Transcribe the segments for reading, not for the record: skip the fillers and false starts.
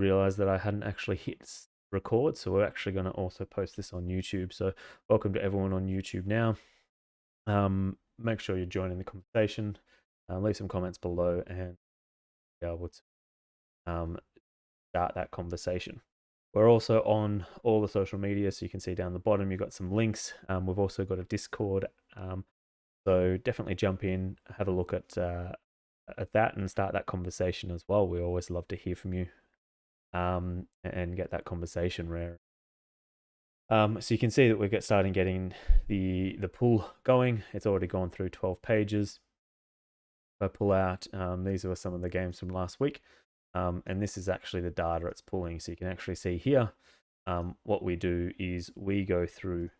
realized that I hadn't actually hit record, so we're actually going to also post this on YouTube. So welcome to everyone on YouTube now. Make sure you're joining the conversation. Leave some comments below and be able to start that conversation. We're also on all the social media, so you can see down the bottom you've got some links. We've also got a Discord, so definitely jump in, have a look at that, and start that conversation as well. We always love to hear from you, and get that conversation rare. So you can see that we're starting getting the pull going. It's already gone through 12 pages. If I pull out, these are some of the games from last week. And this is actually the data it's pulling. So you can actually see here, what we do is we go through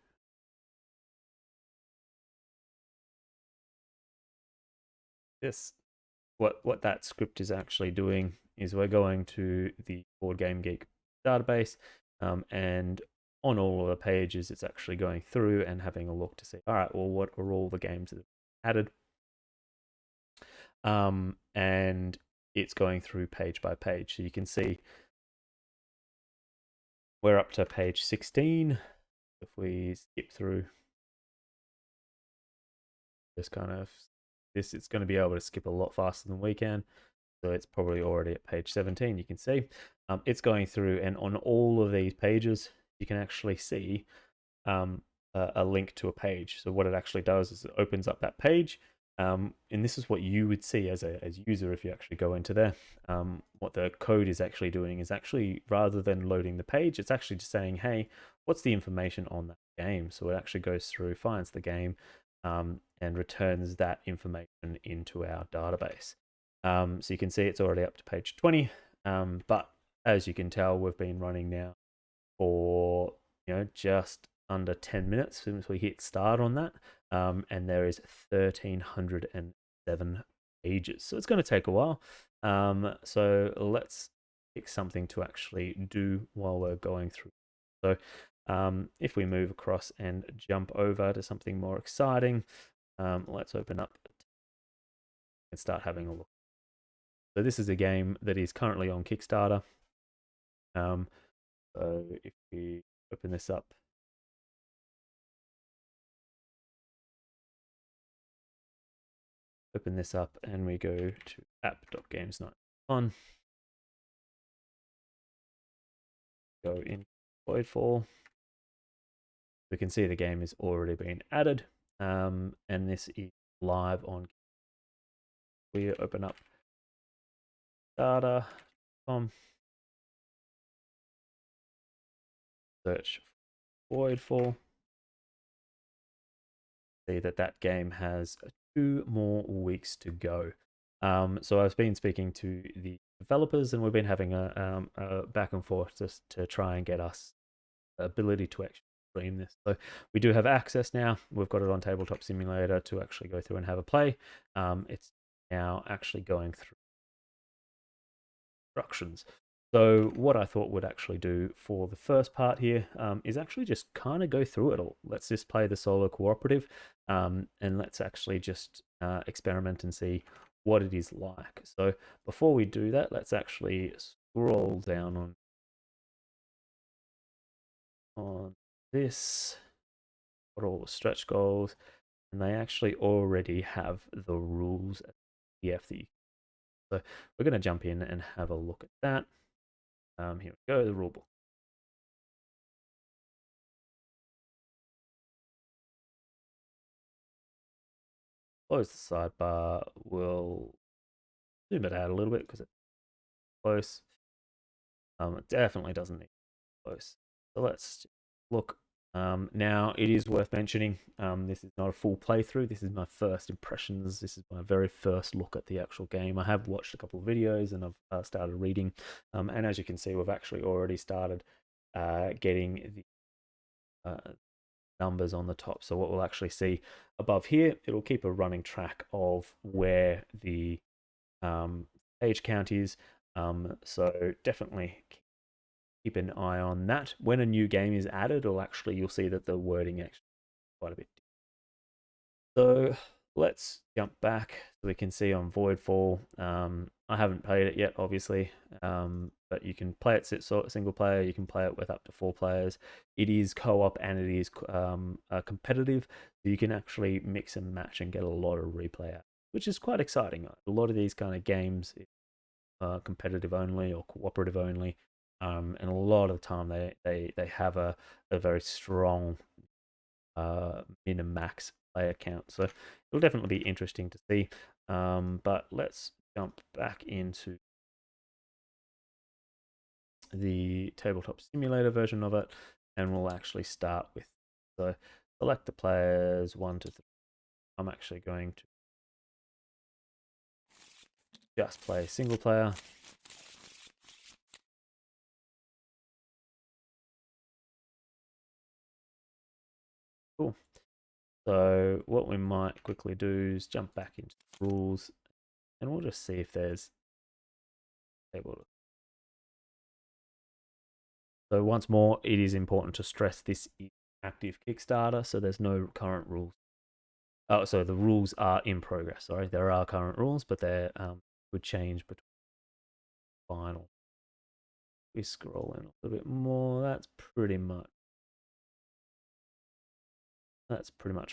this. What that script is actually doing is we're going to the Board Game Geek database, and on all of the pages, it's actually going through and having a look to see, all right, well, what are all the games that are added? And it's going through page by page. So you can see we're up to page 16. If we skip through this kind of this, it's going to be able to skip a lot faster than we can. So it's probably already at page 17. You can see it's going through, and on all of these pages, you can actually see a link to a page. So what it actually does is it opens up that page, and this is what you would see as a user if you actually go into there. What the code is actually doing is actually, rather than loading the page, it's actually just saying, hey, what's the information on that game? So it actually goes through, finds the game, and returns that information into our database. So you can see it's already up to page 20, but as you can tell, we've been running now for just under 10 minutes since we hit start on that, and there is 1,307 pages, so it's going to take a while. So let's pick something to actually do while we're going through. So if we move across and jump over to something more exciting, let's open up and start having a look. So this is a game that is currently on Kickstarter. So if we open this up, and we go to app.gamesnight.on, go in Voidfall, we can see the game has already been added, and this is live on. We open up data.com, search Voidfall, see that game has 2 more weeks to go. So I've been speaking to the developers, and we've been having a back and forth just to try and get us the ability to actually stream this. So we do have access now. We've got it on Tabletop Simulator to actually go through and have a play. It's now actually going through instructions. So what I thought would actually do for the first part here is actually just kind of go through it all. Let's just play the solo cooperative, and let's actually just experiment and see what it is like. So before we do that, let's actually scroll down on this, got all the stretch goals, and they actually already have the rules at PDF that you. So we're going to jump in and have a look at that. Here we go, the rulebook. Close the sidebar. We'll zoom it out a little bit because it's close. It definitely doesn't need close. So let's look. Now, it is worth mentioning, this is not a full playthrough. This is my first impressions. This is my very first look at the actual game. I have watched a couple of videos, and I've started reading. And as you can see, we've actually already started getting the numbers on the top. So what we'll actually see above here, it'll keep a running track of where the page count is. So definitely keep an eye on that. When a new game is added, you'll see that the wording actually quite a bit. So let's jump back so we can see on Voidfall. I haven't played it yet, obviously, but you can play it single player. You can play it with up to 4 players. It is co-op and it is competitive, so you can actually mix and match and get a lot of replay out, which is quite exciting. A lot of these kind of games, competitive only or cooperative only, and a lot of the time they have a very strong min and max player count. So it'll definitely be interesting to see. But let's jump back into the tabletop simulator version of it, and we'll actually start with, so select the players 1 to 3. I'm actually going to just play single player. Cool. So what we might quickly do is jump back into the rules, and we'll just see if there's table. So once more, it is important to stress this is active Kickstarter, so there's no current rules. Oh, so the rules are in progress. Sorry, there are current rules, but they would change between final. We scroll in a little bit more. That's pretty much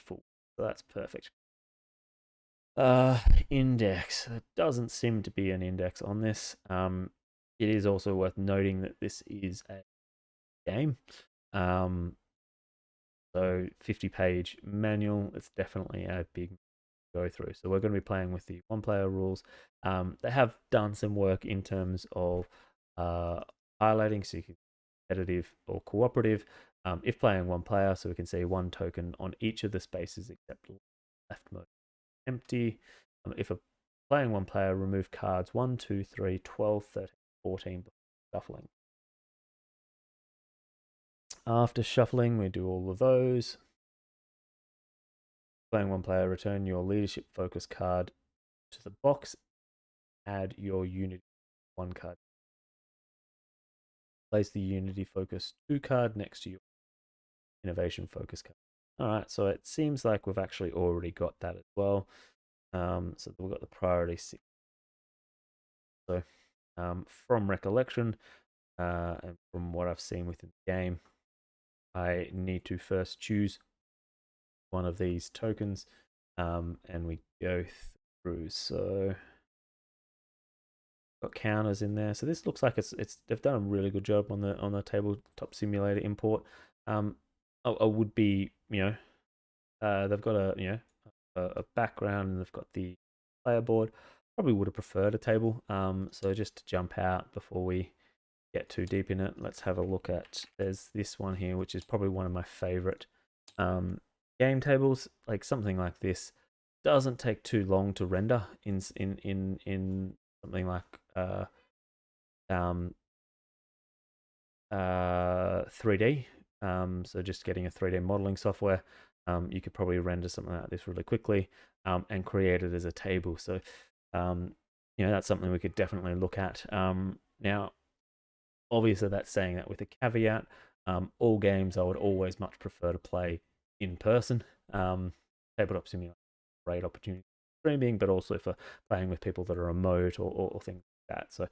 full. So that's perfect. Index. There doesn't seem to be an index on this. It is also worth noting that this is a game. So 50-page manual. It's definitely a big go through. So we're going to be playing with the 1-player rules. They have done some work in terms of highlighting, so you can competitive or cooperative. If playing 1 player, so we can see 1 token on each of the spaces except leftmost empty. If a playing 1 player, remove cards 1, 2, 3, 12, 13, 14 before shuffling. After shuffling, we do all of those. Playing 1 player, return your leadership focus card to the box. Add your unity 1 card. Place the unity focus 2 card next to your innovation focus card. All right, so it seems like we've actually already got that as well. So we've got the priority 6. So from recollection and from what I've seen within the game, I need to first choose one of these tokens, and we go through. So got counters in there. So this looks like it's they've done a really good job on the tabletop simulator import. I would be, they've got a background, and they've got the player board. Probably would have preferred a table. So just to jump out before we get too deep in it, let's have a look at, there's this one here, which is probably one of my favorite game tables. Like something like this doesn't take too long to render in something like 3D. So just getting a 3D modeling software, you could probably render something like this really quickly, and create it as a table. So that's something we could definitely look at. Now, obviously, that's saying that with a caveat. All games I would always much prefer to play in person. Tabletop simulator, great opportunity for streaming, but also for playing with people that are remote or things like that. So,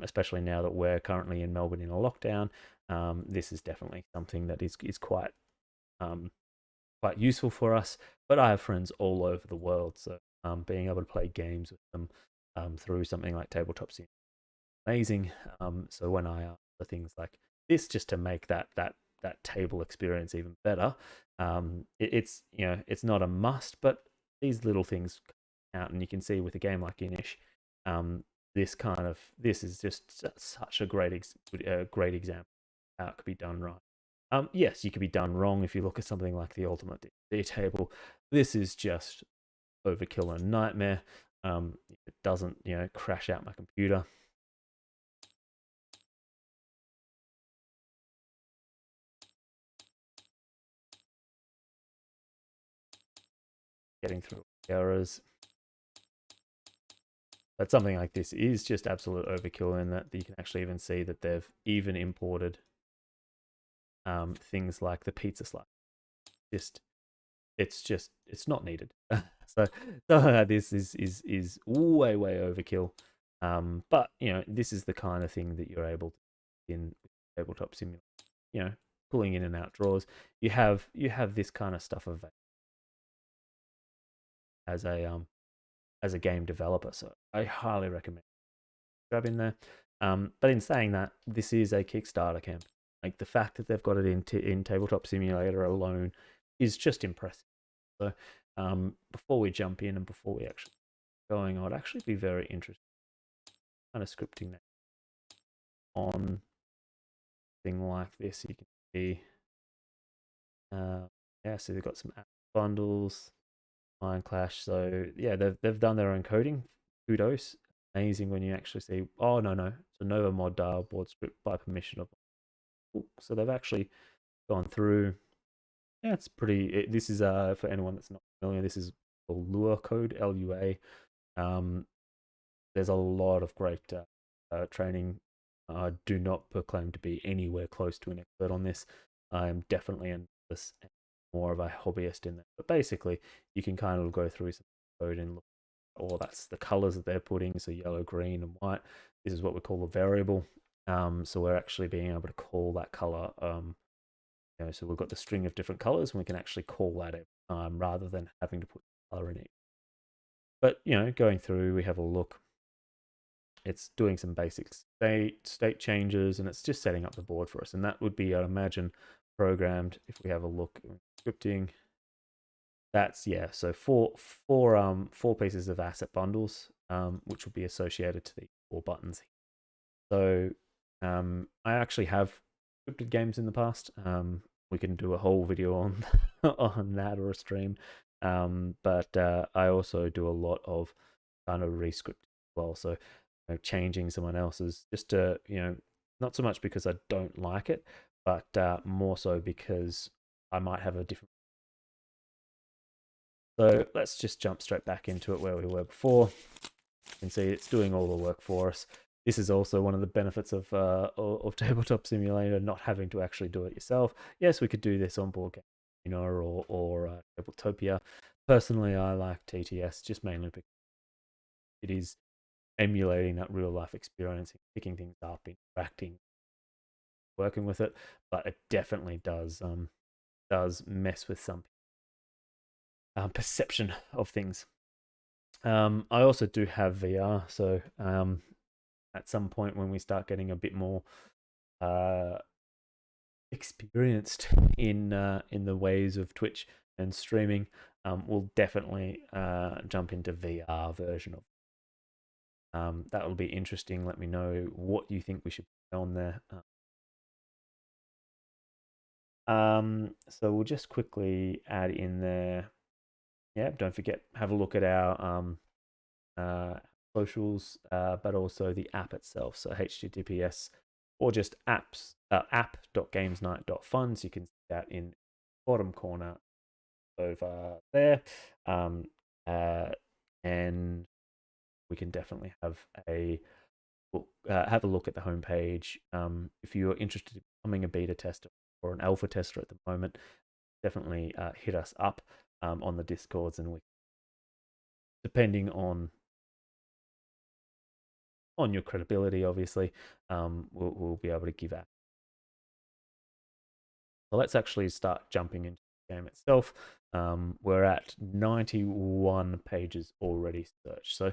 especially now that we're currently in Melbourne in a lockdown, this is definitely something that is quite useful for us. But I have friends all over the world, so being able to play games with them through something like tabletop simulator amazing. So when I ask for things like this, just to make that table experience even better, it's not a must, but these little things count, and you can see with a game like Inish, this is just such a great example of how it could be done right. Yes, you could be done wrong if you look at something like the Ultimate D table. This is just overkill and nightmare. It doesn't crash out my computer. Getting through errors. But something like this is just absolute overkill in that you can actually even see that they've even imported things like the pizza slice. It's not needed. so this is way overkill. But this is the kind of thing that you're able to in tabletop simulator. Pulling in and out drawers. You have this kind of stuff available as a game developer. So I highly recommend grab in there. But in saying that, this is a Kickstarter camp. Like the fact that they've got it in Tabletop Simulator alone is just impressive. So before we jump in and before we actually going, I'd actually be very interested in kind of scripting that on thing like this. You can see, so they've got some app bundles, Mind Clash. So yeah, they've done their own coding. Kudos. Amazing when you actually see, oh no, it's a Nova mod board script by permission of. So they've actually gone through. Yeah, it's pretty. This is for anyone that's not familiar. This is called Lua code, LUA. Um, there's a lot of great training. I do not proclaim to be anywhere close to an expert on this. I am definitely more of a hobbyist in that. But basically, you can kind of go through some code and look. Or that's the colors that they're putting. So yellow, green, and white. This is what we call a variable. So we're actually being able to call that color. So we've got the string of different colors, and we can actually call that every time rather than having to put color in it. But going through, we have a look. It's doing some basic state changes, and it's just setting up the board for us. And that would be, I'd imagine, programmed. If we have a look at scripting, that's so four pieces of asset bundles, which will be associated to the 4 buttons. So I actually have scripted games in the past. We can do a whole video on on that or a stream. But I also do a lot of kind of rescripting as well. So changing someone else's just to not so much because I don't like it, but more so because I might have a different. So let's just jump straight back into it where we were before. You can see it's doing all the work for us. This is also one of the benefits of Tabletop Simulator, not having to actually do it yourself. Yes, we could do this on Board Game, or Tabletopia. Personally, I like TTS just mainly because it is emulating that real life experience, picking things up, interacting, working with it. But it definitely does mess with some perception of things. I also do have VR, so at some point when we start getting a bit more experienced in the ways of Twitch and streaming, we'll definitely jump into VR version of. That will be interesting. Let me know what you think we should put on there. So we'll just quickly add in there. Yeah, don't forget, have a look at our socials, but also the app itself. So HTTPS or just app.gamesnight.fun. So you can see that in the bottom corner over there. And we can definitely have a look at the homepage. If you're interested in becoming a beta tester or an alpha tester at the moment, definitely hit us up on the Discords, and depending on your credibility, obviously, we'll be able to give that. So let's actually start jumping into the game itself. We're at 91 pages already searched, so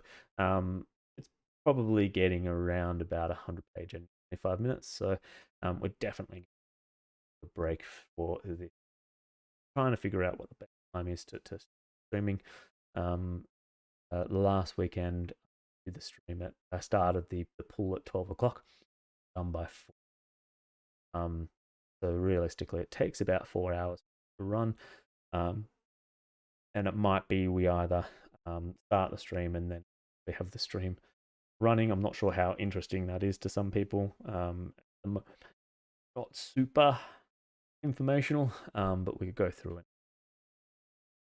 it's probably getting around about 100 pages in 25 minutes. So we're definitely a break for this. Trying to figure out what the best time is to streaming. Last weekend, I did the stream I started the pool at 12 o'clock, done by 4. So realistically, it takes about 4 hours to run. And it might be we either start the stream and then we have the stream running. I'm not sure how interesting that is to some people. Not super informational, but we could go through it.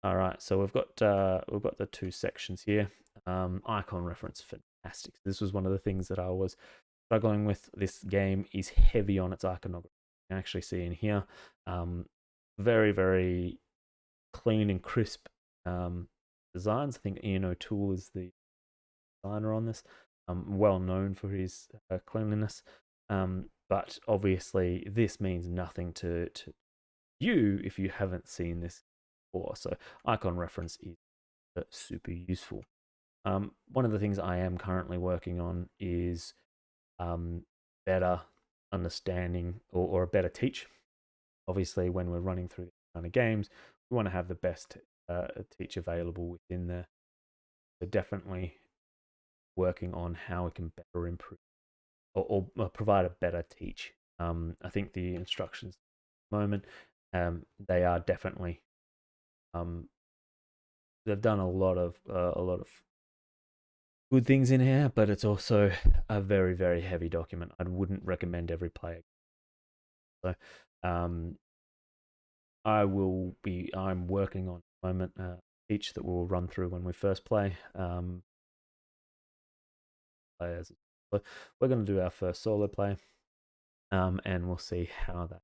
All right, so we've got the 2 sections here. Icon reference, fantastic. This was one of the things that I was struggling with. This game is heavy on its iconography. You can actually see in here, very, very clean and crisp designs. I think Ian O'Toole is the designer on this. well known for his cleanliness. But obviously, this means nothing to you if you haven't seen this before. So, icon reference is super useful. One of the things I am currently working on is better understanding or a better teach. Obviously, when we're running through these kind of games, we want to have the best teach available within there. So definitely working on how we can better improve or provide a better teach. I think the instructions at the moment, they are definitely they've done a lot of good things in here, but it's also a very, very heavy document. I wouldn't recommend every player. So I'm working on at the moment each that we'll run through when we first play. Players. So we're going to do our first solo play, and we'll see how that.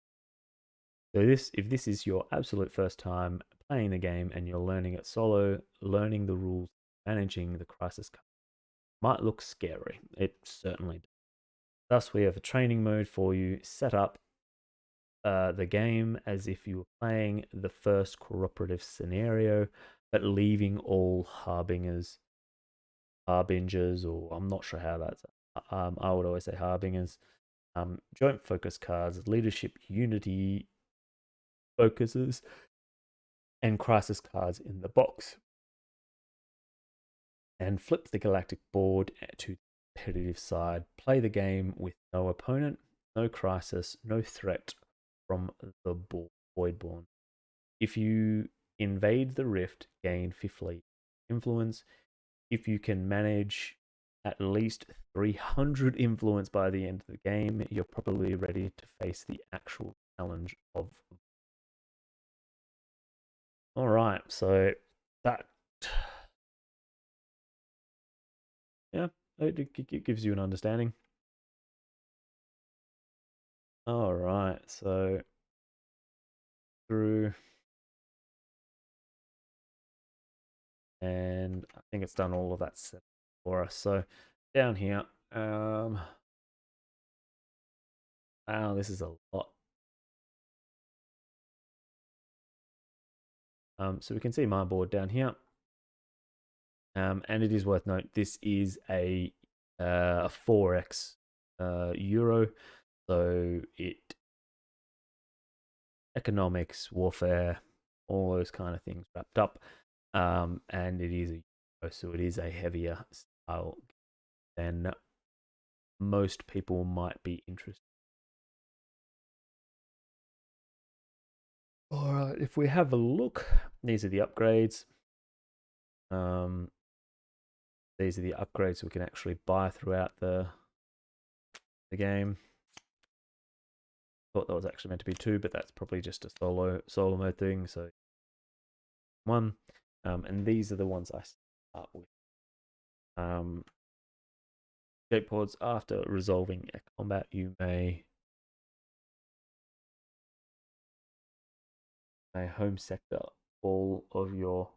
So if this is your absolute first time playing the game and you're learning it solo, learning the rules, managing the crisis card might look scary. It certainly does. Thus, we have a training mode for you set up the game as if you were playing the first cooperative scenario, but leaving all harbingers, or I'm not sure how that's. I would always say harbingers, joint focus cards, leadership unity focuses, and crisis cards in the box. And flip the galactic board to the competitive side. Play the game with no opponent, no crisis, no threat from the Voidborn. If you invade the rift, gain 50 influence. If you can manage at least 300 influence by the end of the game, you're probably ready to face the actual challenge of. All right, so that, yeah, it gives you an understanding. All right, so through, and I think it's done all of that for us. So down here, wow, this is a lot. So we can see my board down here. And it is worth note, this is a 4x euro, so it economics, warfare, all those kind of things wrapped up, and it is a euro, so it is a heavier style than most people might be interested. All right, if we have a look, these are the upgrades. These are the upgrades we can actually buy throughout the game. Thought that was actually meant to be 2, but that's probably just a solo mode thing. So 1, and these are the ones I start with. Escape pods. After resolving a combat, you may home sector all of your.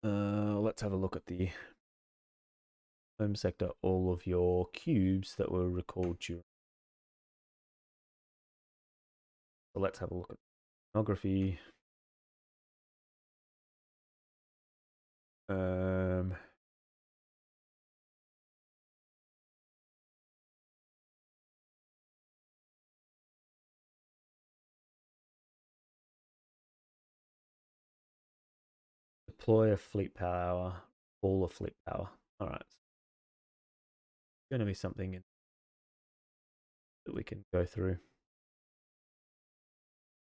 Let's have a look at the home sector all of your cubes that were recalled during. So let's have a look at pornography. Deploy a fleet power, all of fleet power. All right, going to be something that we can go through.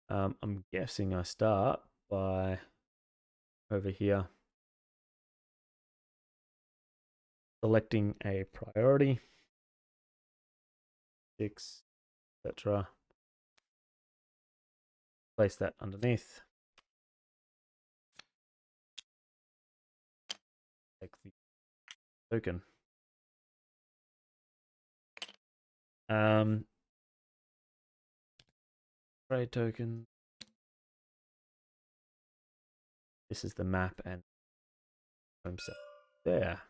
I'm guessing I start by over here selecting a priority, 6, etc. Place that underneath. Take the token. Trade token. This is the map and home set there.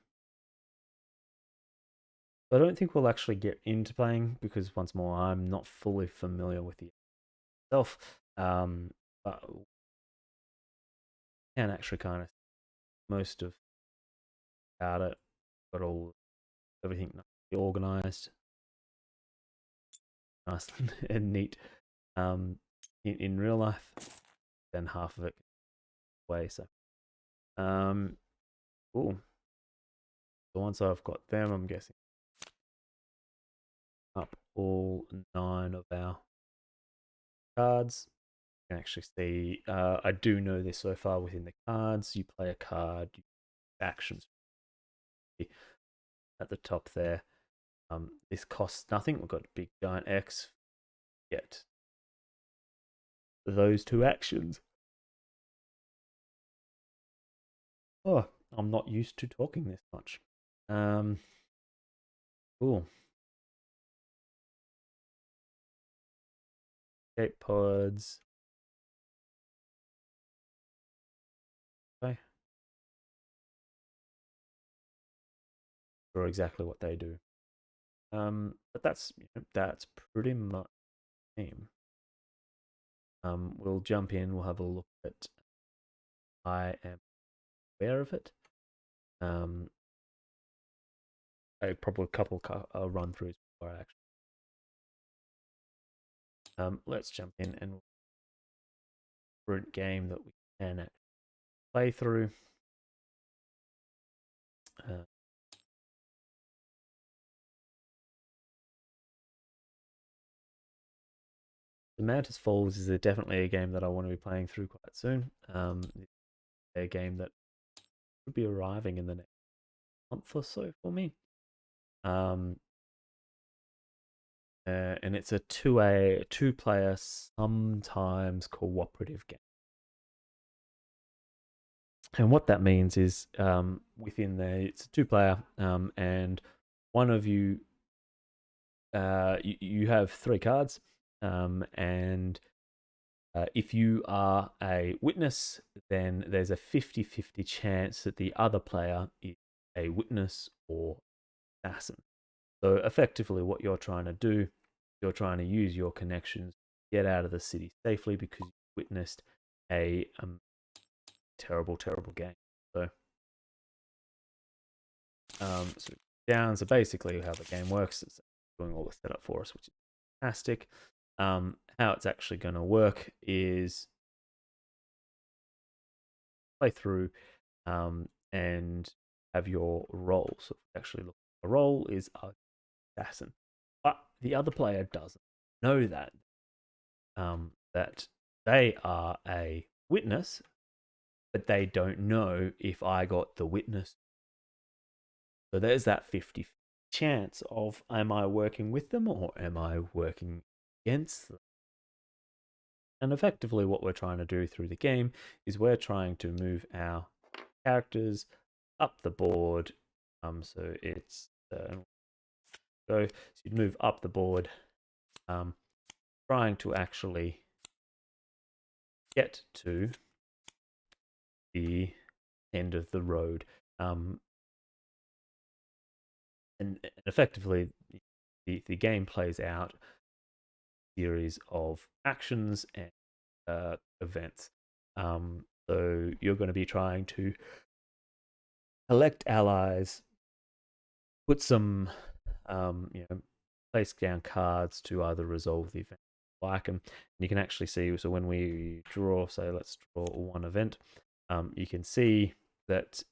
I don't think we'll actually get into playing because, once more, I'm not fully familiar with the itself. But we can actually kind of most of about it. Got everything organized, nice and neat. In real life, then half of it away. So, cool. So once I've got them, I'm guessing up all 9 of our cards. You can actually see, I do know this so far within the cards. You play a card, actions at the top there. This costs nothing. We've got a big giant X. Get those 2 actions. Oh, I'm not used to talking this much. Cool. Escape pods. Okay. Or exactly what they do. But that's pretty much the game. We'll jump in. We'll have a look at. I am aware of it. Probably a couple run throughs before I actually. Let's jump in and current game that we can actually play through. The Mantis Falls is definitely a game that I want to be playing through quite soon. A game that should be arriving in the next month or so for me. And it's a two-player, sometimes cooperative game. And what that means is, within there, it's a 2-player, and one of you, you have 3 cards, and if you are a witness, then there's a 50-50 chance that the other player is a witness or assassin. So effectively what you're trying to do, you're trying to use your connections to get out of the city safely because you witnessed a terrible game. So, so down. So basically how the game works is doing all the setup for us, which is fantastic. How it's actually going to work is play through and have your role. So actually look, a role is assassin, but the other player doesn't know that that they are a witness, but they don't know if I got the witness. So there's that 50 chance of, am I working with them or am I working against them? And effectively what we're trying to do through the game is we're trying to move our characters up the board. So it's so you'd move up the board, trying to actually get to the end of the road. And effectively, the game plays out a series of actions and events. So you're going to be trying to collect allies, put some, place down cards to either resolve the event like, and you can actually see. So when we draw, say, let's draw one event, you can see that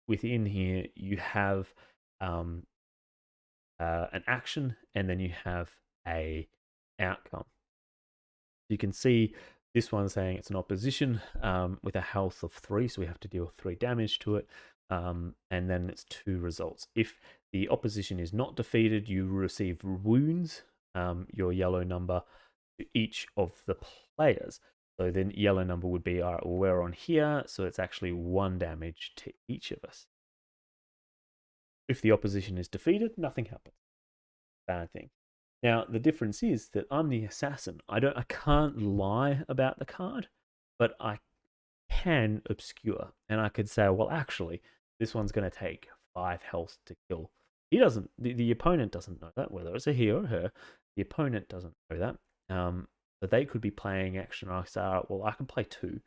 within here you have an action, and then you have a outcome. You can see this one saying it's an opposition with a health of 3, so we have to deal 3 damage to it, and then it's 2 results. If the opposition is not defeated, you receive wounds, your yellow number, to each of the players. So then yellow number would be, all right, well, we're on here, so it's actually 1 damage to each of us. If the opposition is defeated, nothing happens. Bad thing. Now, the difference is that I'm the assassin. I can't lie about the card, but I can obscure. And I could say, well, actually, this one's going to take 5 health to kill. He doesn't. The opponent doesn't know that, whether it's a he or her. The opponent doesn't know that. But they could be playing action. I say, well, I can play 2.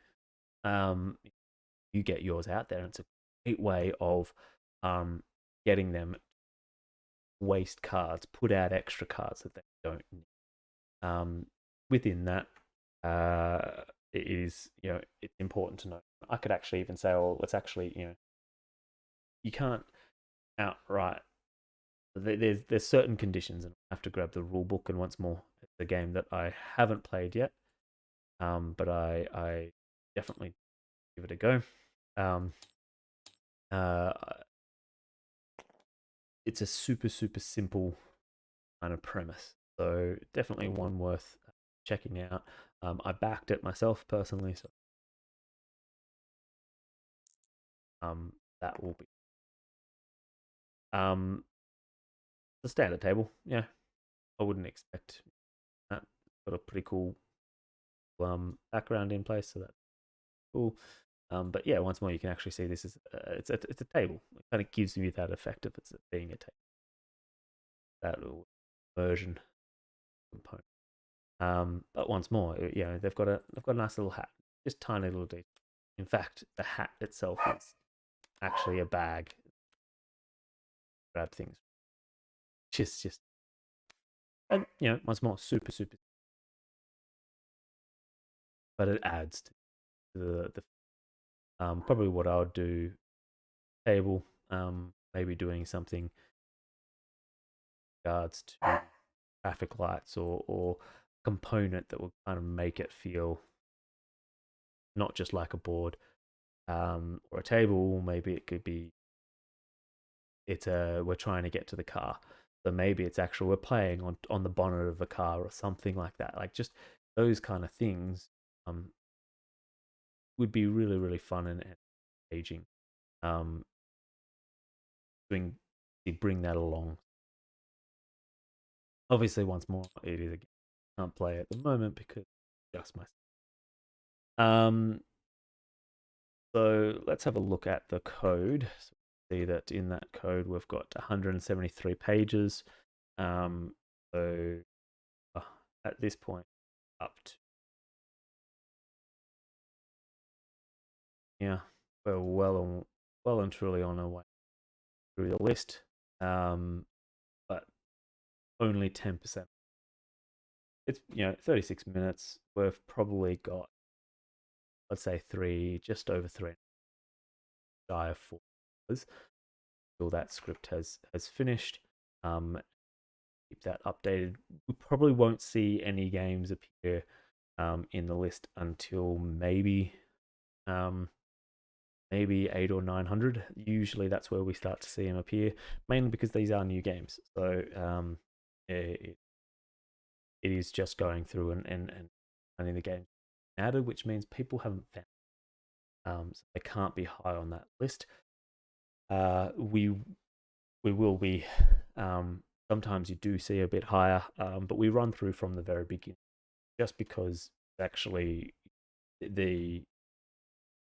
You get yours out there. And it's a great way of getting them waste cards, put out extra cards that they don't need. Within that, it is, it's important to know. I could actually even say, well, let's actually, you can't outright. There's certain conditions, and I have to grab the rule book. And once more, it's a game that I haven't played yet, but I definitely give it a go. Um, uh, it's a super simple kind of premise, so definitely one worth checking out. I backed it myself personally, so that will be the standard table. Yeah, I wouldn't expect that. Got a pretty cool background in place, so that's cool. But yeah, once more, you can actually see this is it's a table. It kind of gives you that effect of it's being a table. That version component. But once more, they've got a nice little hat, just tiny little detail. In fact, the hat itself is actually a bag. Grab things, just, and once more, super, but it adds to the probably what I would do table, maybe doing something regards to traffic lights or component that will kind of make it feel not just like a board or a table. Maybe it could be we're trying to get to the car, so maybe it's actually we're playing on the bonnet of a car or something like that. Like just those kind of things would be really fun and engaging. Um, doing bring that along. Obviously, once more, it is a game I can't play at the moment because just my. So let's have a look at the code. So see that in that code we've got 173 pages. So at this point, up to yeah, we're well and truly on our way through the list. But only 10%. It's 36 minutes. We've probably got, let's say, just over 3 shy of 4 hours until that script has finished. Keep that updated. We probably won't see any games appear in the list until maybe 8 or 900. Usually that's where we start to see them appear, mainly because these are new games. So it is just going through and finding the game added, which means people haven't found. So they can't be high on that list. We will be. Sometimes you do see a bit higher, but we run through from the very beginning, just because actually the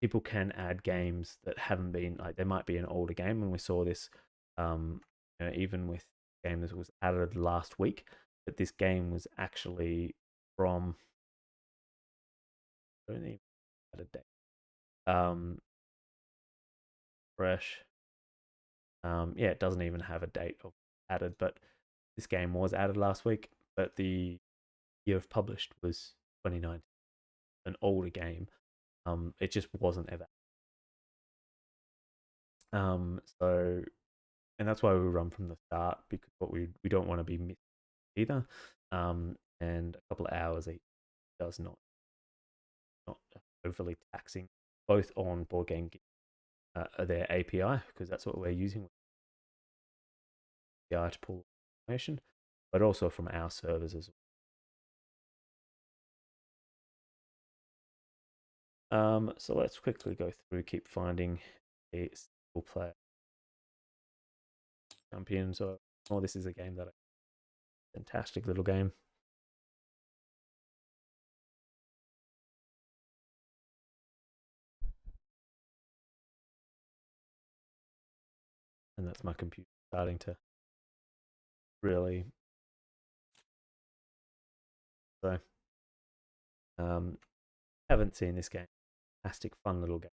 people can add games that haven't been like there might be an older game, and we saw this even with a game that was added last week. But this game was actually from I don't even have a date. Fresh. Yeah, it doesn't even have a date of added, but this game was added last week. But the year of published was 2019, an older game. It just wasn't ever. So, and that's why we run from the start because what we don't want to be missed either. And a couple of hours each does not overly taxing, both on Board Game Geek, their API because that's what we're using with API to pull information, but also from our servers as well. So let's quickly go through, keep finding a single player champion. So, this is a game that fantastic little game. and that's my computer starting to really. So, um, haven't seen this game. Fantastic, fun little game.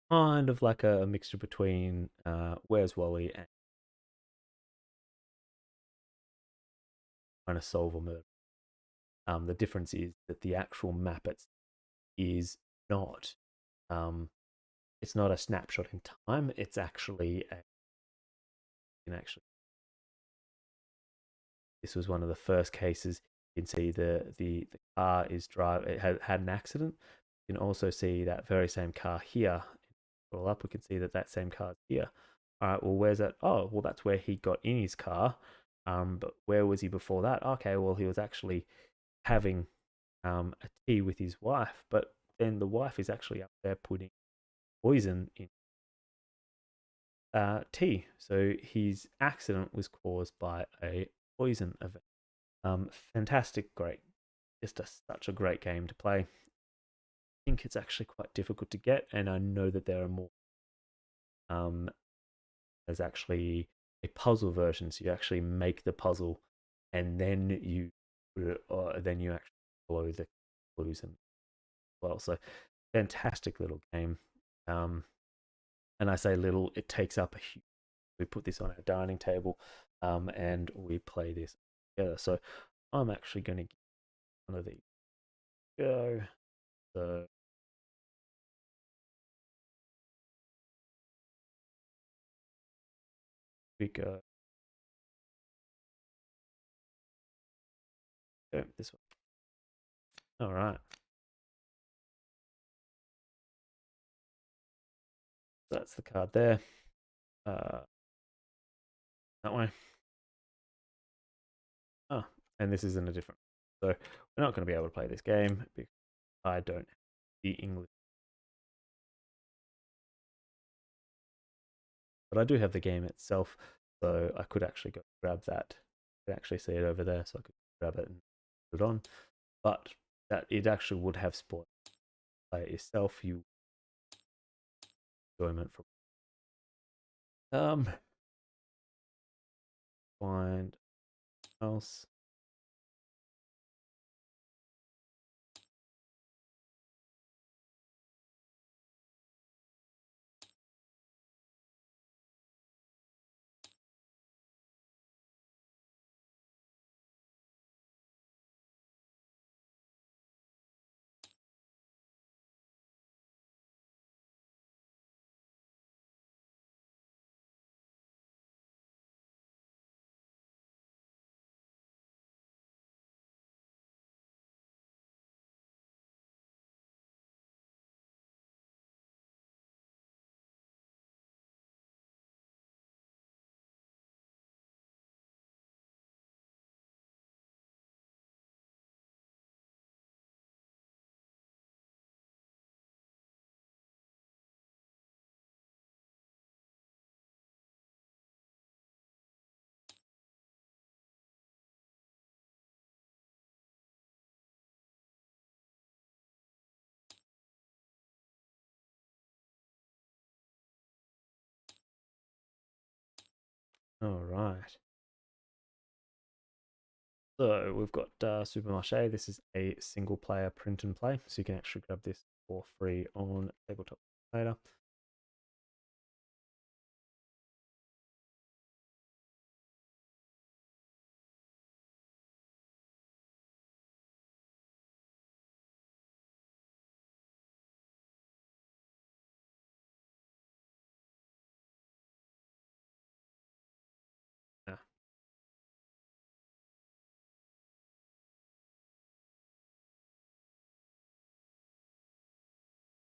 Kind of like a mixture between Where's Wally and trying to solve a murder. The difference is that the actual map is not um, it's not a snapshot in time. It's actually you can actually this was one of the first cases. You can see the car is drive. It had an accident. You can also see that very same car here. Scroll up, we can see that same car is here. All right, well, where's that? Oh, well, that's where he got in his car. But where was he before that? Okay, well, he was actually having a tea with his wife, but then the wife is actually up there putting poison in tea. So his accident was caused by a poison event. Fantastic, great. Just such a great game to play. I think it's actually quite difficult to get, and I know that there are more. There's actually a puzzle version, so you actually make the puzzle, and then you actually follow the clues and well. So fantastic little game. Um, and I say little, it takes up a huge. We put this on our dining table, and we play this together. So I'm actually going to give one of these a go. So we go this one. All right. That's the card there. Uh, that way. Oh, and this is in a different. So we're not going to be able to play this game because I don't have the English, but I do have the game itself. So I could actually go grab that. You can actually see it over there, so I could grab it and put it on. But that it actually would have spoiled play it yourself. You enjoyment from um find else. All right. So we've got Supermache. This is a single player print and play, so you can actually grab this for free on Tabletop later.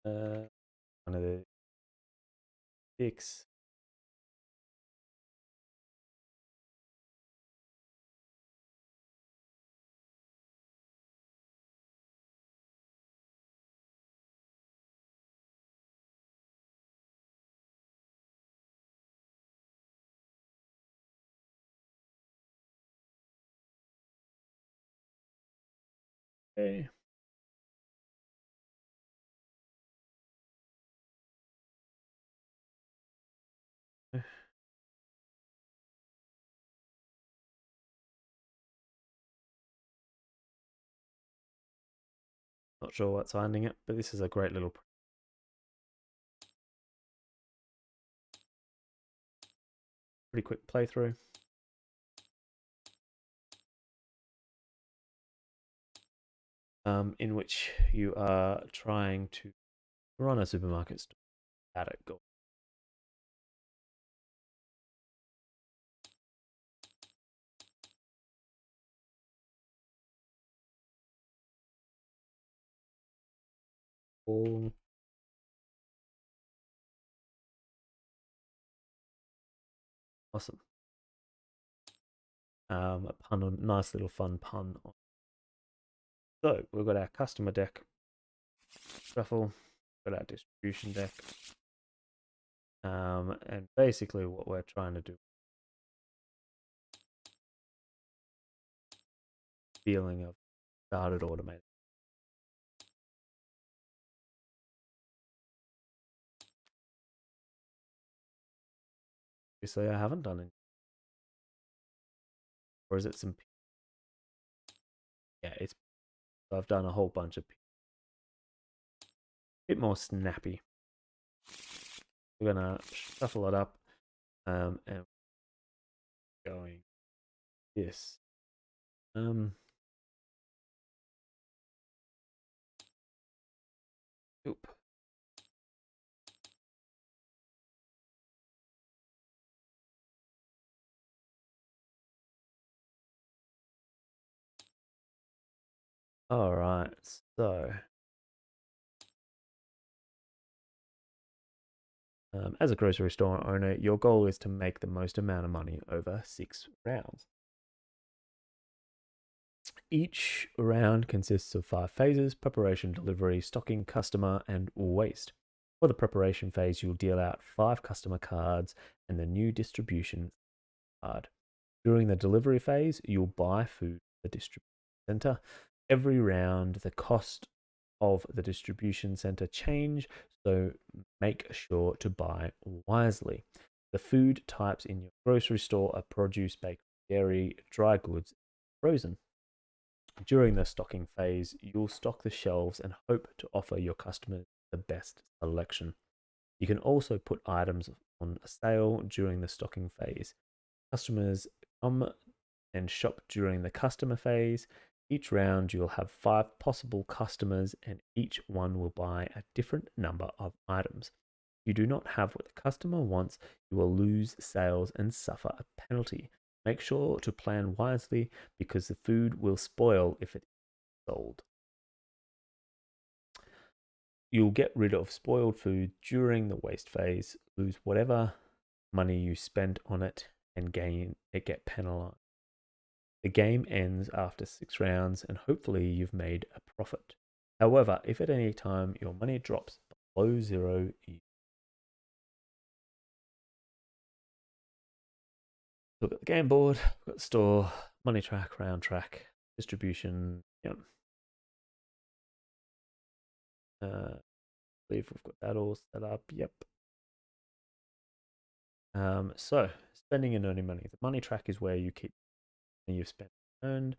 Yeah. One of the six. Okay. Not sure what's finding it, but this is a great little pretty quick playthrough. In which you are trying to run a supermarket store at it. Go. Awesome. A pun on, nice little fun pun. So we've got our customer deck shuffle, got our distribution deck, and basically what we're trying to do, feeling of started automated. Obviously, I haven't done it, or is it some? Yeah, it's. I've done a whole bunch of. Bit more snappy. We're gonna shuffle it up, and going this. Oop. All right, so as a grocery store owner, your goal is to make the most amount of money over 6 rounds. Each round consists of 5 phases: preparation, delivery, stocking, customer, and waste. For the preparation phase, you'll deal out 5 customer cards and the new distribution card. During the delivery phase, you'll buy food at the distribution center. Every round, the cost of the distribution center change, so make sure to buy wisely. The food types in your grocery store are produce, bakery, dairy, dry goods, frozen. During the stocking phase, you'll stock the shelves and hope to offer your customers the best selection. You can also put items on sale during the stocking phase. Customers come and shop during the customer phase. Each round, you'll have 5 possible customers, and each one will buy a different number of items. If you do not have what the customer wants, you will lose sales and suffer a penalty. Make sure to plan wisely because the food will spoil if it is sold. You'll get rid of spoiled food during the waste phase, lose whatever money you spent on it, and get penalized. The game ends after 6 rounds, and hopefully you've made a profit. However, if at any time your money drops below 0, you look at the game board, we've got store, money track, round track, distribution. Yep. I believe we've got that all set up. Yep. So spending and earning money. The money track is where you keep money you've spent and earned.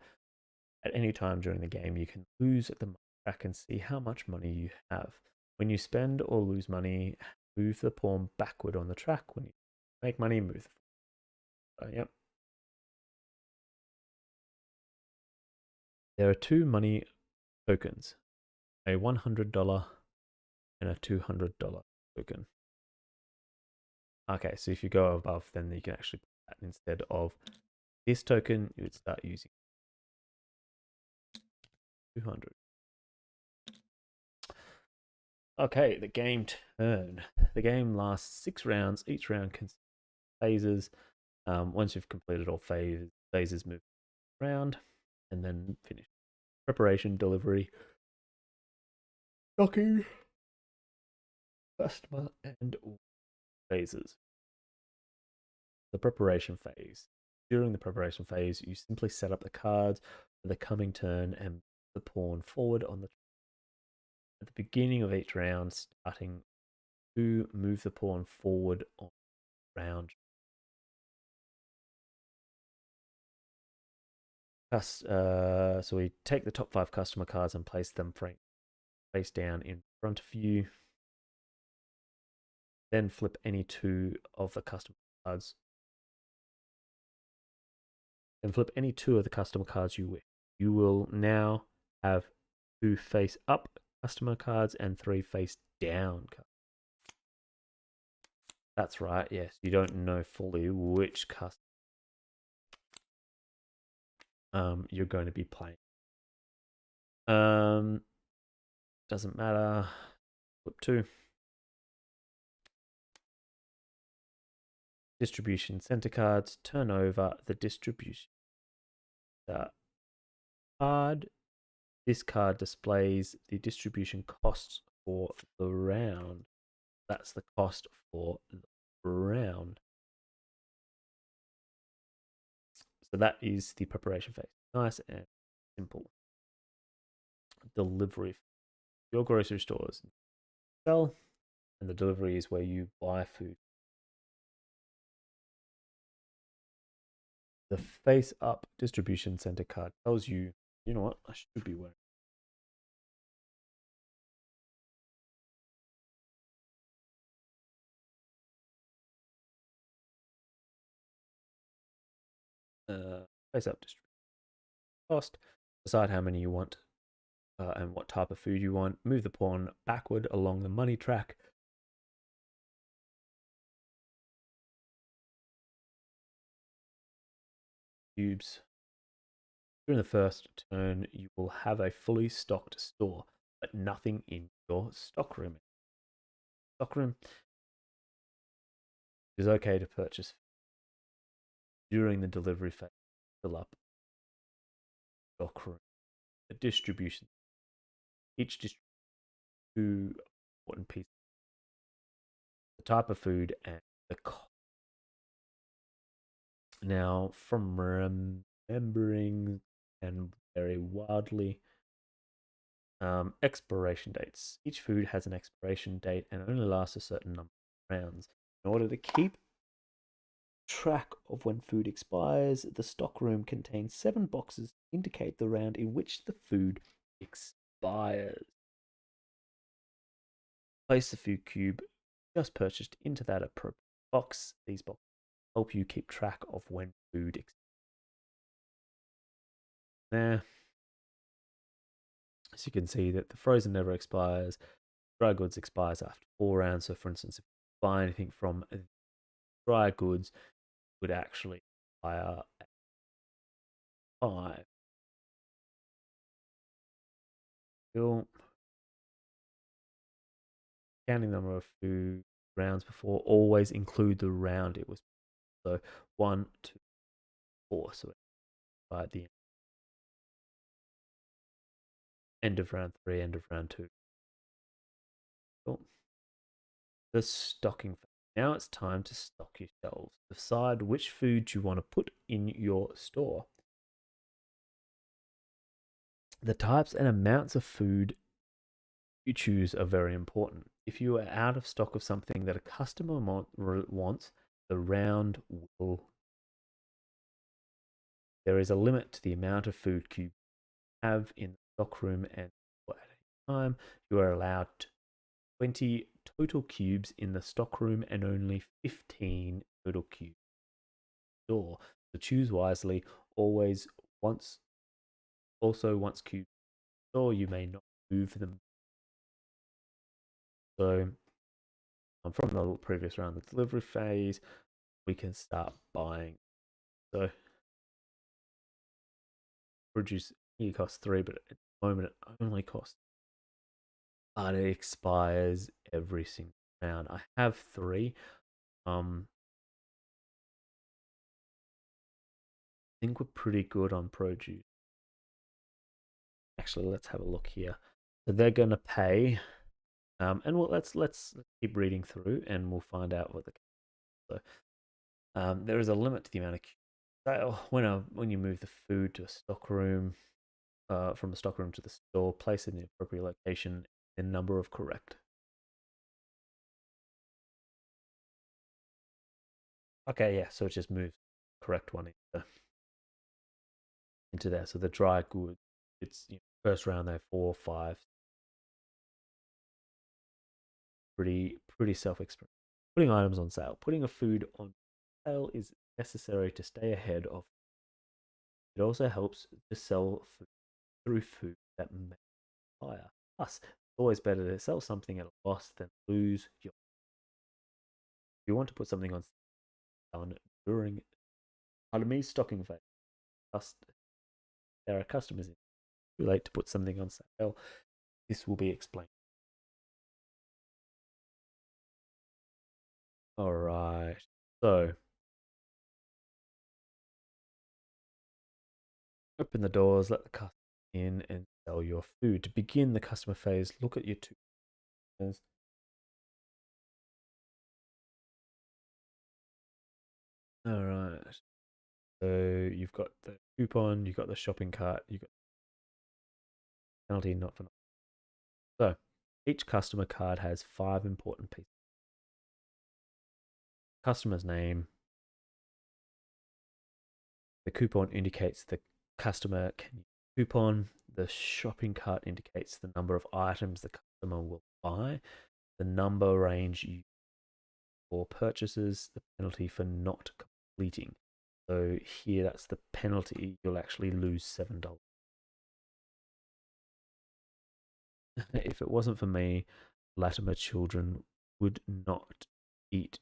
At any time during the game, you can lose at the money track and see how much money you have. When you spend or lose money, move the pawn backward on the track. When you make money, move. Yep. There are 2 money tokens, a $100 and a $200 token. Okay, so if you go above, then you can actually put that instead of this token, you would start using 200. Okay, the game turn. The game lasts 6 rounds. Each round consists of phases. Once you've completed all phases move around and then finish. Preparation, delivery, stocking, customer, and phases. The preparation phase. During the preparation phase, you simply set up the cards for the coming turn and move the pawn forward on the. At the beginning of each round, starting to move the pawn forward on round. So we take the top 5 customer cards and place them frame face down in front of you. Then flip any two of the customer cards. Then flip any two of the customer cards you wish. You will now have 2 face up customer cards and 3 face down cards. That's right, yes. You don't know fully which customer you're going to be playing. Doesn't matter. Flip 2. Distribution center cards. Turn over the distribution card. This card displays the distribution costs for the round. That's the cost for the round. So that is the preparation phase. Nice and simple. Delivery. Your grocery stores sell, and the delivery is where you buy food. The face up distribution center card tells you, you know what, I should be wearing. Face up distribution cost. Decide how many you want and what type of food you want. Move the pawn backward along the money track. Cubes. During the first turn, you will have a fully stocked store, but nothing in your stockroom. Stockroom is okay to purchase during the delivery phase. Fill up stockroom. The distribution. Each distribution 2 important pieces. The type of food and the cost. Now, from remembering and very wildly, expiration dates. Each food has an expiration date and only lasts a certain number of rounds. In order to keep track of when food expires, the stockroom contains 7 boxes to indicate the round in which the food expires. Place the food cube just purchased into that appropriate box. These boxes help you keep track of when food expires. There. As you can see that the frozen never expires. Dry goods expires after 4 rounds. So for instance, if you buy anything from dry goods, would actually expire at 5. Still counting the number of food rounds before, always include the round it was. So 1, 2, 4. So at the end of round 3, end of round 2. Cool. The stocking phase. Now it's time to stock your shelves. Decide which food you want to put in your store. The types and amounts of food you choose are very important. If you are out of stock of something that a customer wants, the round will. There is a limit to the amount of food cubes you have in the stockroom, and at a time you are allowed 20 total cubes in the stockroom and only 15 total cubes in the store. So choose wisely. Always once cubes in the store, you may not move them. So from the previous round, the delivery phase, we can start buying. So produce here costs 3, but at the moment it only costs. But it expires every single round. I have 3. I think we're pretty good on produce. Actually, let's have a look here. So they're going to pay, and well, let's keep reading through, and we'll find out what the. So there is a limit to the amount of sale when you move the food to a stockroom. From the stockroom to the store, place it in the appropriate location, and number of correct. Okay, yeah, so it just moves correct one into there. So the dry goods, it's first round there 4, 5. pretty self-explanatory. Putting items on sale. Putting a food on sale is necessary to stay ahead of. It also helps to sell food through food that may expire. Plus, it's always better to sell something at a loss than lose your. If you want to put something on sale during, pardon me, stocking phase, there are customers in. Too late to put something on sale. This will be explained. All right. So open the doors, let the customer in, and sell your food. To begin the customer phase, look at your two customers. All right. So you've got the coupon, you've got the shopping cart, you've got penalty not for. So each customer card has 5 important pieces. Customer's name. The coupon indicates the customer can use the coupon. The shopping cart indicates the number of items the customer will buy. The number range for purchases, the penalty for not completing. So here that's the penalty. You'll actually lose $7. If it wasn't for me, Latimer children would not eat.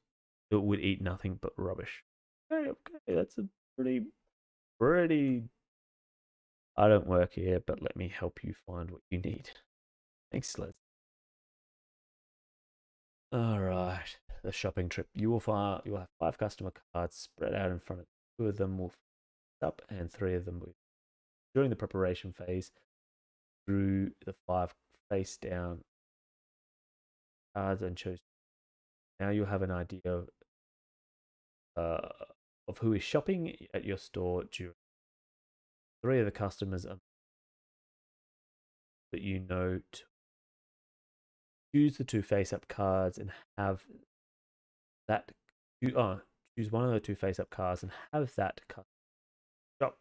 It would eat nothing but rubbish. Okay, that's a pretty. I don't work here, but let me help you find what you need. Thanks, Les. All right, the shopping trip. You will have 5 customer cards spread out in front of you. 2 of them will up, and 3 of them will. During the preparation phase, drew the 5 face down cards and chose. Now you have an idea uh, of who is shopping at your store during. 3 of the customers that you know to choose the 2 face-up cards and have that. Choose one of the 2 face-up cards and have that shop.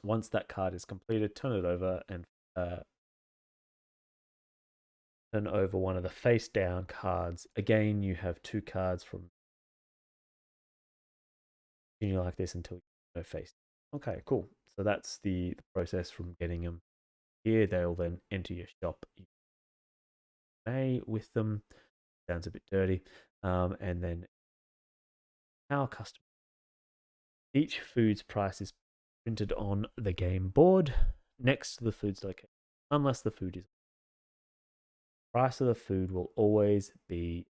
Once that card is completed, turn it over and turn over one of the face-down cards. Again, you have 2 cards from. Continue like this until you know face. Okay, cool. So that's the process from getting them here. They'll then enter your shop. You may with them. Sounds a bit dirty. And then our customer. Each food's price is printed on the game board next to the food's location, unless the food is. Price of the food will always be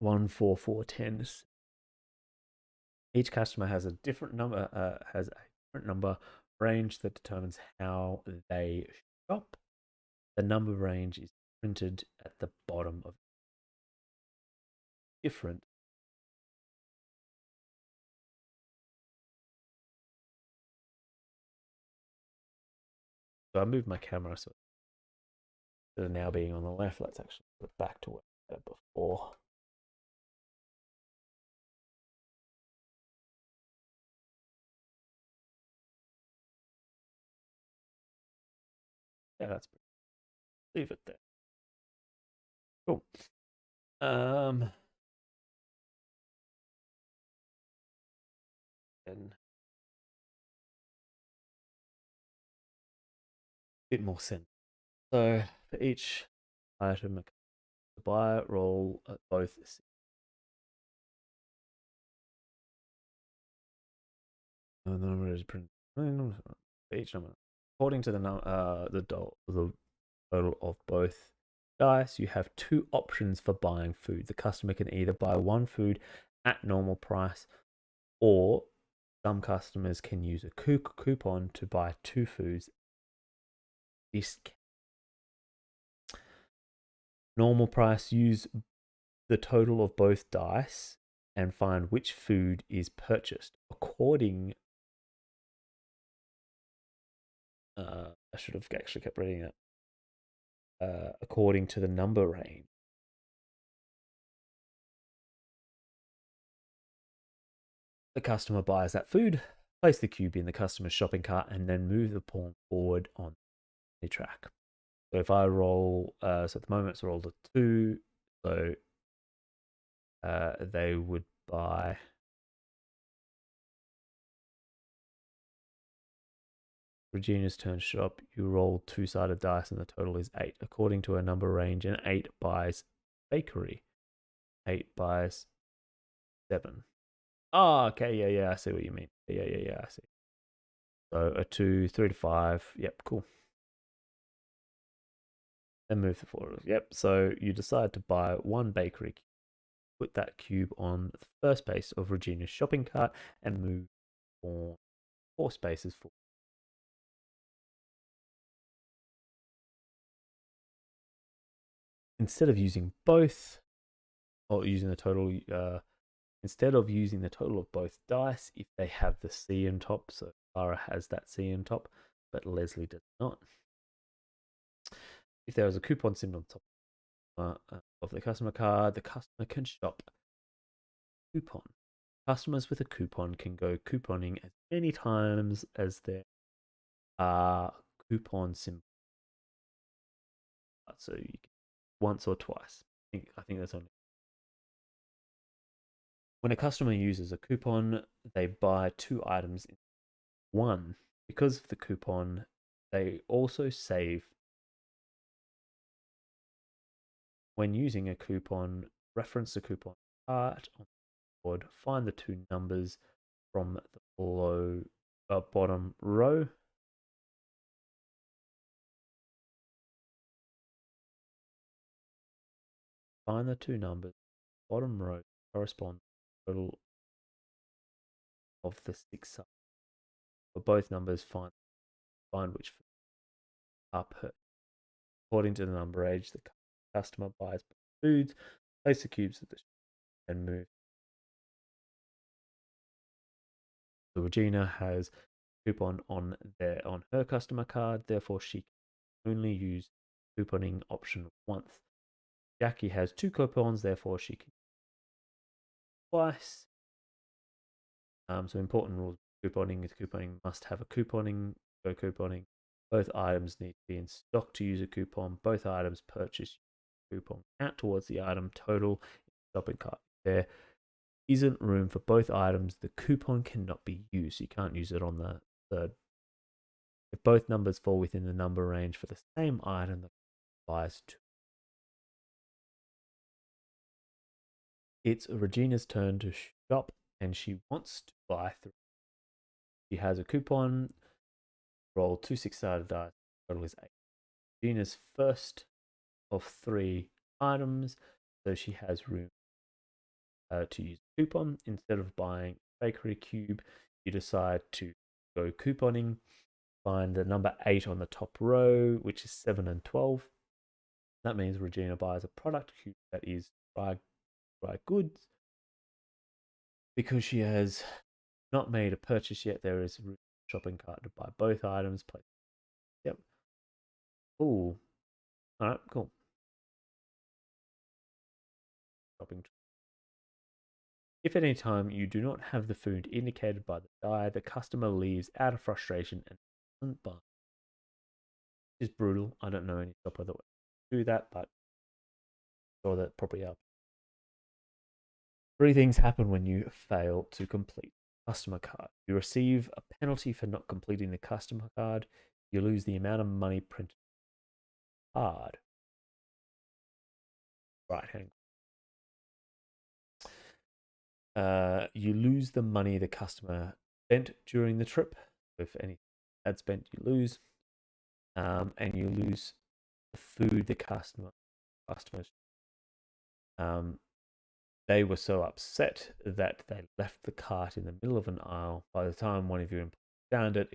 14410. Each customer has a different number range that determines how they shop. The number range is printed at the bottom of different. So I moved my camera so instead of now being on the left, let's actually put it back to where I had it before. Yeah, that's pretty. Leave it there. Cool. And a bit more sense. So for each item, the buy roll at both. The number is printed. Each number, according to the total of both dice, you have 2 options for buying food. The customer can either buy 1 food at normal price, or some customers can use a coupon to buy 2 foods. Normal price, use the total of both dice and find which food is purchased. I should have actually kept reading it. According to the number range. The customer buys that food, place the cube in the customer's shopping cart, and then move the pawn forward on the track. So if I roll, so at the moment it's rolled a 2, so they would buy. Regina's turn shop. You roll 2-sided dice and the total is 8. According to a number range, and 8 buys bakery. 8 buys 7. Oh, okay, yeah, I see what you mean. Yeah, I see. So a 2, 3 to 5. Yep, cool. Then move the forward. Yep, so you decide to buy 1 bakery cube. Put that cube on the first space of Regina's shopping cart and move on 4 spaces forward. Instead of using both, or using the total, instead of using the total of both dice, if they have the C in top, so Clara has that C in top, but Leslie does not. If there is a coupon symbol on top of the customer card, the customer can shop coupon. Customers with a coupon can go couponing as many times as there are coupon symbols. So you can once or twice. I think that's only. When a customer uses a coupon, they buy 2 items in one. Because of the coupon, they also save. When using a coupon, reference the coupon chart on the board, find the 2 numbers from the bottom row. Find the 2 numbers, bottom row correspond to the total of the 6 sides. For both numbers, find which are per. According to the number age, the customer buys foods, place the cubes at the shelf, and move. So Regina has a coupon on her customer card, therefore she can only use couponing option once. Jackie has 2 coupons, therefore she can twice. So important rules. Couponing is couponing must have a couponing. Go couponing. Both items need to be in stock to use a coupon. Both items purchased coupon count towards the item total in the shopping cart. There isn't room for both items, the coupon cannot be used. You can't use it on the third. If both numbers fall within the number range for the same item, the buys two. It's Regina's turn to shop, and she wants to buy 3. She has a coupon. Roll 2 6-sided dice. Total is 8. Regina's first of 3 items, so she has room to use a coupon. Instead of buying a bakery cube, you decide to go couponing. Find the number 8 on the top row, which is 7 and 12. That means Regina buys a product cube that is dry goods. Because she has not made a purchase yet, there is a shopping cart to buy both items. Yep. Ooh. Alright, cool. Shopping. If at any time you do not have the food indicated by the die, the customer leaves out of frustration and doesn't buy. It's brutal. I don't know any shopper that would do that, but I'm sure that probably are. 3 things happen when you fail to complete the customer card. You receive a penalty for not completing the customer card. You lose the amount of money printed on the card. Right hand. You lose the money the customer spent during the trip. If any ad spent, you lose. And you lose the food the customers. They were so upset that they left the cart in the middle of an aisle. By the time one of you found it,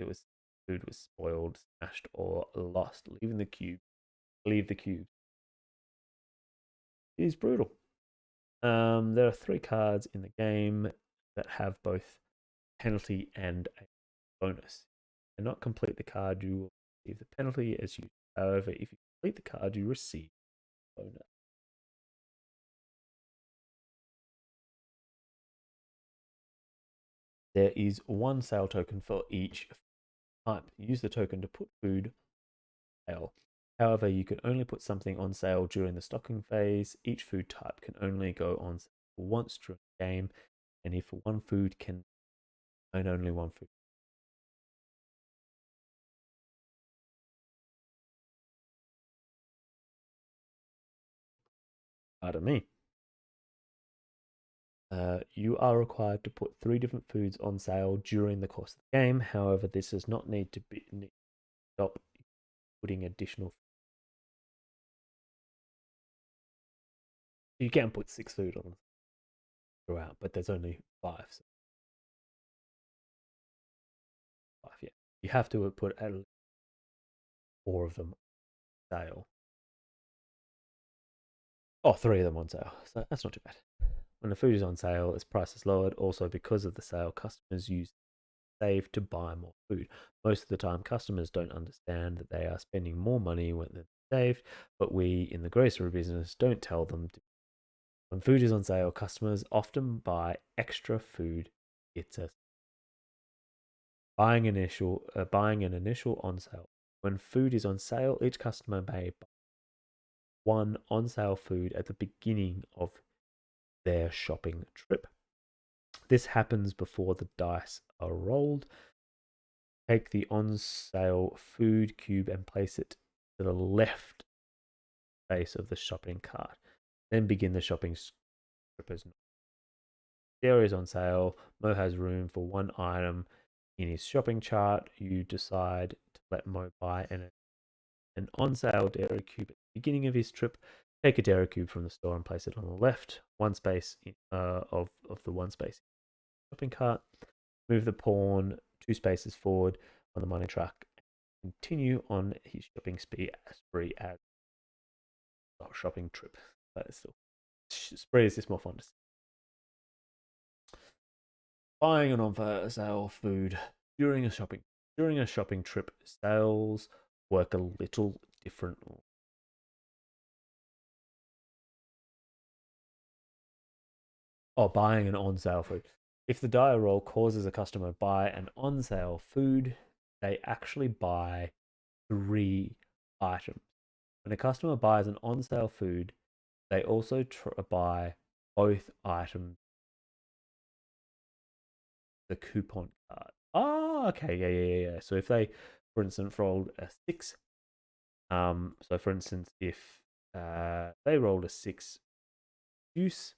food was spoiled, smashed, or lost. Leave the cube. It is brutal. There are 3 cards in the game that have both penalty and a bonus. If you cannot complete the card, you will receive the penalty as you. However, if you complete the card, you receive the bonus. There is 1 sale token for each type. Use the token to put food sale. However, you can only put something on sale during the stocking phase. Each food type can only go on sale once during the game, and if one food can own only one food. Pardon me. You are required to put 3 different foods on sale during the course of the game. However, this does not need to stop putting additional. You can put 6 food on throughout, but there's only 5. So 5, yeah. You have to put at least 4 of them on sale. Oh, 3 of them on sale. So that's not too bad. When the food is on sale, its price is lowered. Also, because of the sale, customers use save to buy more food. Most of the time, customers don't understand that they are spending more money when they're saved, but we in the grocery business don't tell them to. When food is on sale, customers often buy extra food. It's a buying an initial on sale. When food is on sale, each customer may buy 1 on sale food at the beginning of their shopping trip. This happens before the dice are rolled. Take the on sale food cube and place it to the left face of the shopping cart. Then begin the shopping trip as normal. The area is on sale. Mo has room for 1 item in his shopping chart. You decide to let Mo buy an on sale dairy cube at the beginning of his trip. Take a dairy cube from the store and place it on the left, one space of the one space shopping cart. Move the pawn 2 spaces forward on the money track. Continue on his shopping spree as shopping trip. But it's still spree is just more fun to see. Buying an on sale food during a shopping trip. Sales work a little differently. Or buying an on sale food. If the die roll causes a customer to buy an on sale food, they actually buy 3 items. When a customer buys an on sale food, they also buy both items. The coupon card. Oh, okay, yeah. So if they, for instance, rolled a 6, so for instance, if they rolled a 6 juice,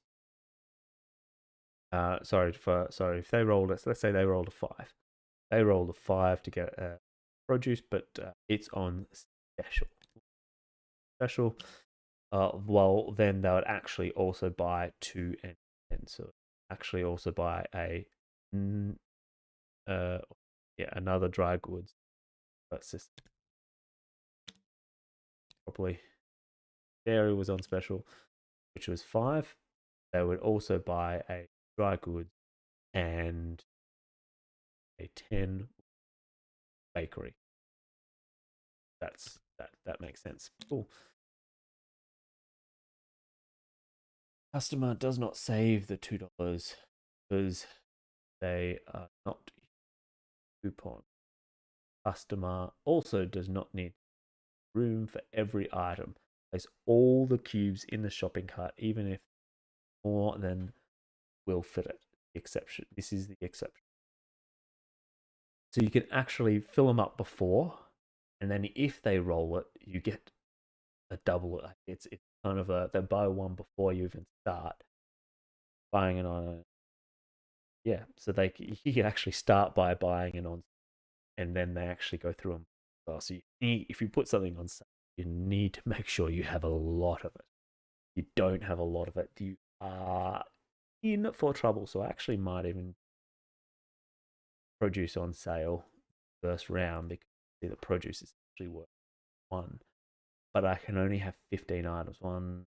if they rolled let's say they rolled a 5, they rolled a 5 to get produce, but it's on special. Well, then they would actually also buy 2 and 10. So actually also buy another dry goods. That's just properly. Dairy was on special, which was 5. They would also buy a dry goods and a 10 bakery. That makes sense. Cool. Customer does not save the $2 because they are not coupon. Customer also does not need room for every item. Place all the cubes in the shopping cart, even if more than will fit it. Exception. This is the exception. So you can actually fill them up before, and then if they roll it, you get a double. It's kind of they buy 1 before you even start buying it on. Yeah, so you can actually start by buying it on, and then they actually go through them. So if you put something on sale, you need to make sure you have a lot of it. You don't have a lot of it, you are in for trouble. So I actually might even produce on sale first round because the produce is actually worth 1, but I can only have 15 items, 1,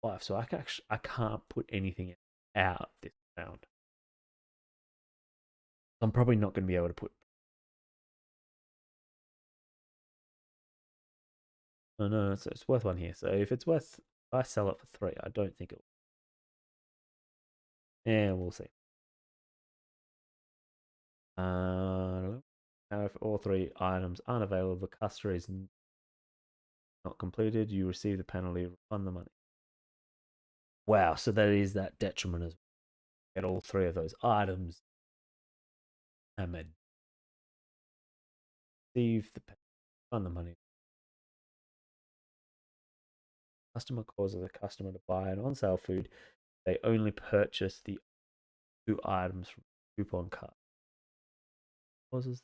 5. So I can't put anything out this round. I'm probably not going to be able to put. No, it's worth 1 here. So if it's worth, if I sell it for 3, I don't think it. Yeah, we'll see. If all 3 items aren't available, the customer is not completed, you receive the penalty, refund the money. Wow, so that is that detriment as well. Get all three of those items and then receive the penalty, refund the money. Customer causes a customer to buy an on-sale food. They only purchase the 2 items from the coupon card. Causes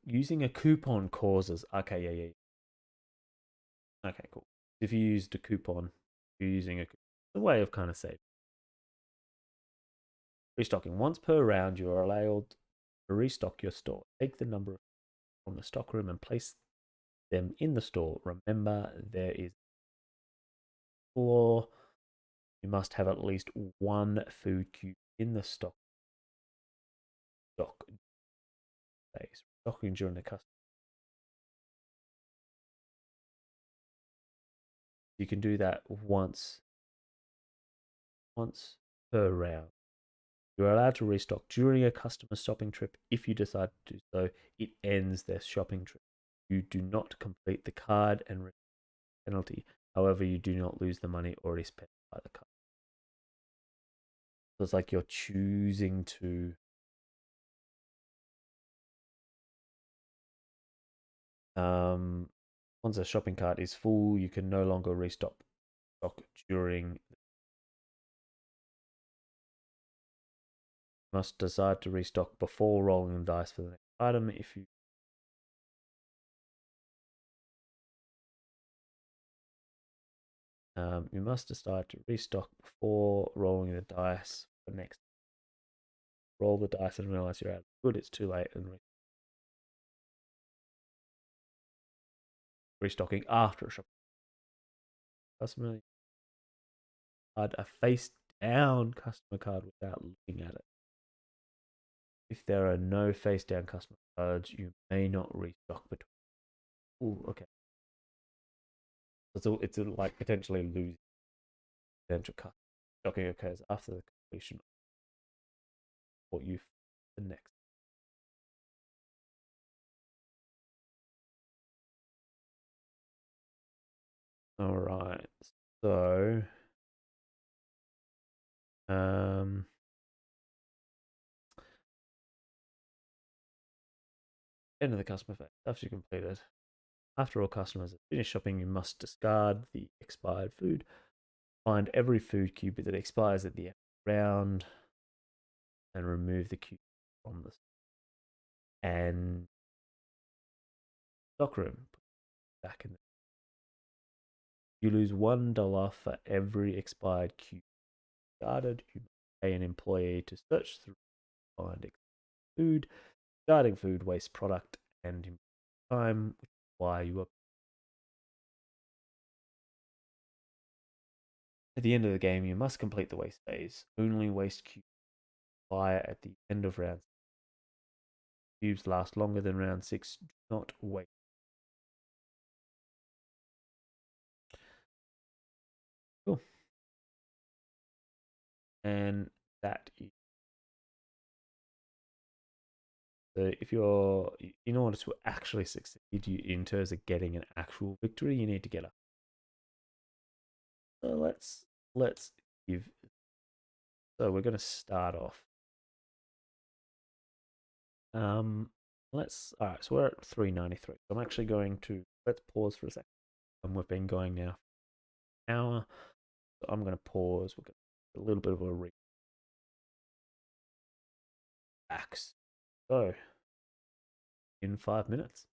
using a coupon causes. Okay, yeah. Okay, cool. If you used a coupon, you're using a way of kind of saving. Restocking. Once per round, you are allowed to restock your store. Take the number from the stock room and place them in the store. Remember, there is a floor. You must have at least 1 food cube in the stock phase. Stocking during the custom. You can do that once per round. You're allowed to restock during a customer shopping trip. If you decide to do so, it ends their shopping trip. You do not complete the card and receive a penalty. However, you do not lose the money already spent by the card. So it's like you're choosing to once a shopping cart is full, you can no longer restock stock during. You must decide to restock before rolling the dice for the next item. If you you must decide to restock before rolling the dice for the next. Roll the dice and realize you're out of good. It's too late and restocking after a shopping. Customer card a face down customer card without looking at it. If there are no face down customer cards, you may not restock between. Ooh, okay. So it's like potentially losing potential customer. Stocking occurs after the completion of what you the next. All right. So end of the customer phase. After you completed. After all customers have finished shopping, you must discard the expired food. Find every food cube that expires at the end of the round and remove the cube from the and stockroom. Put it back in. You lose $1 for every expired cube discarded. You pay an employee to search through find food, discarding food, waste product, and time, which is why you are. At the end of the game, you must complete the waste phase. Only waste cubes expire at the end of round 6. Cubes last longer than round 6. Do not wait. Cool. And that is. So if you're, in order to actually succeed in terms of getting an actual victory, you need to get up. So let's give. So we're going to start off. All right. So we're at 393. So I'm actually going to let's pause for a second. And we've been going now for an hour. So I'm going to pause. We'll get a little bit of a relax. So in 5 minutes.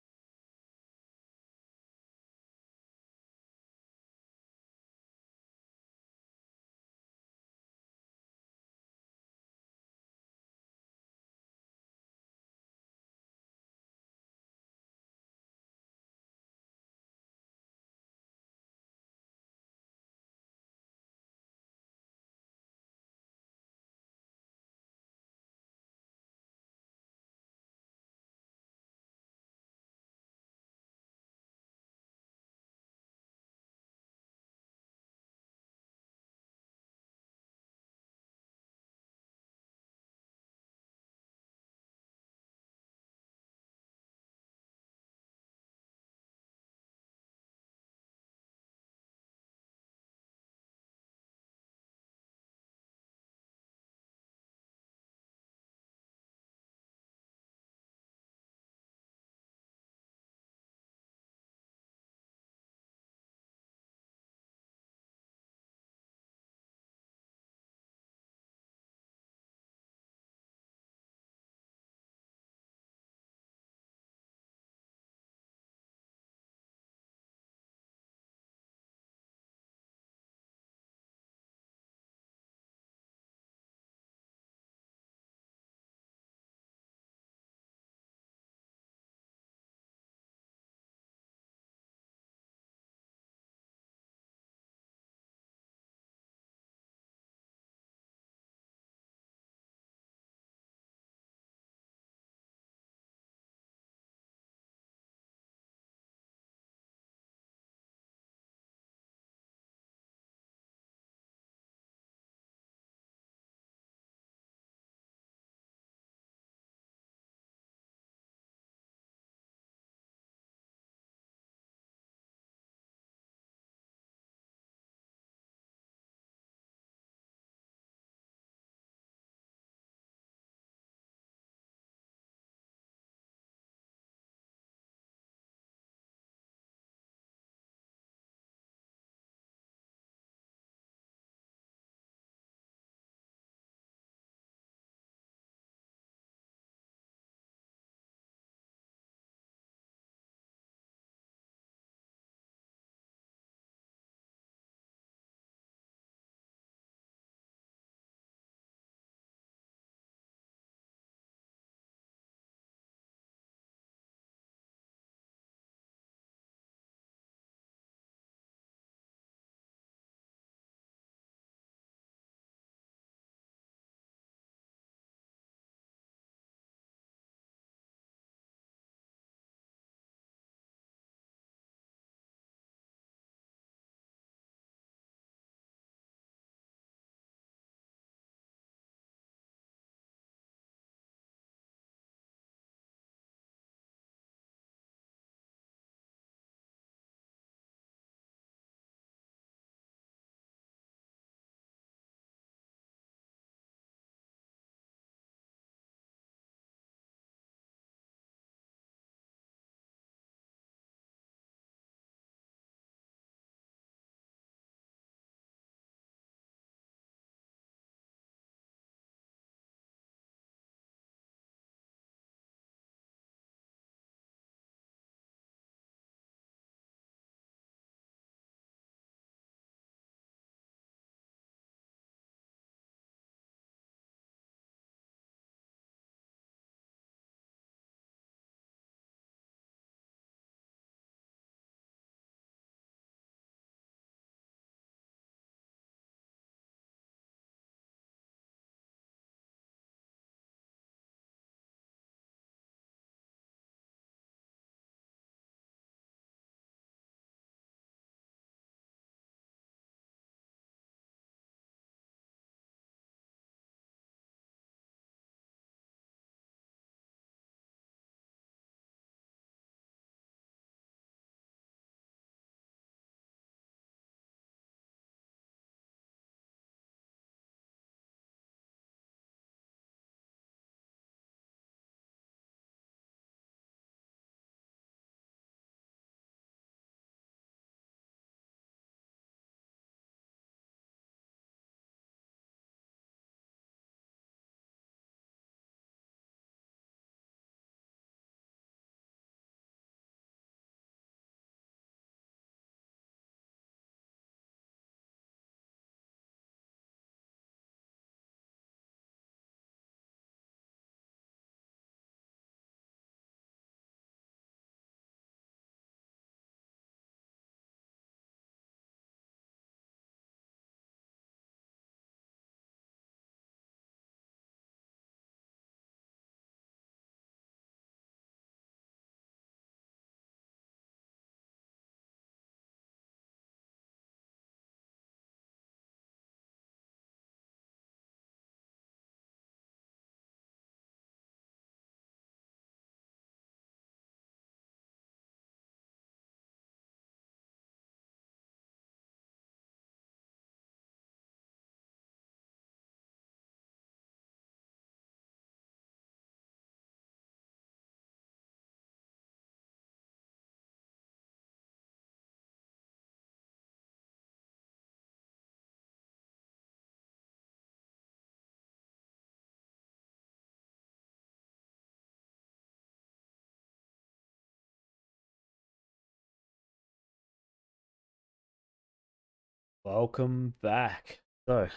Welcome back. So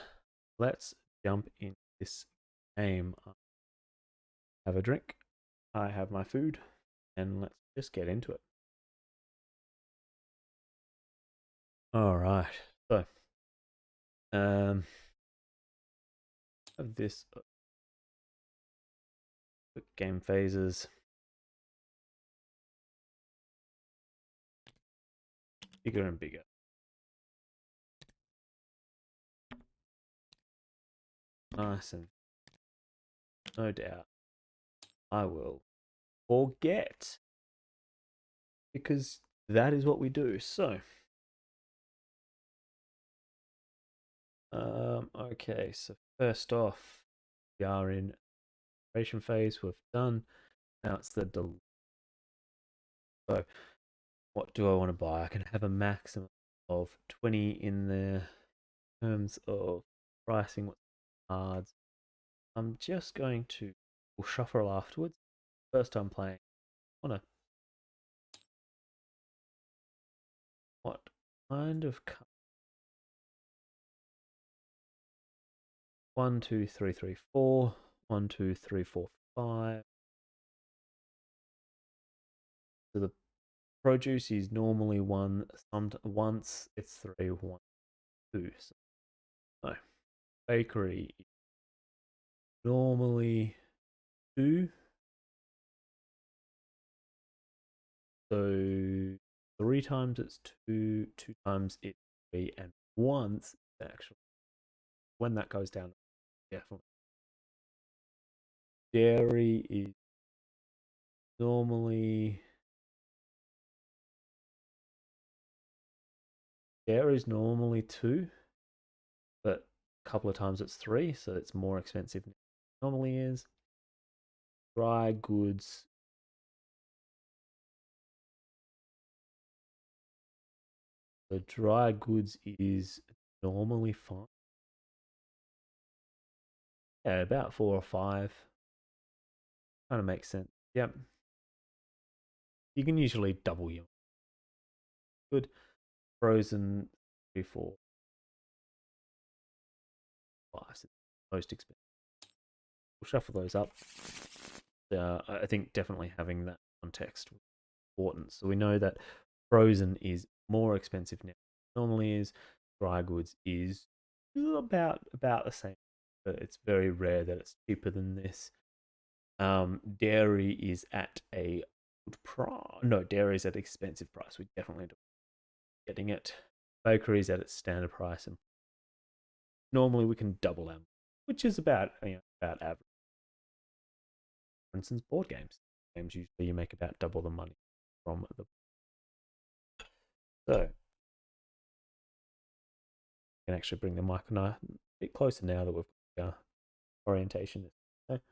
let's jump in this game. Have a drink. I have my food, and let's just get into it. All right. So, of this quick game phases, bigger and bigger. Nice, and no doubt I will forget because that is what we do. So, okay. So first off, we are in preparation phase. We've done. Now it's the so what do I want to buy? I can have a maximum of 20 in there in terms of pricing. What cards? I'm just going to we'll shuffle afterwards. First time playing. I want to what kind of card? 1, 2, 3, 3, 4. 1, 2, 3, 4, 5. So the produce is normally one. Once it's 3, 1, 2. So, no. Bakery normally 2. So 3 times it's 2, 2 times it's 3, and once actually when that goes down, definitely. Dairy is normally dairy is normally 2, but a couple of times it's 3, so it's more expensive than it normally is. Dry goods. The dry goods is normally fine. Yeah, about 4 or 5. Kind of makes sense. Yep. You can usually double your good. Frozen 3, 4, 5. Most expensive. We'll shuffle those up. I think definitely having that context was important. So we know that frozen is more expensive now. Normally is dry goods is about the same, but it's very rare that it's cheaper than this. Dairy is at a good price. No, dairy is at an expensive price. We definitely don't getting it. Bakery is at its standard price, and normally we can double them, which is about about average. For instance, board games. Games usually you make about double the money from the. So I can actually bring the mic a bit closer now that we've got orientation. Okay.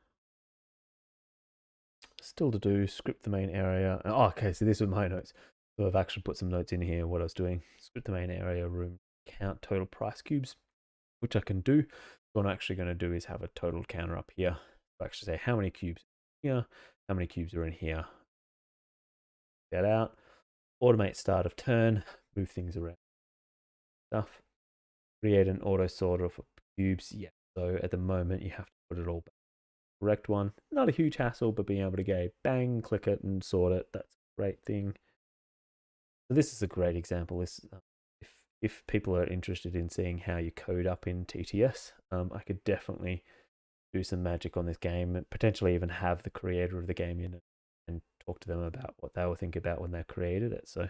Still to do, script the main area. Oh, okay, so this was my notes. So I've actually put some notes in here what I was doing. Script the main area, room, count total price cubes, which I can do. So what I'm actually going to do is have a total counter up here. So actually say how many cubes here, how many cubes are in here. Get out. Automate start of turn, move things around. Stuff. Create an auto sorter for cubes. Yeah. So at the moment you have to put it all back. Correct one. Not a huge hassle, but being able to go bang, click it, and sort it. That's a great thing. So this is a great example. This, if people are interested in seeing how you code up in TTS, I could definitely do some magic on this game and potentially even have the creator of the game in it and talk to them about what they will think about when they created it. So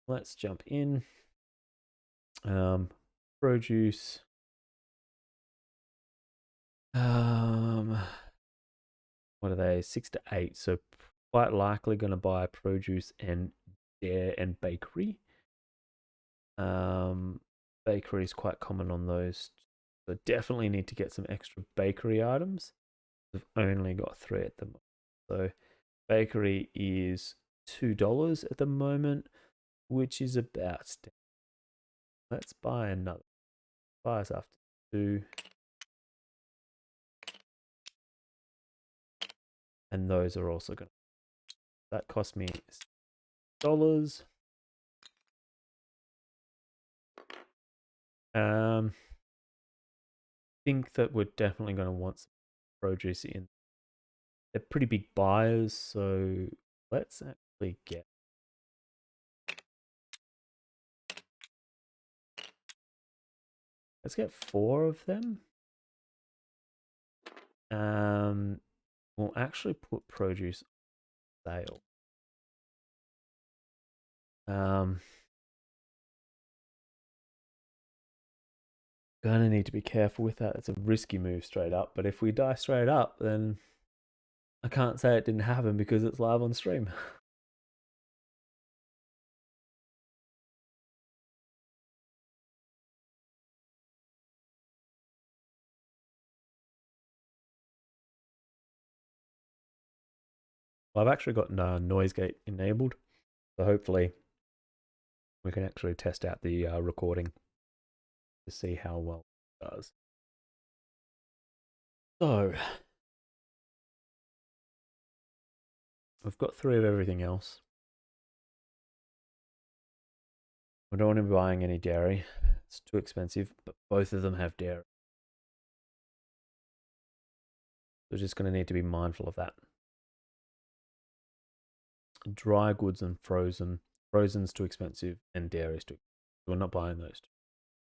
let's jump in. Produce. What are they? 6 to 8. So quite likely going to buy produce and dairy and bakery. Bakery is quite common on those. So definitely need to get some extra bakery items. We've only got 3 at the moment. So bakery is $2 at the moment, which is about. Let's buy another. Buy us after 2. And those are also going to. That cost me $6. Think that we're definitely going to want some produce in. They're pretty big buyers, so let's actually get 4 of them. We'll actually put produce on sale. Gonna need to be careful with that. It's a risky move straight up, but if we die straight up, then I can't say it didn't happen because it's live on stream. I've actually got noise gate enabled, so hopefully we can actually test out the recording to see how well it does. So we've got 3 of everything else. We don't want to be buying any dairy. It's too expensive, but both of them have dairy. We're just going to need to be mindful of that. Dry goods and frozen. Frozen's too expensive and dairy's too expensive. We're not buying those two.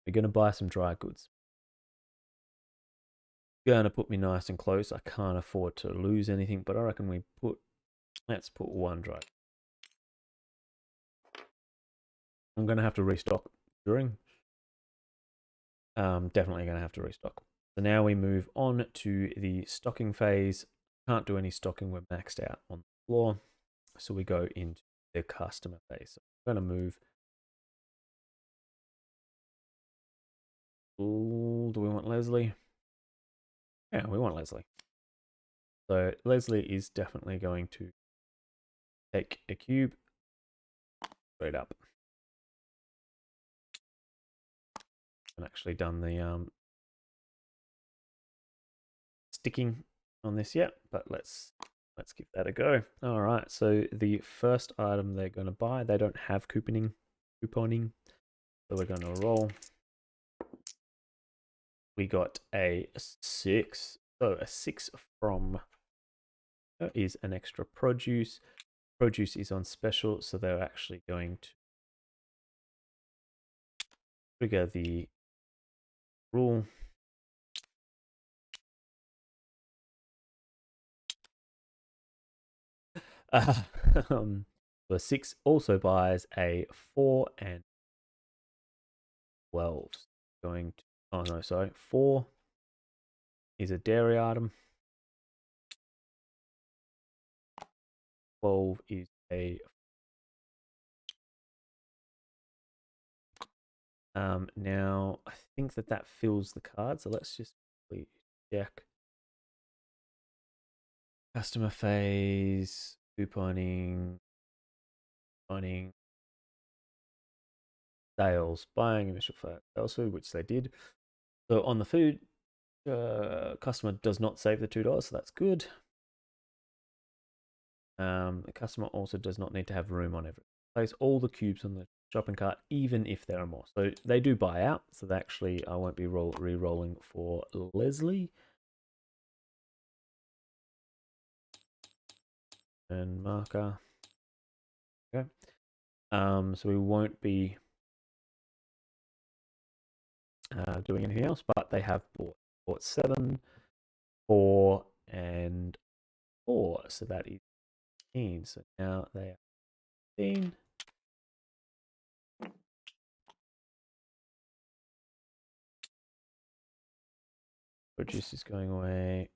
We're going to buy some dry goods. Going to put me nice and close. I can't afford to lose anything, but I reckon let's put 1 dry. I'm going to have to restock during. Definitely going to have to restock. So now we move on to the stocking phase. Can't do any stocking. We're maxed out on the floor. So we go into the customer phase. So I'm going to move. Ooh, do we want Leslie? Yeah, we want Leslie. So Leslie is definitely going to take a cube straight up. I haven't actually done the sticking on this yet, but let's give that a go. All right, so the first item they're going to buy, they don't have couponing, so we're going to roll. We got a 6, so a 6 from is an extra produce. Produce is on special, so they're actually going to trigger the rule. The 6 also buys a 4 and 12. Going to, oh no, sorry, 4 is a dairy item. 12 is a now I think that fills the card, so let's just check. Customer phase, couponing, sales, buying initial sales food, which they did. So on the food, customer does not save the $2, so that's good. The customer also does not need to have room on everything. Place all the cubes on the shopping cart, even if there are more. So they do buy out, so actually I won't be re-rolling for Leslie. And marker. Okay. So we won't be doing anything else, but they have bought 7, 4, and 4. So that is 15. So now they are 15. Produce is going away.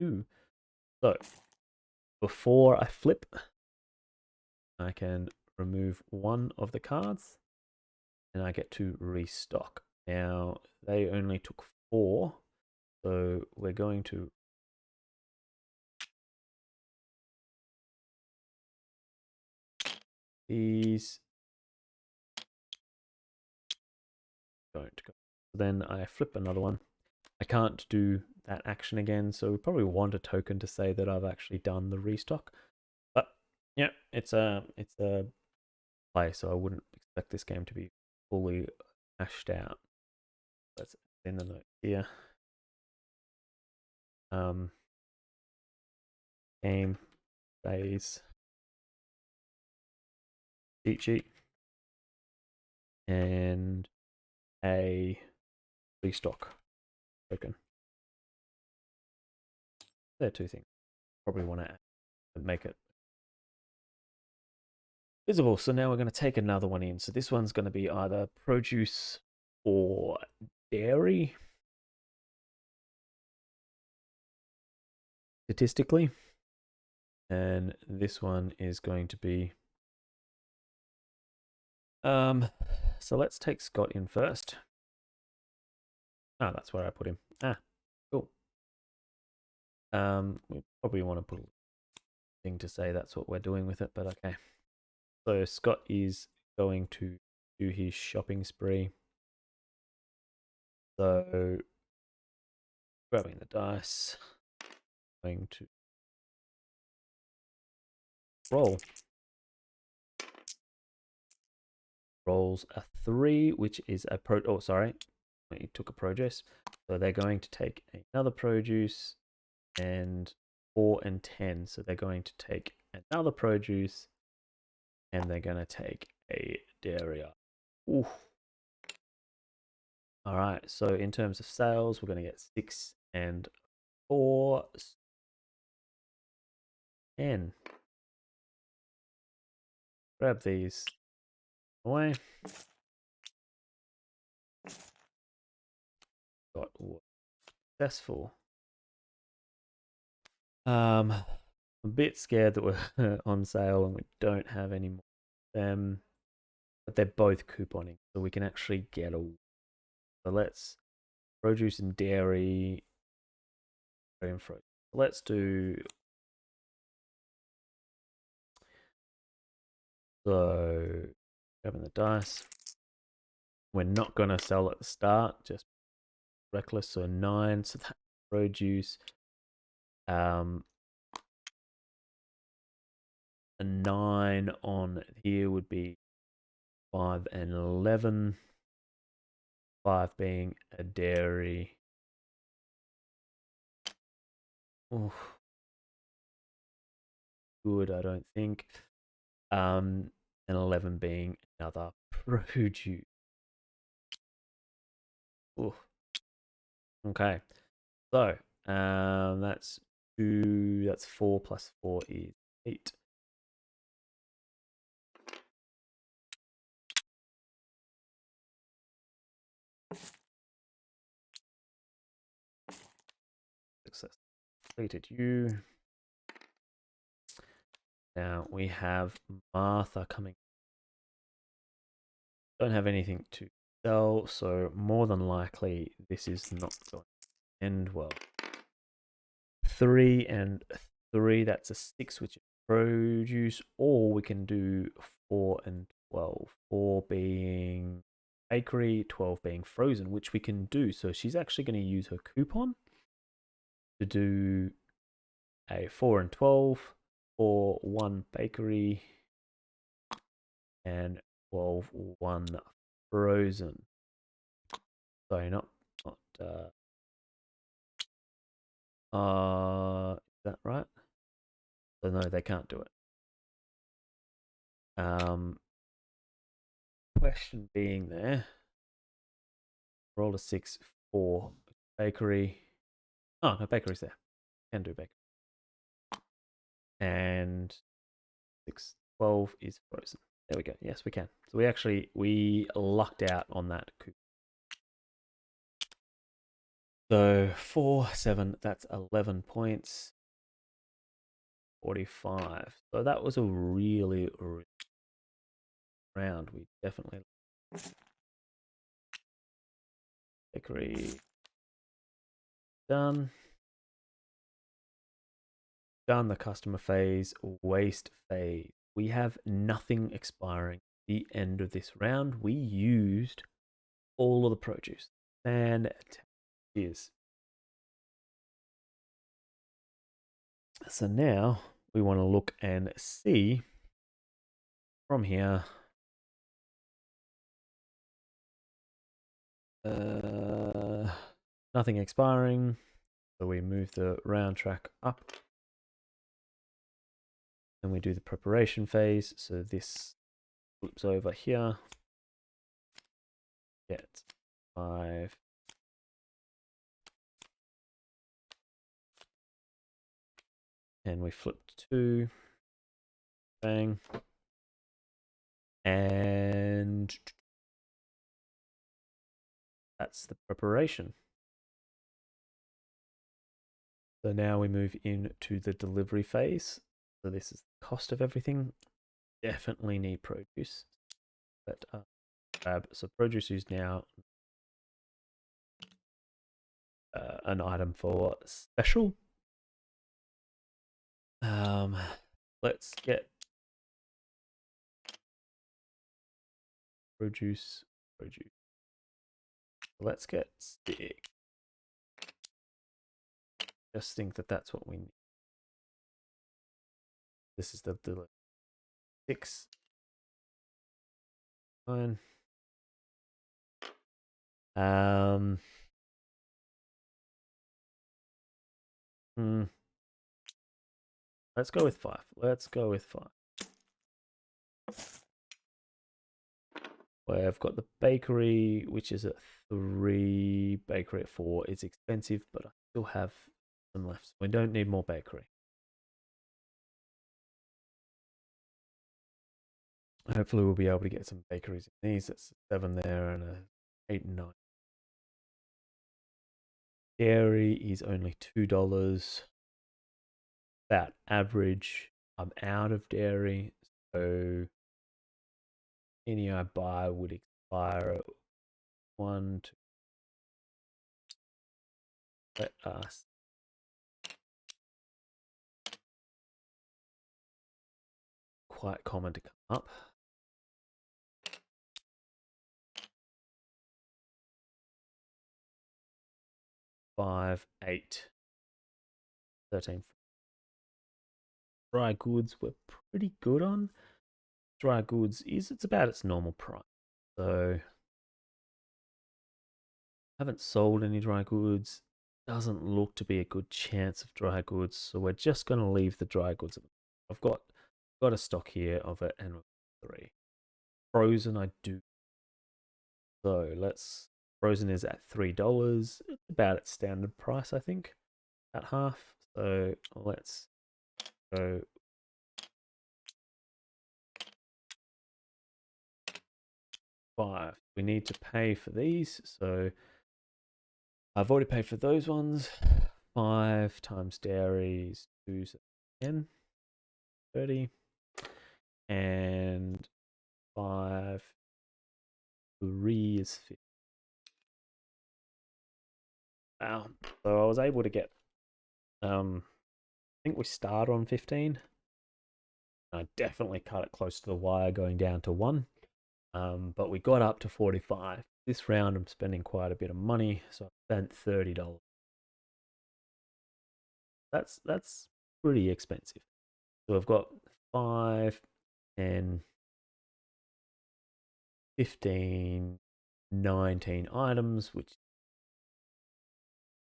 Ooh. So before I flip, I can remove 1 of the cards and I get to restock. Now they only took 4, so we're going to these don't go. Then I flip another one. I can't do that action again, so we probably want a token to say that I've actually done the restock. But Yeah, it's a play, so I wouldn't expect this game to be fully hashed out. That's in the note here. Game phase cheat sheet and a restock token. They're two things. Probably want to make it visible. So now we're going to take another one in. So this one's going to be either produce or dairy. Statistically. And this one is going to be so let's take Scott in first. Oh, that's where I put him. Ah, cool. We probably want to put a thing to say that's what we're doing with it, but okay. So Scott is going to do his shopping spree. So grabbing the dice, going to roll. Rolls a 3, which is a pro. Oh, sorry, he took a produce. So they're going to take another produce and 4 and 10. So they're going to take another produce and they're going to take a dairy. Ooh. All right. So in terms of sales, we're going to get 6 and 4, 10. Grab these away. Got successful. I'm a bit scared that we're on sale and we don't have any more of them, but they're both couponing, so we can actually get a. So let's produce and dairy. Let's do. So grabbing the dice. We're not gonna sell at the start, just reckless. So 9. So that produce. A 9 on here would be 5 and 11. 5 being a dairy. Oof. Good, I don't think. And 11 being another produce. Oof. Okay, so that's 2. That's 4 plus 4 is 8. Success completed. You. Now we have Martha coming. Don't have anything to sell, so more than likely this is not going to end well. 3 and 3, that's a 6, which is produce, or we can do 4 and 12. 4 being bakery, 12 being frozen, which we can do. So she's actually going to use her coupon to do a 4 and 12, or 1 bakery, and 12, 1 frozen. Sorry, not is that right? So no, they can't do it. Question being there. Roll a 6, 4. Bakery. Oh, no, bakery's there. Can do bakery. And 6, 12 is frozen. There we go. Yes, we can. So we lucked out on that coup. So 4, 7, that's 11 points. 45. So that was a really round. We definitely bakery done. Done the customer phase, waste phase. We have nothing expiring at the end of this round. We used all of the produce. Fantastic. So now we want to look and see from here. Nothing expiring. So we move the round track up. Then we do the preparation phase. So this flips over here. Get 5. And we flip to 2. Bang. And that's the preparation. So now we move into the delivery phase. So this is the cost of everything. Definitely need produce. But grab. So produce is now an item for special. Let's get produce. Let's get stick. Just think that that's what we need. This is the 6. 9. Let's go with 5. Let's go with 5. We've got the bakery, which is at 3. Bakery at 4. It's expensive, but I still have some left. We don't need more bakery. Hopefully we'll be able to get some bakeries in these. That's 7 there and a 8 and 9. Dairy is only $2. About average. I'm out of dairy, so any I buy would expire at 1, 2. Let us quite common to come up. 5, 8, 13. Dry goods we're pretty good on. Dry goods it's about its normal price. So haven't sold any dry goods. Doesn't look to be a good chance of dry goods. So we're just going to leave the dry goods. I've got a stock here of it and 3. Frozen I do. So frozen is at $3. It's about its standard price, I think, at half. So let's go 5. We need to pay for these, so I've already paid for those ones. 5 times dairy is 2, so 10, 30, and 5, 3 is 50. Wow. So I was able to get, I think we start on 15. I definitely cut it close to the wire going down to 1. But we got up to 45. This round I'm spending quite a bit of money, so I spent $30. That's pretty expensive. So I've got 5, 10, 15, 19 items, which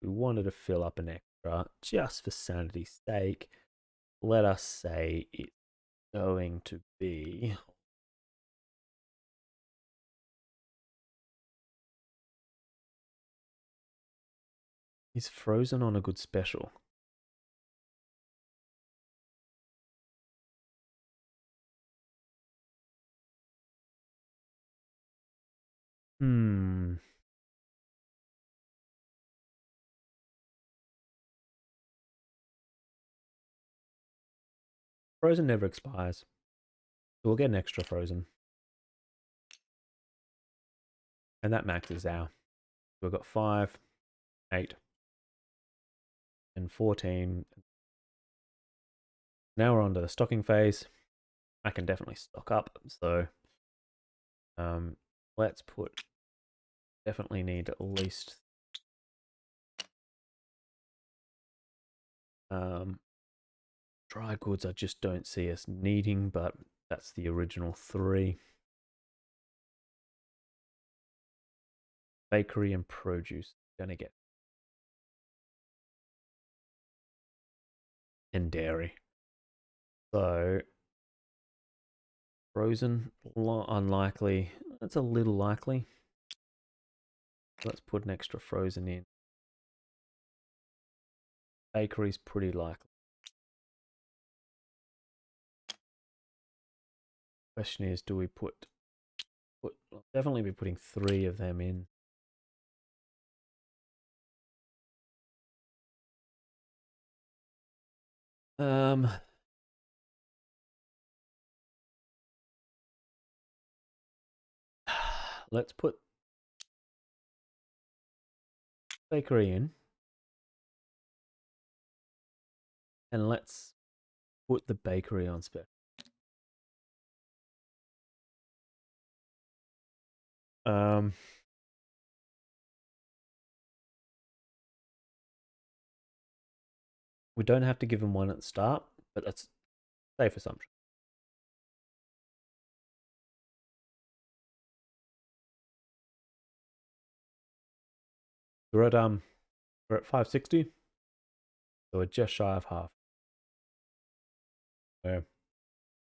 we wanted to fill up an extra just for sanity's sake. Let us say it's going to be is frozen on a good special? Frozen never expires. So we'll get an extra frozen. And that maxes out. We've got 5, 8, and 14. Now we're on to the stocking phase. I can definitely stock up. So let's put, definitely need at least Dry goods I just don't see us needing, but that's the original 3. Bakery and produce. Gonna get. And dairy. So frozen, unlikely. That's a little likely. Let's put an extra frozen in. Bakery's pretty likely. Question is, do we put I'll definitely be putting 3 of them in. Let's put bakery in. And let's put the bakery on spec. We don't have to give them one at the start, but that's a safe assumption. We're at 560, so we're just shy of half. We're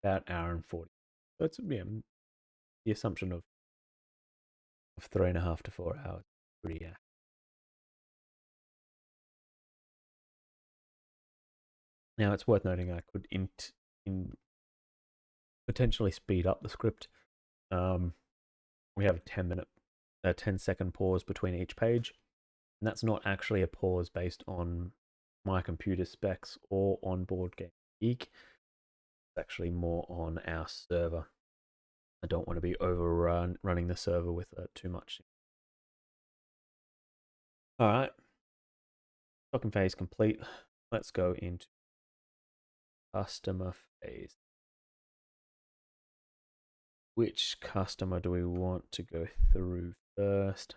about an hour and 40. So it's the assumption of 3.5 to 4 hours. Pretty Now it's worth noting I could potentially speed up the script. We have a 10-second pause between each page, and that's not actually a pause based on my computer specs or on Board Game Geek. It's actually more on our server. I don't want to be running the server with too much. All right, stocking phase complete. Let's go into customer phase. Which customer do we want to go through first?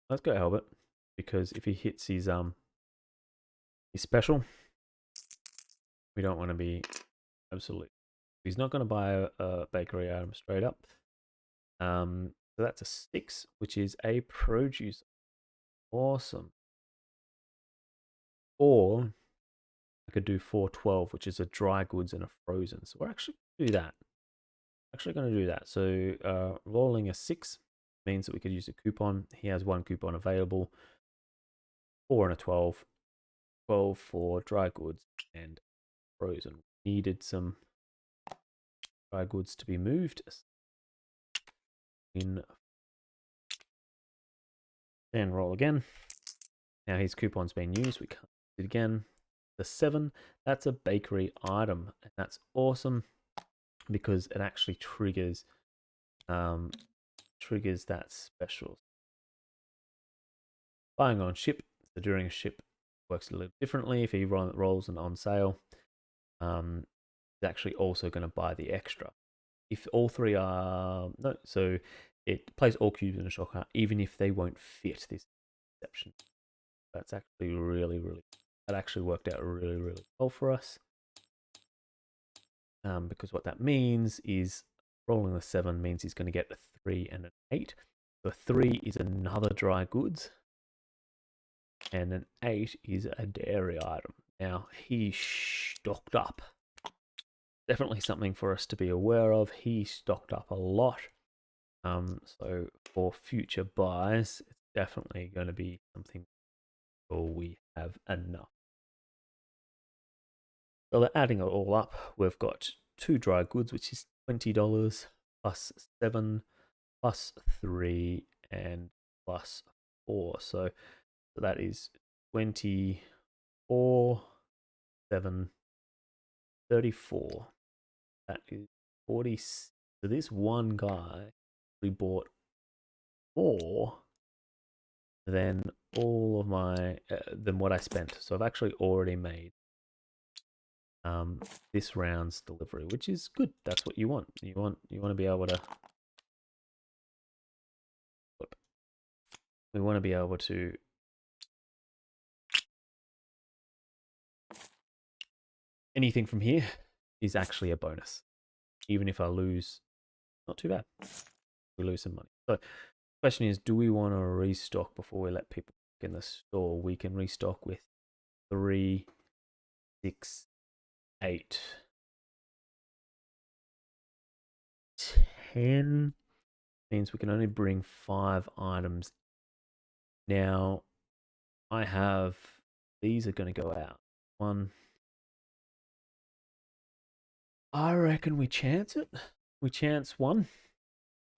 Let's go Albert, because if he hits his special, we don't want to be absolute. He's not going to buy a bakery item straight up. So that's a 6, which is a produce. Awesome. Or I could do 412, which is a dry goods and a frozen. So we're actually going to do that. Actually going to do that. So rolling a 6 means that we could use a coupon. He has 1 coupon available. 4 and a 12. 12 for dry goods and frozen. Needed some dry goods to be moved. And roll again. Now his coupon's been used. We can't do it again. The 7, that's a bakery item. And that's awesome because it actually triggers that special. Buying on ship. So during a ship works a little differently. If he rolls an on sale, he's actually also going to buy the extra. If all 3 are no, so it plays all cubes in a shot cart, even if they won't fit this exception. That's actually that actually worked out really well for us. Because what that means is rolling the 7 means he's going to get a 3 and an 8. So a 3 is another dry goods, and an 8 is a dairy item. Now he stocked up. Definitely something for us to be aware of. He stocked up a lot. So for future buys, it's definitely going to be something where we have enough. So adding it all up, we've got 2 dry goods, which is $20, plus 7, plus 3, and plus 4. So that is 24, 7, 34. That is 40. So this one guy, we bought more than all of my than what I spent. So I've actually already made this round's delivery, which is good. That's what you want. You want to be able to we want to be able to anything from here is actually a bonus. Even if I lose, not too bad. We lose some money. So, question is, do we want to restock before we let people in the store? We can restock with 3, 6, 8, 10. Means we can only bring 5 items. Now, I have, these are going to go out. 1. I reckon we chance it. We chance 1.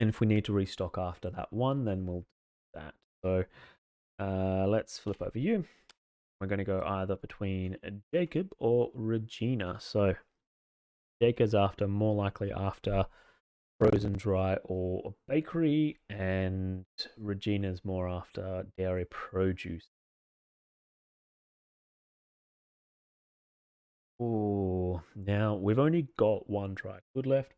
And if we need to restock after that 1, then we'll do that. So let's flip over you. We're going to go either between Jacob or Regina. So Jacob's after, more likely after frozen dry or bakery, and Regina's more after dairy produce. Oh, now we've only got 1 dry good left.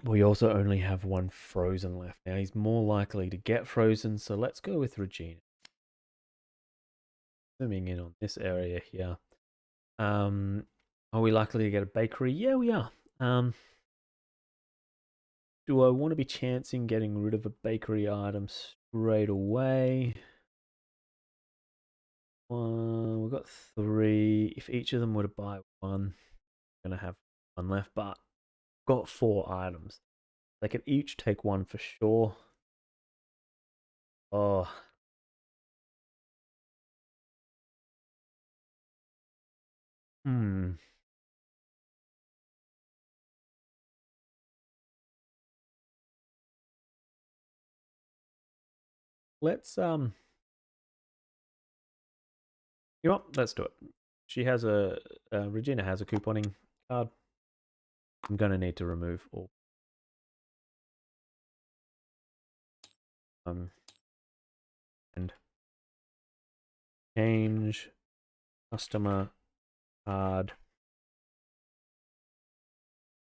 We also only have 1 frozen left. Now he's more likely to get frozen, so let's go with Regina. Zooming in on this area here. Are we likely to get a bakery? Yeah, we are. Do I want to be chancing getting rid of a bakery item straight away? We've got 3. If each of them were to buy 1, I'm going to have 1 left, but got 4 items. They can each take 1 for sure. Oh. Let's you know what? Let's do it. She has a Regina has a couponing card. I'm gonna need to remove all. And change customer card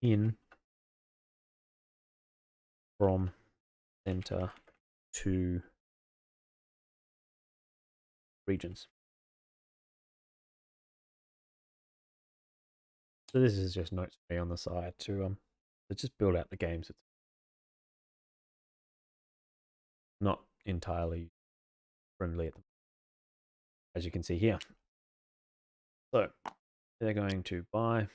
in from center to regions. So this is just notes for me on the side to just build out the games. It's not entirely friendly at them, as you can see here. So they're going to buy.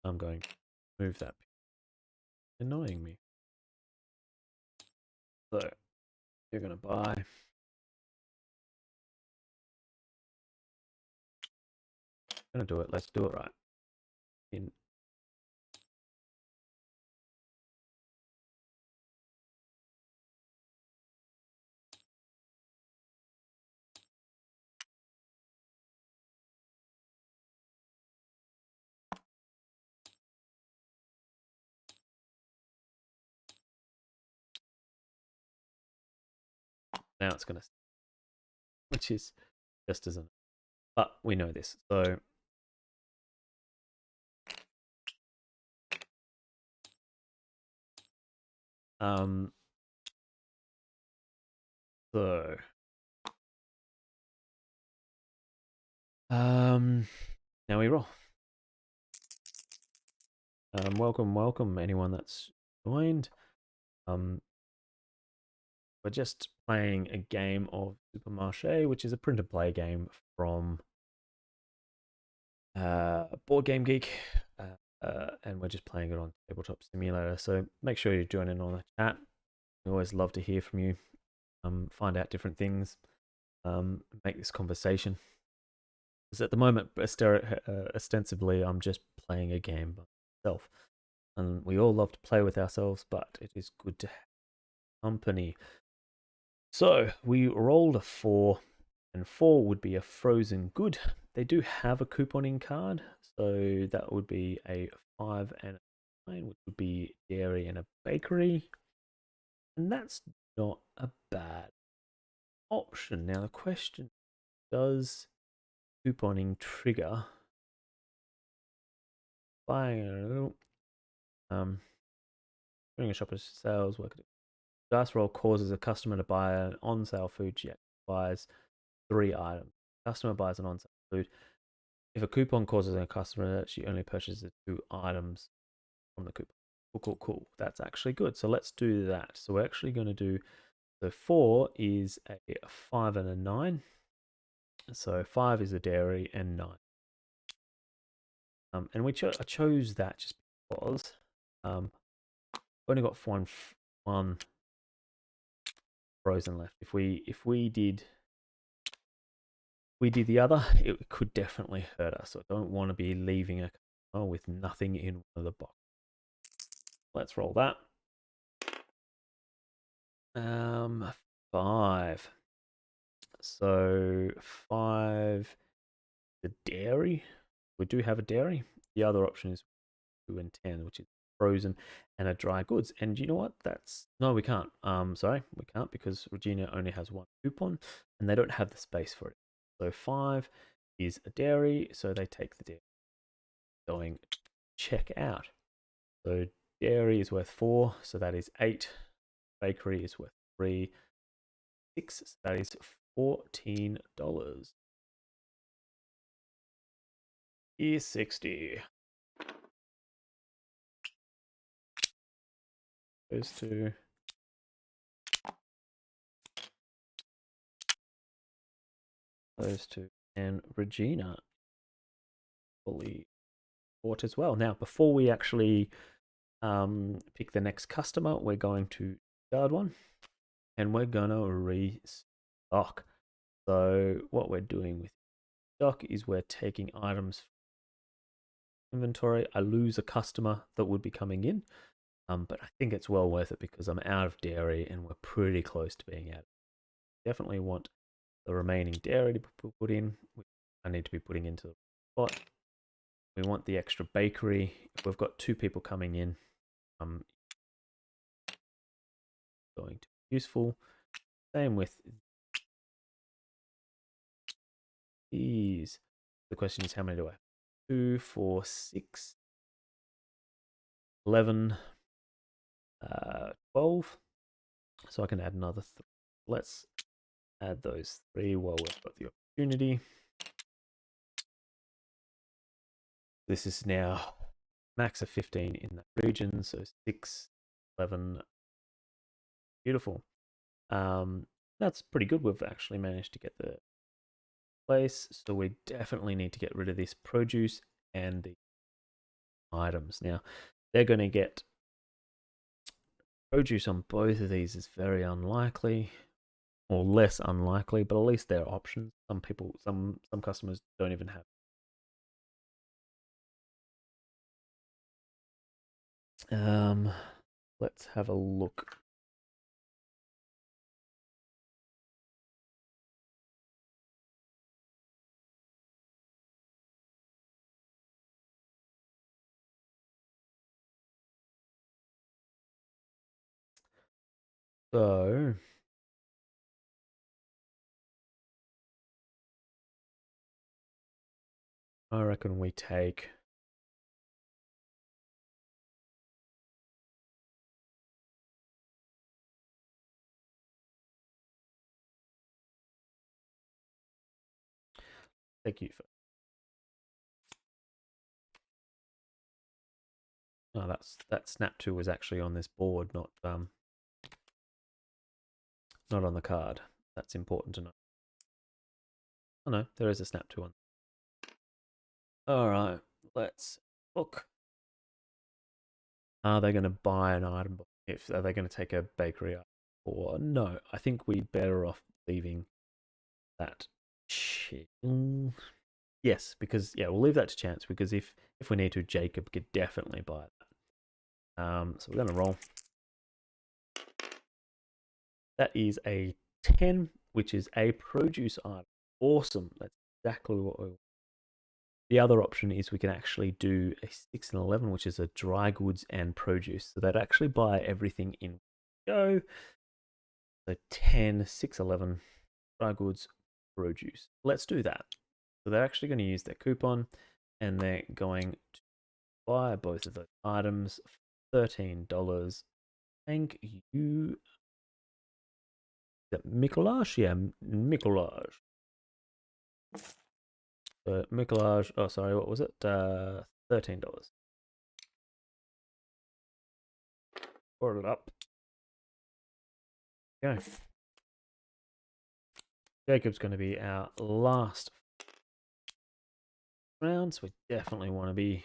I'm going to move that. Annoying me. So you're going to buy. I'm going to do it. Let's do it right. Now it's going to, which is just as, but we know this. So so now we roll. Welcome anyone that's joined. We're just playing a game of Supermache, which is a print and play game from Board Game Geek, and we're just playing it on Tabletop Simulator. So make sure you join in on the chat. We always love to hear from you. Find out different things. Make this conversation. Because at the moment, ostensibly, I'm just playing a game by myself, and we all love to play with ourselves, but it is good to have company. So we rolled a 4, and 4 would be a frozen good. They do have a couponing card, so that would be a 5 and a 9, which would be dairy and a bakery. And that's not a bad option. Now the question, does couponing trigger buying doing a shopper's sales work? Dice roll causes a customer to buy an on-sale food yet buys 3 items. Customer buys an on-sale food. If a coupon causes a customer, she only purchases 2 items from the coupon. Cool. That's actually good. So let's do that. So we're actually going to do, so 4 is a 5 and a 9. So 5 is a dairy and 9. And I chose that just because only got one frozen left. If we did the other, it could definitely hurt us. So I don't want to be leaving a customer with nothing in one of the box. Let's roll that. 5. So 5, the dairy. We do have a dairy. The other option is 2 and 10, which is frozen and a dry goods. And you know what? No, we can't. Sorry, we can't because Regina only has 1 coupon and they don't have the space for it. So 5 is a dairy, so they take the dairy. Going check out. So dairy is worth 4, so that is 8. Bakery is worth 3. 6, so that is $14. Here's 60. Those two. Those two. And Regina fully bought as well. Now, before we actually pick the next customer, we're going to guard one and we're going to restock. So what we're doing with stock is we're taking items from inventory. I lose a customer that would be coming in, but I think it's well worth it because I'm out of dairy and we're pretty close to being out. Definitely want the remaining dairy to be put in, which I need to be putting into the spot. We want the extra bakery. If we've got 2 people coming in, going to be useful. Same with these. The question is, how many do I have? 2, 4, 6, 11, 12. So I can add another 3. Let's add those 3 while we've got the opportunity. This is now max of 15 in that region, so 6, 11. Beautiful. That's pretty good. We've actually managed to get the place, so we definitely need to get rid of this produce and the items. Now, they're going to get produce on both of these is very unlikely, or less unlikely, but at least there are options. Some customers don't even have. Let's have a look. So I reckon we take you first. Oh, that snap 2 was actually on this board, not on the card. That's important to know. Oh no, there is a snap 2 on. All right, let's look. Are they going to buy an item? Are they going to take a bakery item? Or no? I think we're better off leaving that. Yes, because we'll leave that to chance because if we need to, Jacob could definitely buy that. So we're going to roll. That is a 10, which is a produce item. Awesome. That's exactly what we want. The other option is we can actually do a 6 and 11, which is a dry goods and produce. So they'd actually buy everything in go. So 10, 6, 11, dry goods, produce. Let's do that. So they're actually going to use their coupon and they're going to buy both of those items for $13. Thank you. that Mikolaj? Yeah, Mikolaj. Mikolaj. Oh, sorry. What was it? $13. Order it up. Go. Jacob's going to be our last round, so we definitely want to be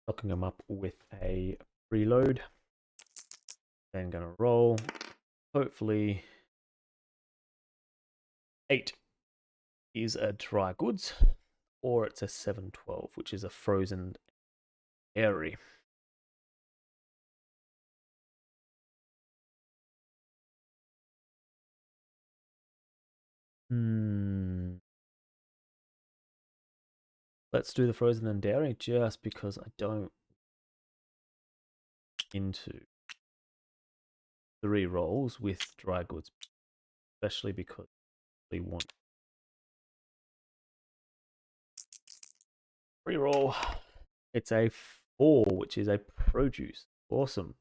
locking him up with a preload. Then going to roll. Hopefully, 8 is a dry goods, or it's a 712, which is a frozen airy. Let's do the frozen and dairy just because I don't into 3 rolls with dry goods, especially because we want re-roll. It's a 4, which is a produce. Awesome.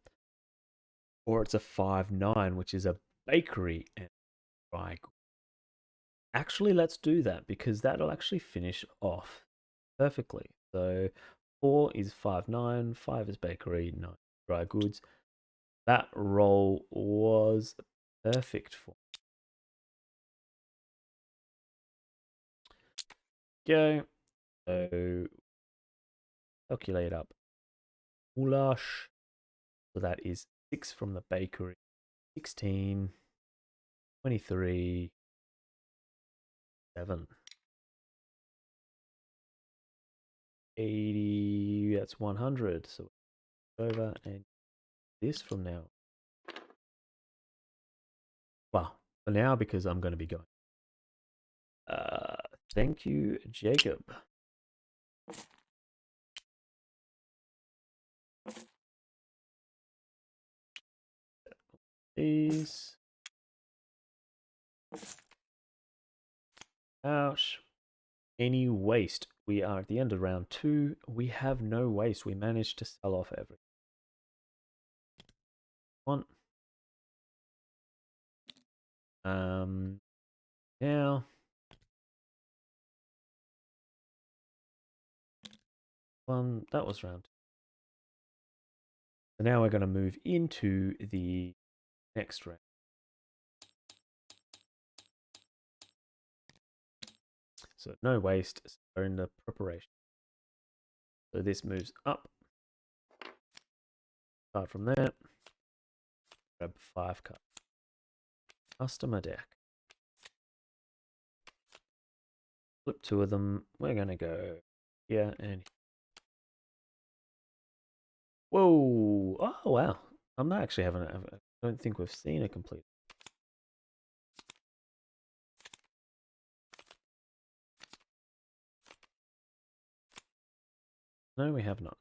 Or it's a 5-9, which is a bakery and dry goods. Actually, let's do that because that'll actually finish off perfectly. So 4 is 5-9, 5 is bakery, 9 dry goods. That roll was perfect for me. Go. So calculate up goulash. So that is 6 from the bakery, 16, 23, 7. 80, that's 100. So over and this from now. Well, for now, because I'm going to be going. Thank you, Jacob. Please. Ouch. Any waste? We are at the end of round 2. We have no waste. We managed to sell off everything. One. Now. One. That was round 2. So now we're going to move into the next round. So no waste. So we're in the preparation. So this moves up. Start from there. Grab 5 cards. Customer deck. Flip 2 of them. We're going to go here and whoa! Oh wow! I'm not actually having. I don't think we've seen a complete. No, we have not.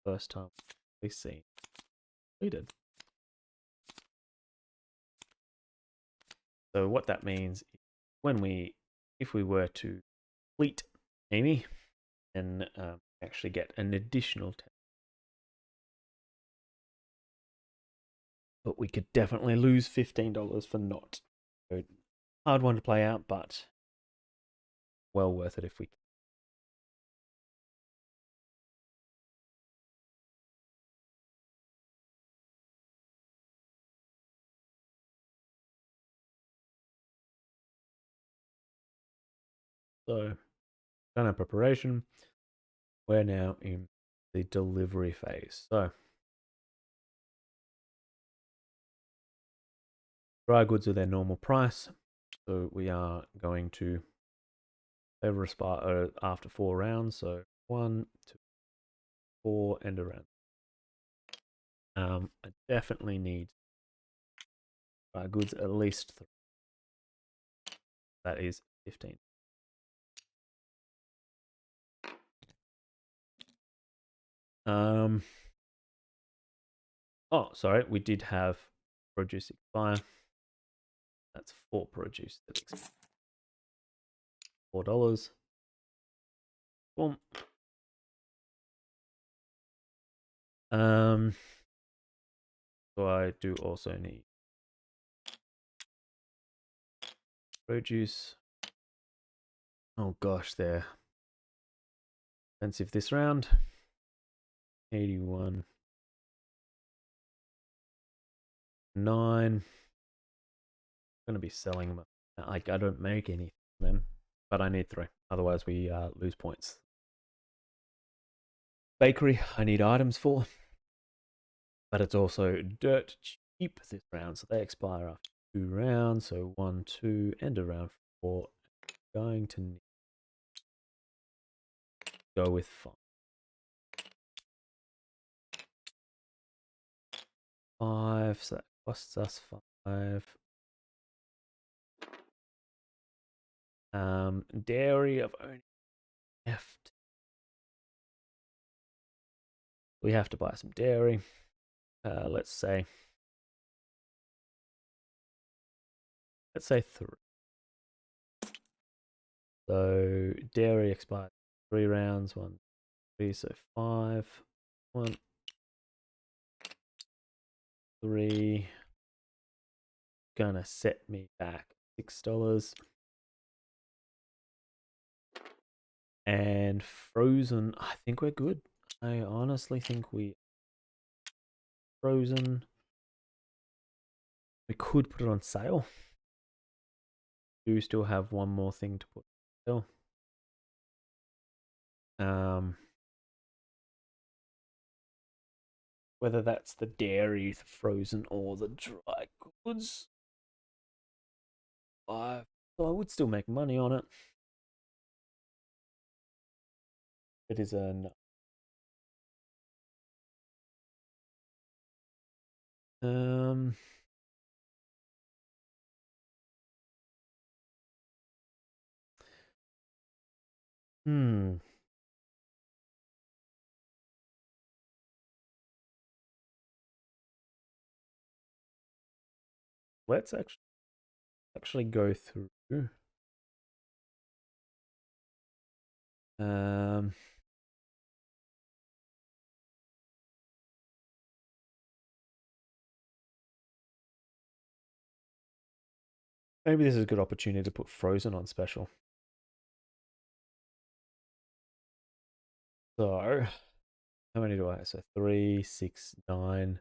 First time we've seen. We did. So what that means is when if we were to complete Amy, then actually get an additional 10. But we could definitely lose $15 for not. So hard one to play out, but well worth it if we can. So, done our preparation. We're now in the delivery phase. So, dry goods are their normal price. So, we are going to over after 4 rounds. So, 1, 2, 4, and around. I definitely need dry goods at least 3. That is 15. Oh, sorry, we did have produce expire. That's 4 produce that expire. $4. Boom. So I do also need Produce. Oh gosh, they're expensive this round. 81. 9. Going to be selling them. I don't make any of them, but I need 3. Otherwise, we lose points. Bakery, I need items for, but it's also dirt cheap this round, so they expire after 2 rounds. So 1, 2, and a round 4. Going to go with 5. 5, so that costs us 5. Dairy, I've only left. We have to buy some dairy. Let's say 3. So dairy expires 3 rounds. 1, 3, so 5. 1, 3. Gonna set me back $6. And frozen, I think we're good. I honestly think we frozen. We could put it on sale. Do still have one more thing to put on sale. Whether that's the dairy, the frozen, or the dry goods. 5. So I would still make money on it. It is a no. Hmm. Let's actually go through. Maybe this is a good opportunity to put frozen on special. So, how many do I have? So 3, 6, 9,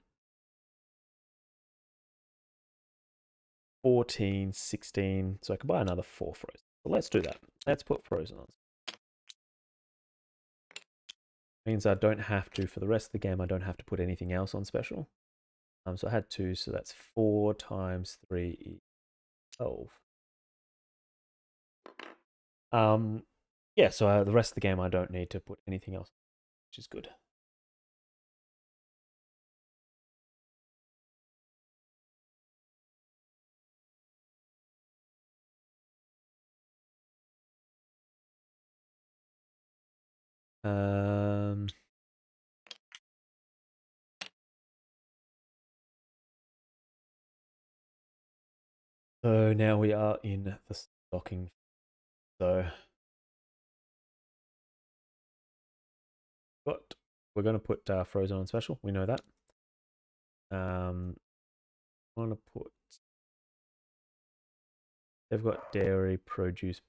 14, 16. So I could buy another 4 frozen. So let's do that. Let's put frozen on. Means I don't have to, for the rest of the game, I don't have to put anything else on special. So I had 2, so that's 4 times 3 12. Yeah, so the rest of the game I don't need to put anything else, which is good. So now we are in the stocking. So but we're going to put frozen on special. We know that. I want to put. They've got dairy, produce.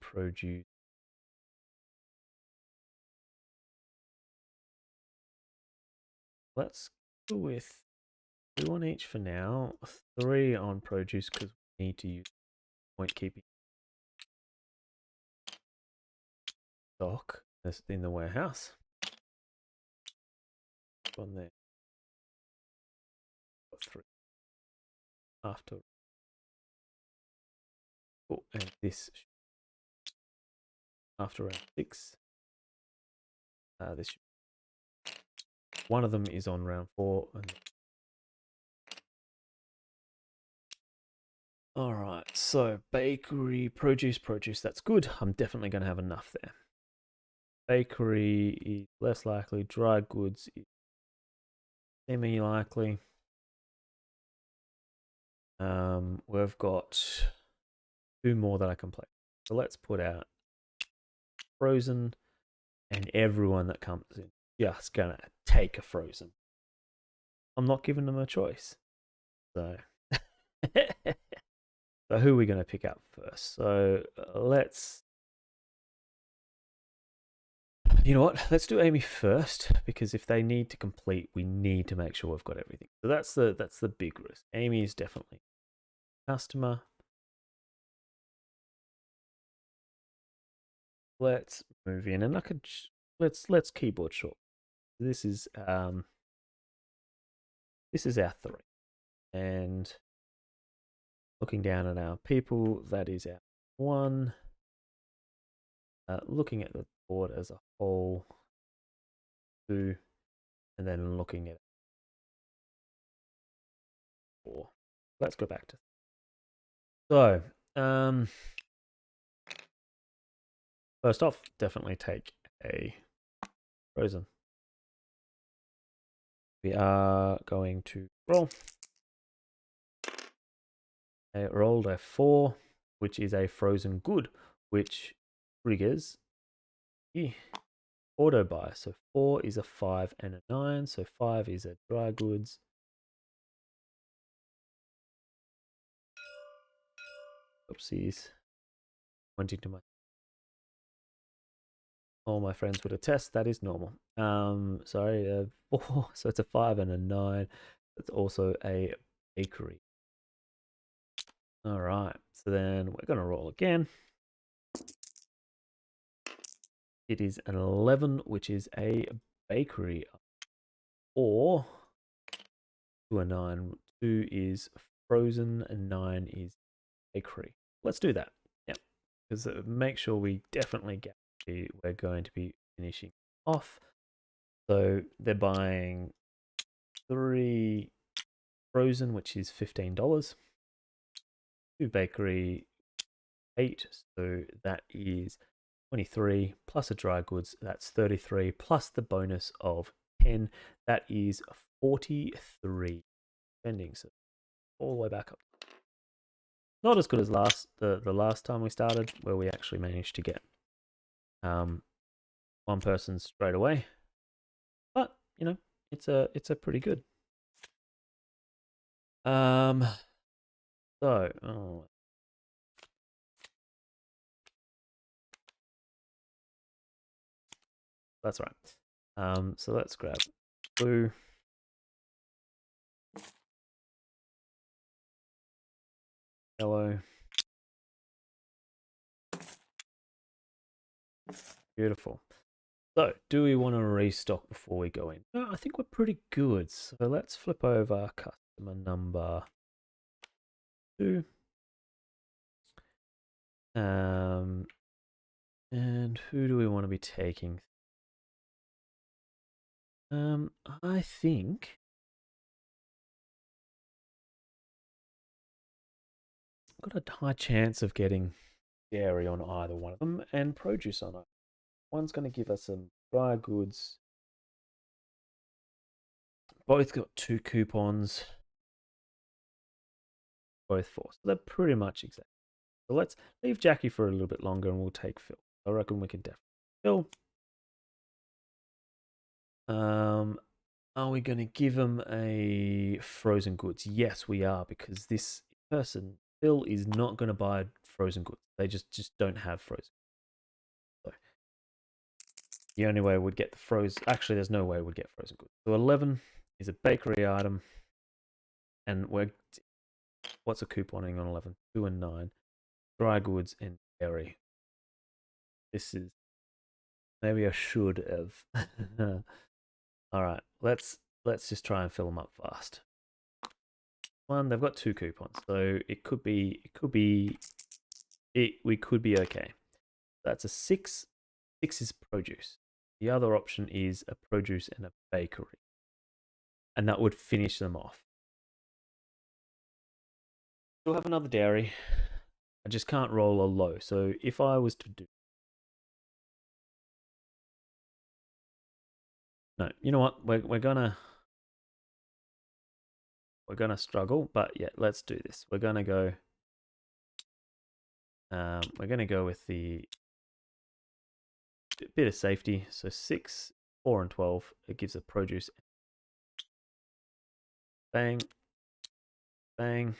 Let's go with 2 on each for now. 3 on produce because we need to use point keeping stock in the warehouse. On there. Got 3 after. Oh, and this after round 6. This one of them is on round 4. All right, so bakery, produce. That's good. I'm definitely going to have enough there. Bakery is less likely. Dry goods is semi-likely. We've got 2 more that I can play. So let's put out frozen, and everyone that comes in just gonna take a frozen. I'm not giving them a choice. So So who are we going to pick up first? So let's, you know what? Let's do Amy first, because if they need to complete, we need to make sure we've got everything. So that's the big risk. Amy is definitely customer. Let's move in, and I could let's keyboard short. This is our 3, and looking down at our people, that is our 1. Looking at the board as a whole, 2, and then looking at 4. Let's go back to. So, first off, definitely take a frozen. We are going to roll. I rolled a 4, which is a frozen good, which triggers auto buy. So 4 is a 5 and a 9. So 5 is a dry goods. Oopsies. Pointing to my. All my friends would attest that is normal. Sorry, 4. So it's a 5 and a 9. It's also a bakery. All right. So then we're going to roll again. It is an 11, which is a bakery. Or 2 and 9. 2 is frozen and 9 is bakery. Let's do that. Yeah. Because make sure we definitely get we're going to be finishing off. So they're buying 3 frozen, which is $15. 2 bakery, 8. So that is 23 plus a dry goods. That's 33 plus the bonus of 10. That is 43 spending. So all the way back up. Not as good as the last time we started, where we actually managed to get 1 person straight away. But you know, it's a pretty good. So that's right. So let's grab blue. Yellow. Beautiful. So, do we want to restock before we go in? No, I think we're pretty good. So let's flip over customer number 2. And who do we want to be taking? I think I've got a high chance of getting dairy on either one of them and produce on it. One's going to give us some dry goods. Both got 2 coupons. Both 4. So they're pretty much exact. So let's leave Jackie for a little bit longer and we'll take Phil. I reckon we can definitely. Phil. Are we going to give him a frozen goods? Yes, we are, because this person, Phil, is not going to buy frozen goods. They just don't have frozen. So the only way we'd get the frozen. Actually, there's no way we'd get frozen goods. So 11 is a bakery item, and what's a couponing on 11? 2 and 9, dry goods and dairy. This is maybe I should have. All right, let's just try and fill them up fast. 1, they've got 2 coupons, so we could be okay. That's a 6. 6 is produce. The other option is a produce and a bakery, and that would finish them off. We'll have another dairy. I just can't roll a low. So if I was to do, no, you know what? We're gonna struggle, but yeah, let's do this. We're gonna go. We're gonna go with the bit of safety. So 6, 4, and 12. It gives a produce. Bang, bang.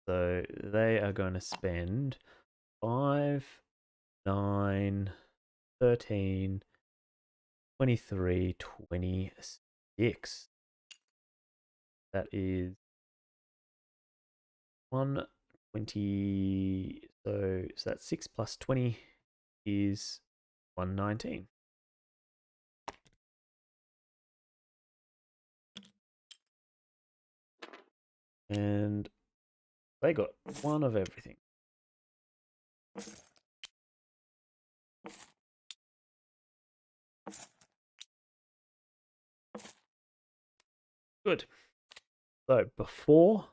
So they are going to spend 5, 9, 13, 23, 26. That is 120. So that's 6 plus 20 is 119. And they got one of everything. Good. So before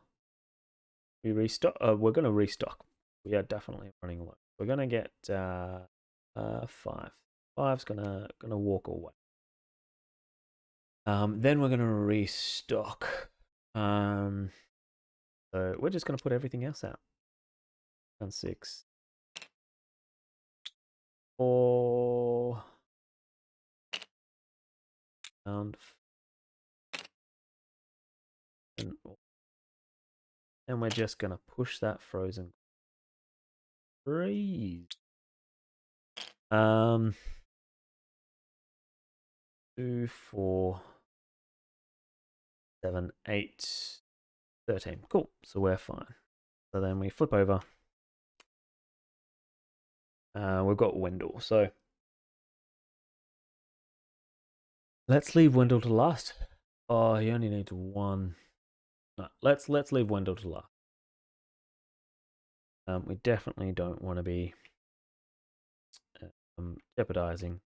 we restock, we're going to restock. We are definitely running low. We're going to get 5. 5's gonna walk away. Then we're going to restock. So we're just going to put everything else out. Down 6. 4. Down. And we're just going to push that frozen freeze. 2, 4, 7, 8, 13. Cool. So we're fine. So then we flip over. We've got Wendell. So let's leave Wendell to last. Oh, he only needs 1. No, let's leave Wendell to last. We definitely don't want to be jeopardizing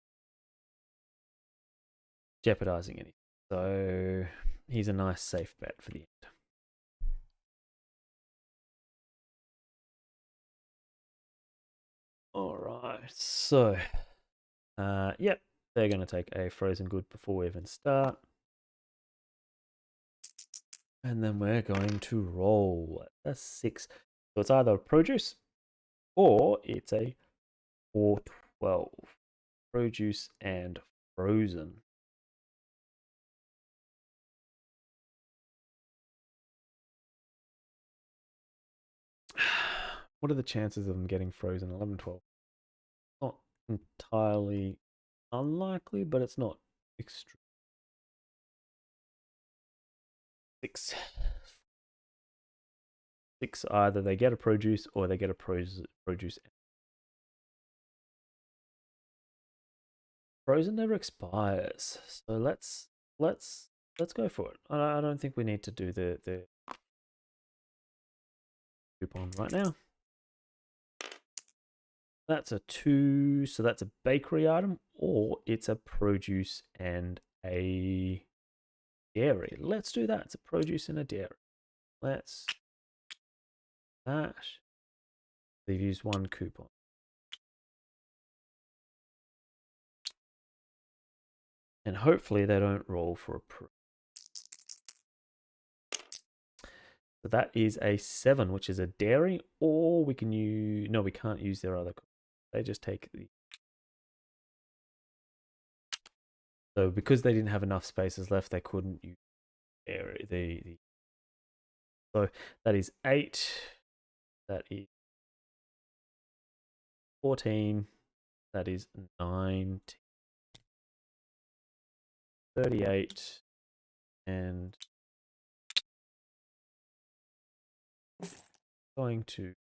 anything. So he's a nice safe bet for the end. All right. So, yep, they're going to take a frozen good before we even start. And then we're going to roll. That's 6. So it's either a produce or it's a 4-12. Produce and frozen. What are the chances of them getting frozen? 11, 12. Not entirely unlikely, but it's not extreme. 6. 6, either they get a produce or they get a produce. Frozen never expires, so let's go for it. I don't think we need to do the coupon right now. That's a 2, so that's a bakery item, or it's a produce and a dairy. Let's do that. It's a produce and a dairy. Let's dash. They've used 1 coupon. And hopefully they don't roll for a pro. So that is a 7, which is a dairy, or we can use... No, we can't use their other... They just take the... So because they didn't have enough spaces left, they couldn't use dairy. So that is 8. That is 14. That is 19. 38. And going to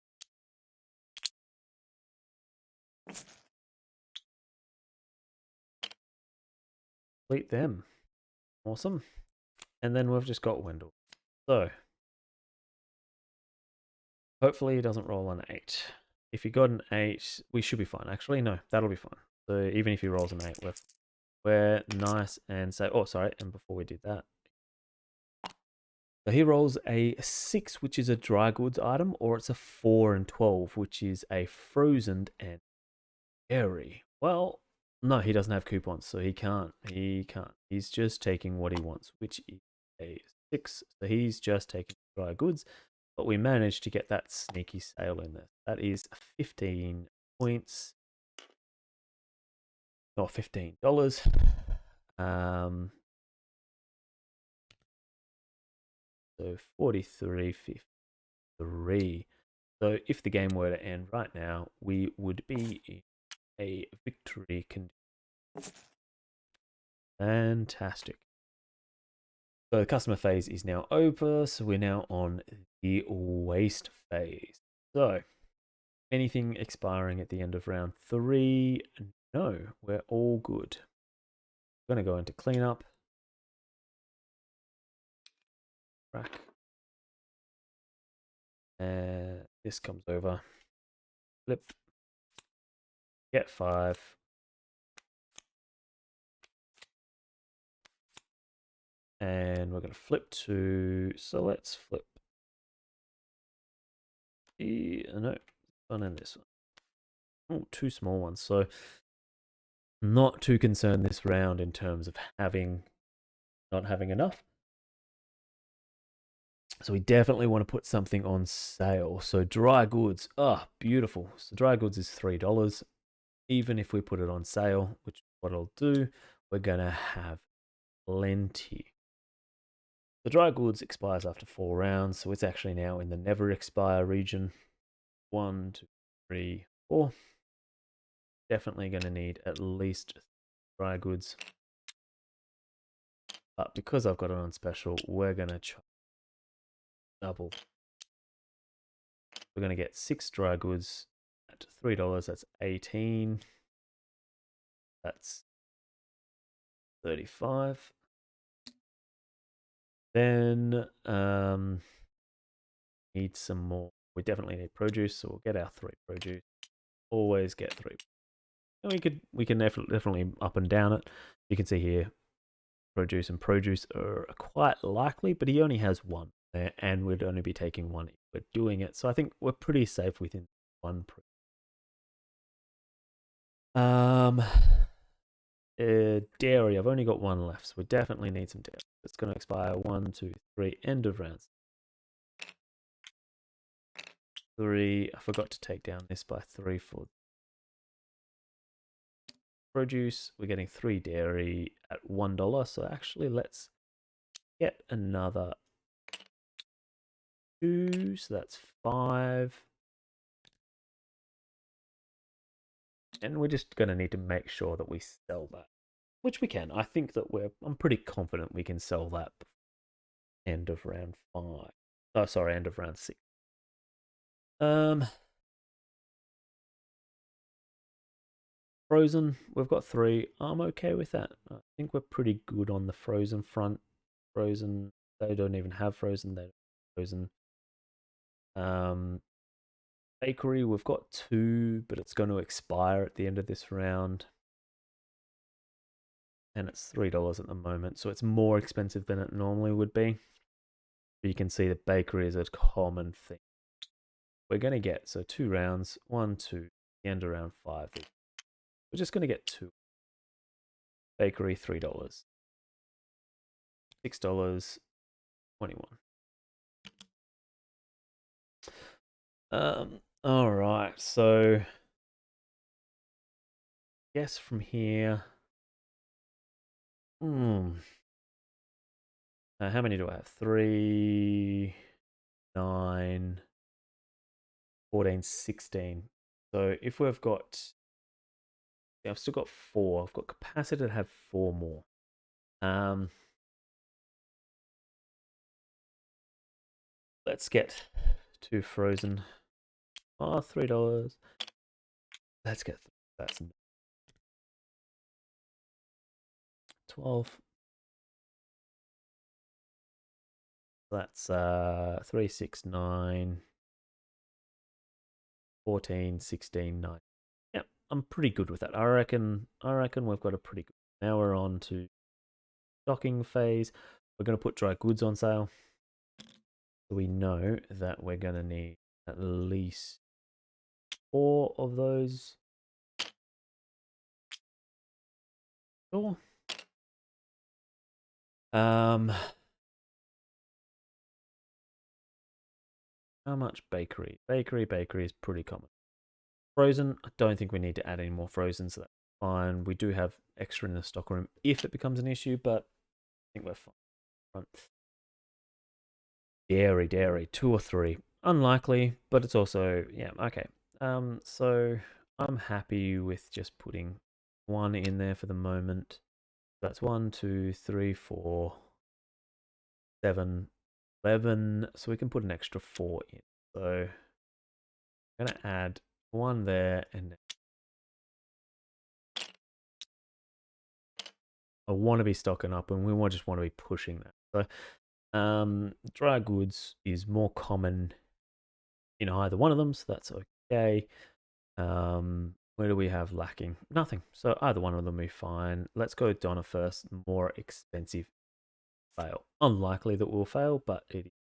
complete them. Awesome. And then we've just got Wendell. So hopefully he doesn't roll an 8. If he got an 8, we should be fine. Actually, no, that'll be fine. So even if he rolls an 8, we're nice and say, oh, sorry. And before we did that, so he rolls a 6, which is a dry goods item, or it's a 4 and 12, which is a frozen and dairy. Well, no, he doesn't have coupons, so he can't. He's just taking what he wants, which is a 6. So he's just taking dry goods, but we managed to get that sneaky sale in there. That is 15 points. Or $15. So 43.50. 3. So if the game were to end right now, we would be in a victory condition. Fantastic. So the customer phase is now over, so we're now on the waste phase. So anything expiring at the end of round 3? No, we're all good. I'm going to go into cleanup. Rack. And this comes over. Flip. Get 5. And we're going to flip to, so let's flip. No, one and this one. Oh, 2 small ones. So not too concerned this round in terms of not having enough. So we definitely want to put something on sale. So dry goods, beautiful. So dry goods is $3. Even if we put it on sale, which is what I'll do, we're going to have plenty. The dry goods expires after 4 rounds, so it's actually now in the never expire region. 1, 2, 3, 4. Definitely going to need at least dry goods. But because I've got it on special, we're going to double. We're going to get 6 dry goods at $3. That's 18. That's 35. Then need some more. We definitely need produce, so we'll get our 3 produce. Always get 3. And we can definitely up and down it. You can see here, produce and produce are quite likely, but he only has 1 there, and we'd only be taking 1 if we're doing it. So I think we're pretty safe within 1. Dairy, I've only got 1 left, so we definitely need some dairy. It's going to expire 1, 2, 3, end of rounds. 3, I forgot to take down this by 3 for produce. We're getting 3 dairy at $1, so actually let's get another 2, so that's 5. And we're just going to need to make sure that we sell that, which we can. I think that I'm pretty confident we can sell that end of round 5. Oh, sorry, end of round 6. Frozen, we've got 3. I'm okay with that. I think we're pretty good on the frozen front. Frozen, they don't even have frozen. They don't have frozen. Bakery, we've got 2, but it's going to expire at the end of this round. And it's $3 at the moment, so it's more expensive than it normally would be. But you can see that bakery is a common thing. We're going to get, so 2 rounds, 1, 2, the end of round 5. We're just going to get 2. Bakery, $3. $6, 21. All right, so guess from here. How many do I have? 3, 9, 14, 16. So if we've got, I've still got 4. I've got capacity to have 4 more. Let's get 2 frozen. Oh, $3. Let's get that's 12. That's 3, 6, 9, 14, 16, 9. Yep, I'm pretty good with that. I reckon we've got a pretty good. Now we're on to stocking phase. We're going to put dry goods on sale. So we know that we're going to need at least 4 of those. Sure. How much bakery? Bakery is pretty common. Frozen, I don't think we need to add any more frozen, so that's fine. We do have extra in the stock room if it becomes an issue, but I think we're fine. Dairy, 2 or 3. unlikely, but it's also, yeah, okay. So I'm happy with just putting 1 in there for the moment. That's 1, 2, 3, 4, 7, 11. So we can put an extra 4 in. So I'm going to add 1 there, and I want to be stocking up, and we just want to be pushing that. So dry goods is more common in either one of them, so that's okay. Where do we have lacking? Nothing. So either one of them will be fine. Let's go Donna first. More expensive. Fail. Unlikely that we'll fail, but it is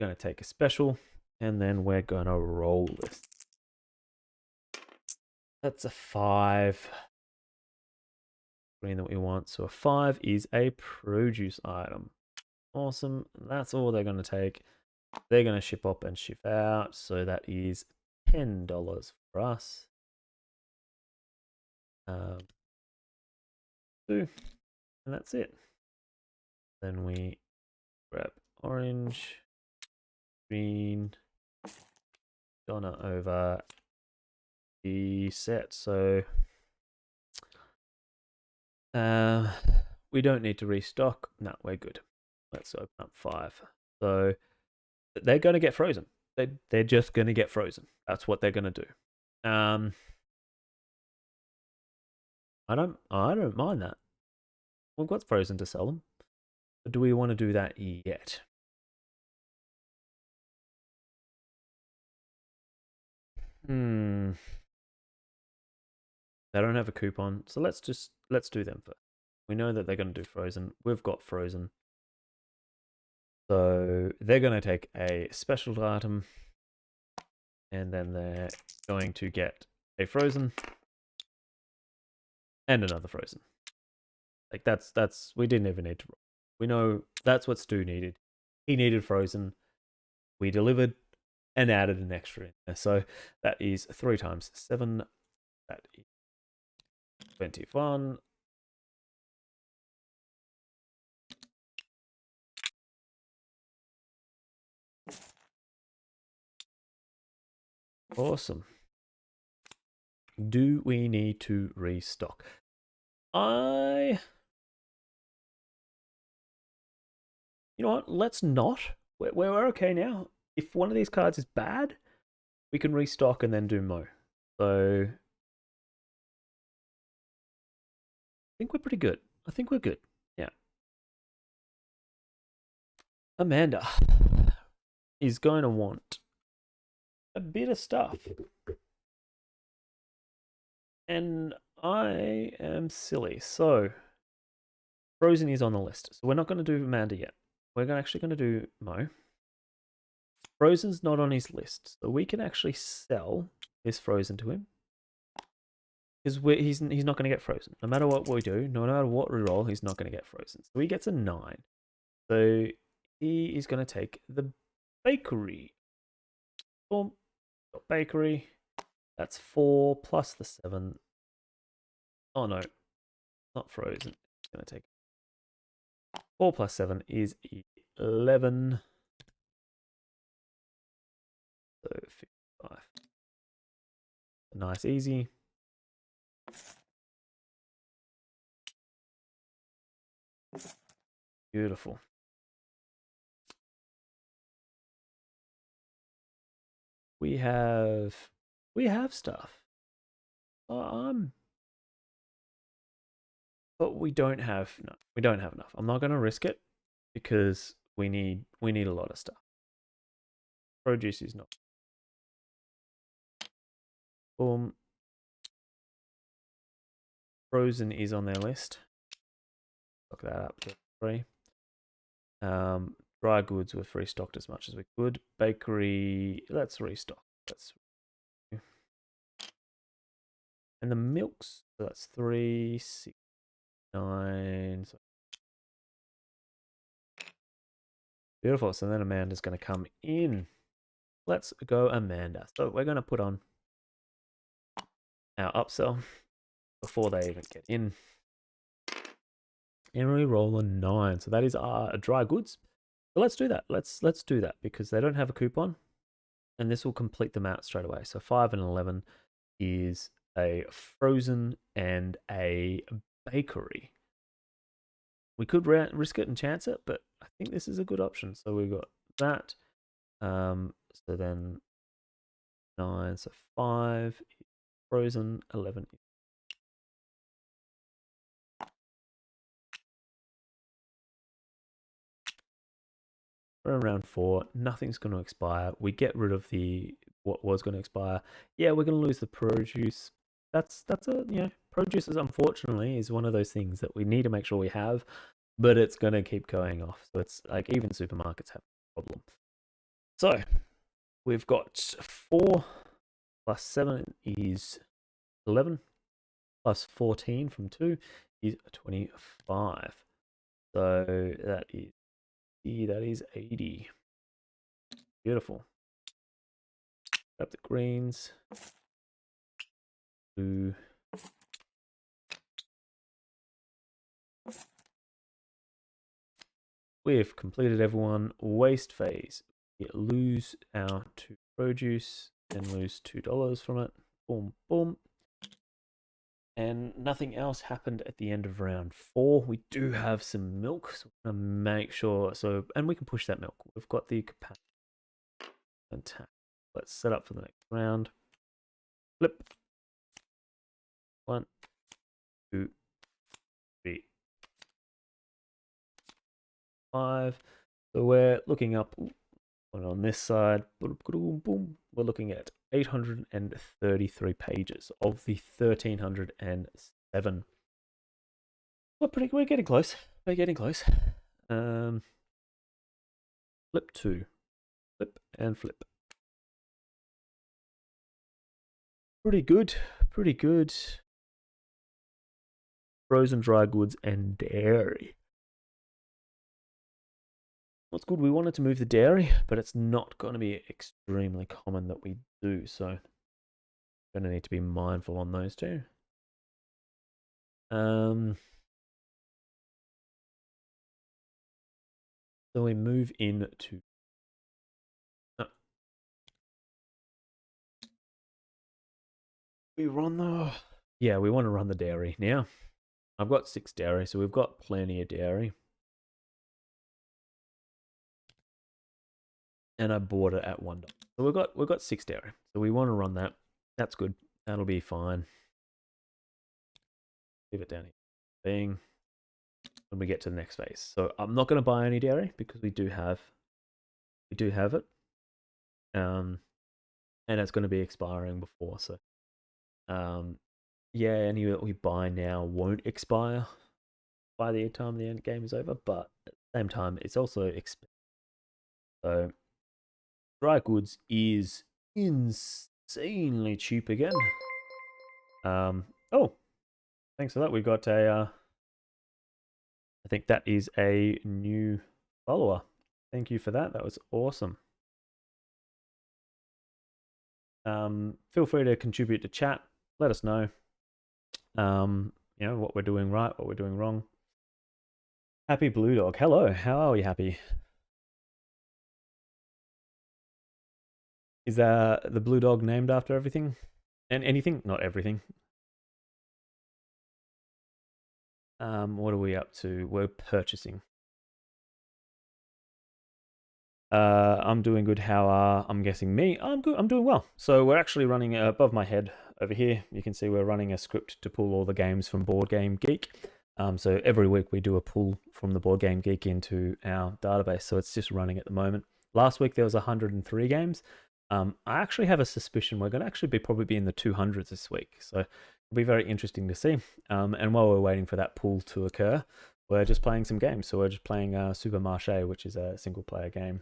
going to take a special, and then we're going to roll this. That's a 5. Green that we want. So a 5 is a produce item. Awesome. That's all they're going to take. They're going to ship up and ship out. So that is $10 for us. 2. And that's it. Then we grab orange, green, Donna over the set. So we don't need to restock. No, we're good. Let's open up 5. So they're going to get frozen. They're just going to get frozen. That's what they're going to do. I don't mind that. We've got frozen to sell them. But do we want to do that yet? They don't have a coupon, so let's do them first. We know that they're going to do frozen. We've got frozen. So they're going to take a special item, and then they're going to get a frozen and another frozen. Like that's we didn't even need to roll. We know that's what Stu needed. He needed frozen. We delivered and added an extra in there. So that is 3 times 7. That is 21. Awesome. Do we need to restock? You know what? Let's not. We're okay now. If one of these cards is bad, we can restock and then do Mo. So I think we're pretty good. I think we're good. Yeah. Amanda is going to want a bit of stuff. And I am silly. So Frozen is on the list. So we're not going to do Amanda yet. We're actually going to do Mo. Frozen's not on his list. So we can actually sell this Frozen to him. Because he's not going to get frozen. No matter what we do, no matter what we roll, he's not going to get frozen. So he gets a 9. So he is going to take the bakery. Boom. Bakery. That's 4 plus the 7. Oh no, not frozen. It's going to take 4 plus 7 is 11. So 55. Nice, easy. Beautiful. We have stuff. But we don't have enough. I'm not going to risk it because we need a lot of stuff. Produce is not. Boom. Frozen is on their list. Look that up to 3. Dry goods were free stocked as much as we could. Bakery, let's restock. And the milks, so that's 3, 6, 9. So beautiful. So then Amanda's going to come in. Let's go, Amanda. So we're going to put on our upsell before they even get in. And we roll a 9. So that is our dry goods. So let's do that. Let's do that because they don't have a coupon, and this will complete them out straight away. So 5 and 11 is a frozen and a bakery. We could risk it and chance it, but I think this is a good option. So we've got that. So then 9, so 5 frozen, 11. We're around 4. Nothing's going to expire. We get rid of what was going to expire. Yeah, we're going to lose the produce. That's produce is unfortunately is one of those things that we need to make sure we have, but it's going to keep going off. So it's like even supermarkets have a problem. So we've got 4 plus 7 is 11 plus 14 from 2 is 25. So that is 80. Beautiful. Grab the greens. Blue. We've completed everyone. Waste phase. We lose our 2 produce and lose $2 from it. Boom, boom. And nothing else happened at the end of round 4. We do have some milk, so we're going to make sure. And we can push that milk. We've got the capacity. Fantastic. Let's set up for the next round. Flip. 1, 2, 3, 5. So we're looking up on this side. Boom. We're looking at 833 pages of the 1307. We're getting close. We're getting close. Flip 2. Flip and flip. Pretty good. Pretty good. Frozen dry goods and dairy. What's good, we wanted to move the dairy, but it's not going to be extremely common that we do, so I'm going to need to be mindful on those two. So we move into we want to run the dairy now. I've got 6 dairy, so we've got plenty of dairy. And I bought it at $1. So we've got 6 dairy. So we want to run that. That's good. That'll be fine. Leave it down here. Bing. When we get to the next phase. So I'm not going to buy any dairy because we do have it. And it's going to be expiring before. So yeah, any that we buy now won't expire by the time the end game is over, but at the same time it's also expensive. So dry goods is insanely cheap again. Oh, thanks for that. We got a I think that is a new follower. Thank you for that. That was awesome. Feel free to contribute to chat. Let us know. What we're doing right, what we're doing wrong. Happy Blue Dog. Hello. How are we, Happy? Is the blue dog named after everything? And anything? Not everything. What are we up to? We're purchasing. I'm doing good. How are I'm guessing me? I'm good. I'm doing well. So we're actually running above my head over here. You can see we're running a script to pull all the games from Board Game Geek. So every week we do a pull from the Board Game Geek into our database. So it's just running at the moment. Last week there was 103 games. I actually have a suspicion we're going to actually probably be in the 200s this week. So it'll be very interesting to see. And while we're waiting for that pull to occur, we're just playing some games. So we're just playing Supermache, which is a single player game.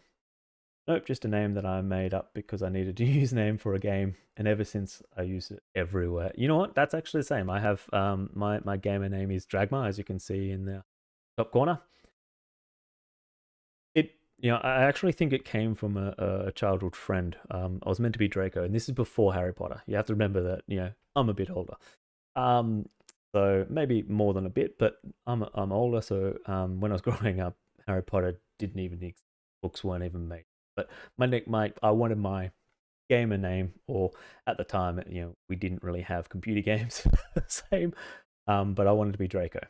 Nope, just a name that I made up because I needed to use a name for a game, and ever since I use it everywhere. You know what? That's actually the same. I have my gamer name is Dragma, as you can see in the top corner. I actually think it came from a childhood friend. I was meant to be Draco, and this is before Harry Potter. You have to remember that I'm a bit older. So maybe more than a bit, but I'm older. So when I was growing up, Harry Potter didn't even exist. books weren't even made. But I wanted my gamer name, or at the time, we didn't really have computer games the same. But I wanted to be Draco.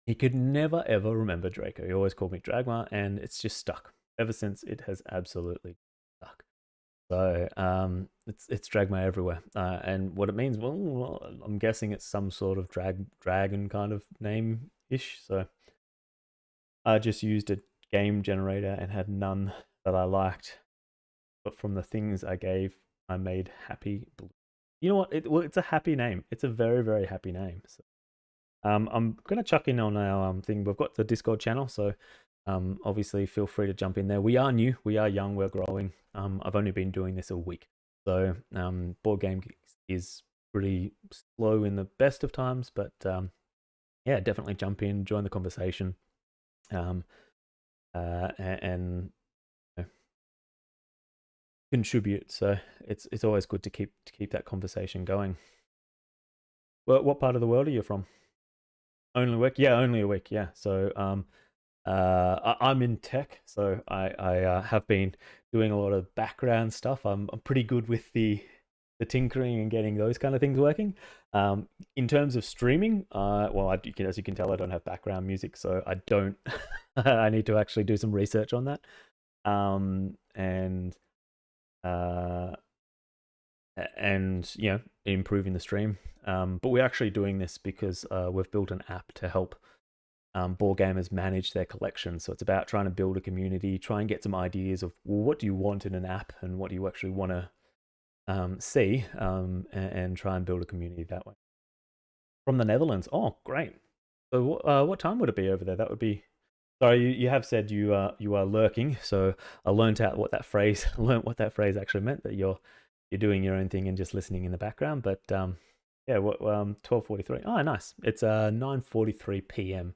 He could never ever remember Draco. He always called me Dragma, and it's just stuck. Ever since, it has absolutely stuck. So it's Dragma everywhere, and what it means, well, I'm guessing it's some sort of dragon kind of name ish. So I just used a game generator and had none that I liked, but from the things I gave, I made happy blue. You know what? It's a happy name. It's a very very happy name. So I'm gonna chuck in on our thing. We've got the Discord channel, so obviously feel free to jump in there. We are new, we are young, we're growing. I've only been doing this a week, so Board Game Geek is pretty slow in the best of times, but yeah, definitely jump in, join the conversation, and you know, contribute. So it's always good to keep that conversation going. Well, what part of the world are you from? Only a week? Yeah, only a week. Yeah. So I'm in tech, so I have been doing a lot of background stuff. I'm pretty good with the tinkering and getting those kind of things working. In terms of streaming, well, as you can tell, I don't have background music, so I don't. I need to actually do some research on that, and uh, improving the stream. But we're actually doing this because we've built an app to help board gamers manage their collection. So it's about trying to build a community, try and get some ideas of, well, what do you want in an app and what do you actually want to see, and try and build a community that way. From the Netherlands. Oh, great. So what time would it be over there? That would be. Sorry, you have said you are lurking. So I learned out what that phrase learned what that phrase actually meant, that you're doing your own thing and just listening in the background. But yeah, 12:43. Oh, nice. It's 9:43 p.m.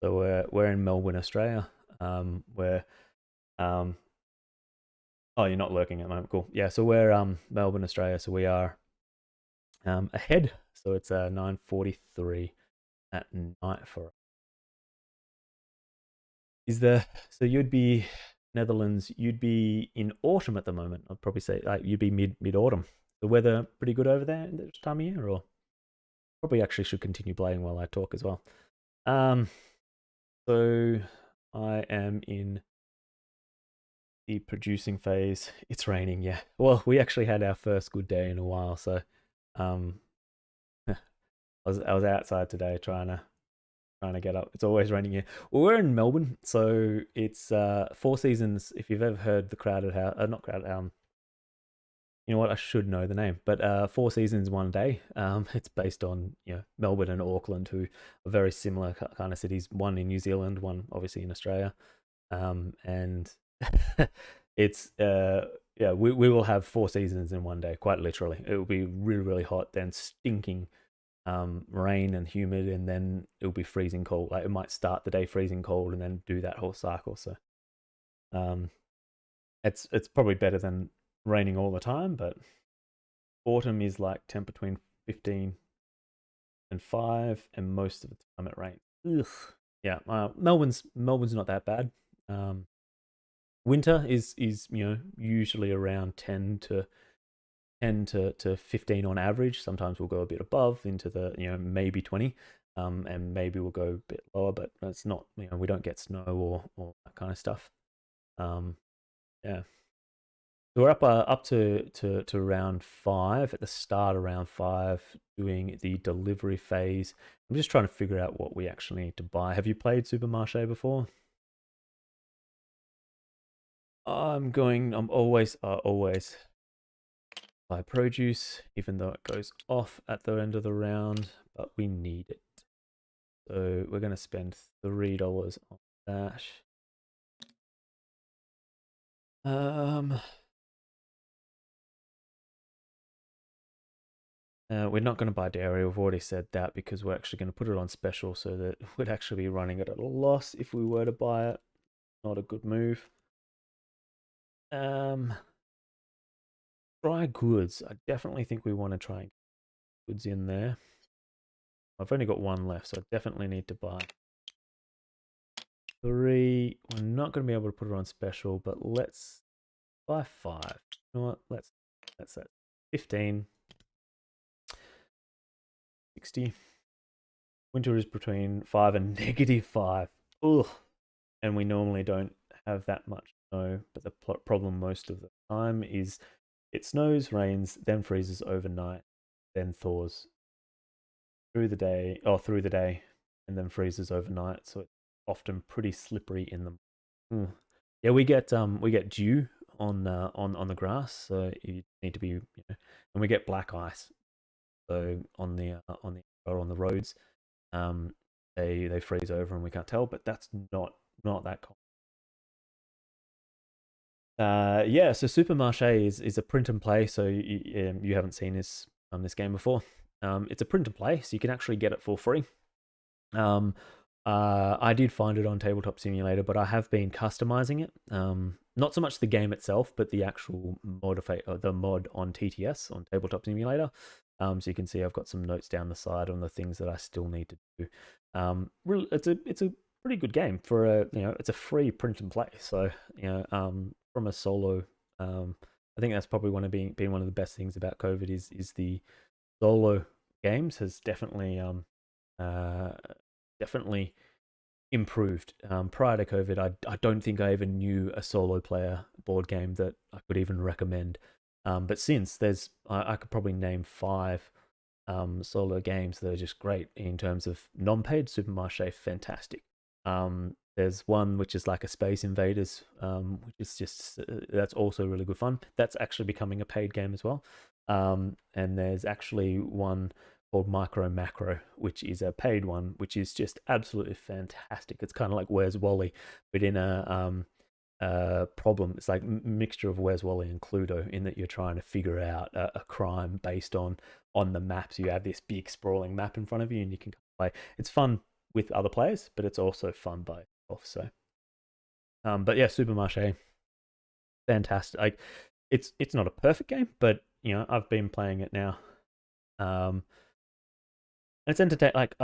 So we're in Melbourne, Australia. We're oh, you're not lurking at the moment. Cool. Yeah, so we're Melbourne, Australia. So we are ahead. So it's 9:43 at night for us. Is there? So you'd be Netherlands. You'd be in autumn at the moment. I'd probably say you'd be mid autumn. The weather pretty good over there this time of year, or probably actually should continue playing while I talk as well. Um, so I am in the producing phase. It's raining, yeah. Well, we actually had our first good day in a while, so um, I was outside today trying to get up. It's always raining here. Well, we're in Melbourne, so it's Four Seasons. If you've ever heard the Crowded House, not Crowded, you know what? I should know the name, but Four Seasons One Day. It's based on Melbourne and Auckland, who are very similar kind of cities. One in New Zealand, one obviously in Australia, and it's yeah, we will have four seasons in one day, quite literally. It will be really really hot, then stinking rain and humid, and then it'll be freezing cold. Like it might start the day freezing cold and then do that whole cycle. So um, it's probably better than raining all the time, but autumn is like temp between 15 and 5, and most of the time it rains. Ugh. Yeah, Melbourne's not that bad. Winter is usually around 10 to 15 on average. Sometimes we'll go a bit above into the maybe 20, and maybe we'll go a bit lower, but it's not, we don't get snow or that kind of stuff. Yeah. So we're up to around 5 at the start, around 5, doing the delivery phase. I'm just trying to figure out what we actually need to buy. Have you played Supermache before? I'm always buy produce, even though it goes off at the end of the round, but we need it. So we're going to spend $3 on that. We're not going to buy dairy. We've already said that because we're actually going to put it on special, so that we'd actually be running it at a loss if we were to buy it. Not a good move. Dry goods. I definitely think we want to try and get goods in there. I've only got one left, so I definitely need to buy 3. We're not going to be able to put it on special, but let's buy 5. You know what? Let's say 15. 60. Winter is between 5 and -5. Ugh. And we normally don't have that much snow, but the problem most of the time is it snows, rains, then freezes overnight, then thaws through the day, and then freezes overnight. So it's often pretty slippery in the. Yeah, we get dew on the grass, so you need to be, and we get black ice. So on the roads, they freeze over and we can't tell, but that's not that common. Yeah, so Supermache is a print and play. So you haven't seen this game before. It's a print and play, so you can actually get it for free. I did find it on Tabletop Simulator, but I have been customizing it. Not so much the game itself, but the actual the mod on TTS on Tabletop Simulator. So you can see I've got some notes down the side on the things that I still need to do. It's a pretty good game for it's a free print and play. So from a solo, I think that's probably been one of the best things about COVID is the solo games has definitely definitely improved. Prior to COVID, I don't think I even knew a solo player board game that I could even recommend. But since I could probably name 5 solo games that are just great in terms of non-paid. Supermarché, fantastic. There's one which is like a Space Invaders, which is just that's also really good fun. That's actually becoming a paid game as well. And there's actually one called Micro Macro, which is a paid one, which is just absolutely fantastic. It's kind of like Where's Wally, but in a problem. It's like mixture of Where's Wally and Cluedo, in that you're trying to figure out a crime based on the maps. You have this big sprawling map in front of you, and you can play. It's fun with other players, but it's also fun by itself. So, but yeah, Supermarché, fantastic. Like, it's not a perfect game, but I've been playing it now. And it's entertaining. Like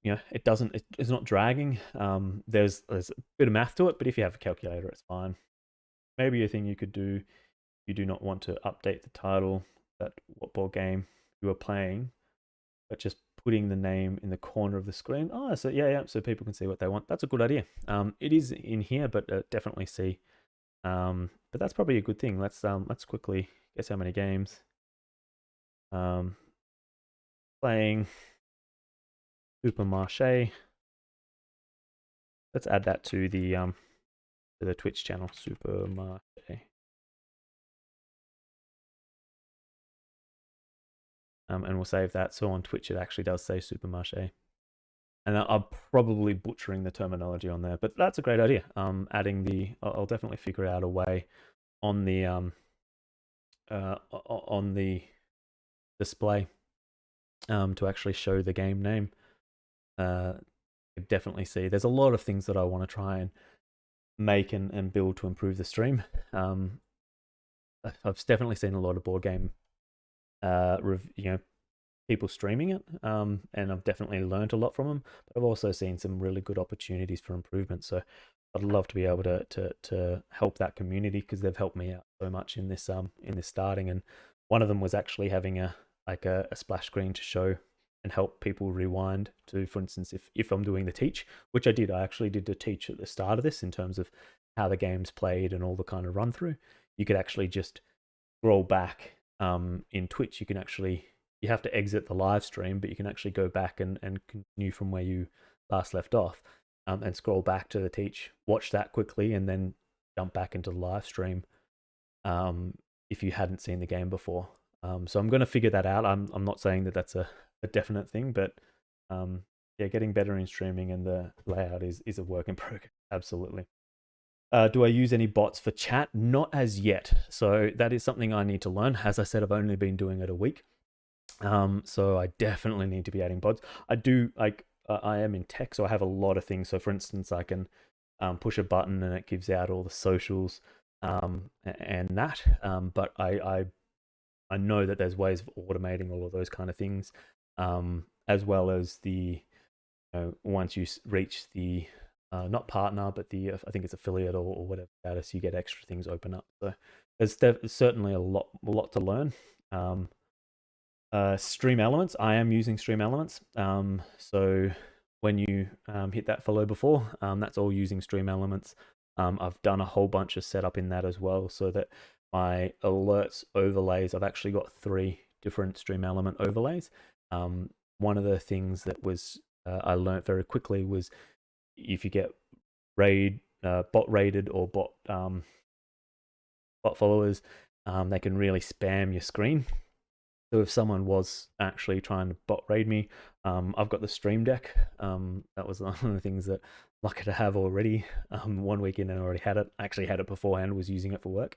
it doesn't. It's not dragging. There's a bit of math to it, but if you have a calculator, it's fine. Maybe a thing you could do, you do not want to update the title, that what board game you are playing, but just putting the name in the corner of the screen. Oh, so yeah, so people can see what they want. That's a good idea. It is in here, but definitely see. But that's probably a good thing. Let's quickly guess how many games. Playing Supermarché. Let's add that to the Twitch channel, Supermarché. And we'll save that. So on Twitch, it actually does say Supermarché. And I'm probably butchering the terminology on there, but that's a great idea. Adding I'll definitely figure out a way on the display to actually show the game name. Definitely see. There's a lot of things that I want to try and make and build to improve the stream. I've definitely seen a lot of board game, people streaming it, and I've definitely learned a lot from them. But I've also seen some really good opportunities for improvement. So I'd love to be able to help that community, because they've helped me out so much in this starting. And one of them was actually having a splash screen to show and help people rewind to, for instance, if I'm doing the teach, which I did. I actually did the teach at the start of this in terms of how the game's played and all the kind of run through. You could actually just scroll back in Twitch. You have to exit the live stream, but you can actually go back and continue from where you last left off, and scroll back to the teach, watch that quickly, and then jump back into the live stream if you hadn't seen the game before. So I'm going to figure that out. I'm not saying that that's a definite thing, but yeah, getting better in streaming, and the layout is a work in progress. Absolutely. Do I use any bots for chat? Not as yet. So that is something I need to learn. As I said, I've only been doing it a week. So I definitely need to be adding bots. I do, like, I am in tech, so I have a lot of things. So for instance, I can push a button and it gives out all the socials and that. But I know that there's ways of automating all of those kind of things, as well as once you reach the not partner, but the I think it's affiliate or whatever status, you get extra things open up. So there's certainly a lot to learn. Stream Elements, I am using Stream Elements. So when you hit that follow before, that's all using Stream Elements. I've done a whole bunch of setup in that as well, so that my alerts overlays, I've actually got 3 different Stream Element overlays. One of the things that was I learned very quickly was if you get bot raided or bot followers, they can really spam your screen. So if someone was actually trying to bot raid me, I've got the Stream Deck. That was one of the things that I'm lucky to have already. 1 week in and I already had it. I actually had it beforehand, was using it for work.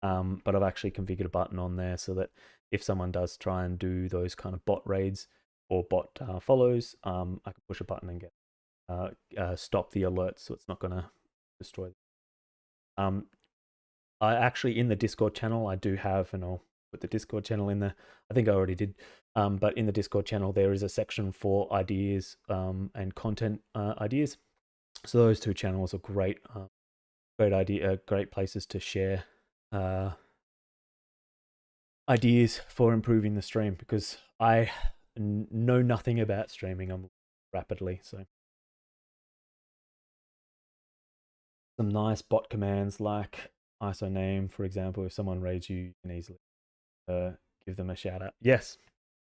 But I've actually configured a button on there so that if someone does try and do those kind of bot raids or bot follows, I can push a button and get stop the alert, so it's not going to destroy them. I actually, in the Discord channel, I do have, and I'll put the Discord channel in there. I think I already did. But in the Discord channel, there is a section for ideas and content ideas. So those 2 channels are great, great places to share ideas for improving the stream, because I know nothing about streaming. I'm rapidly, so some nice bot commands like ISO name, for example. If someone raids you, you can easily give them a shout out. Yes,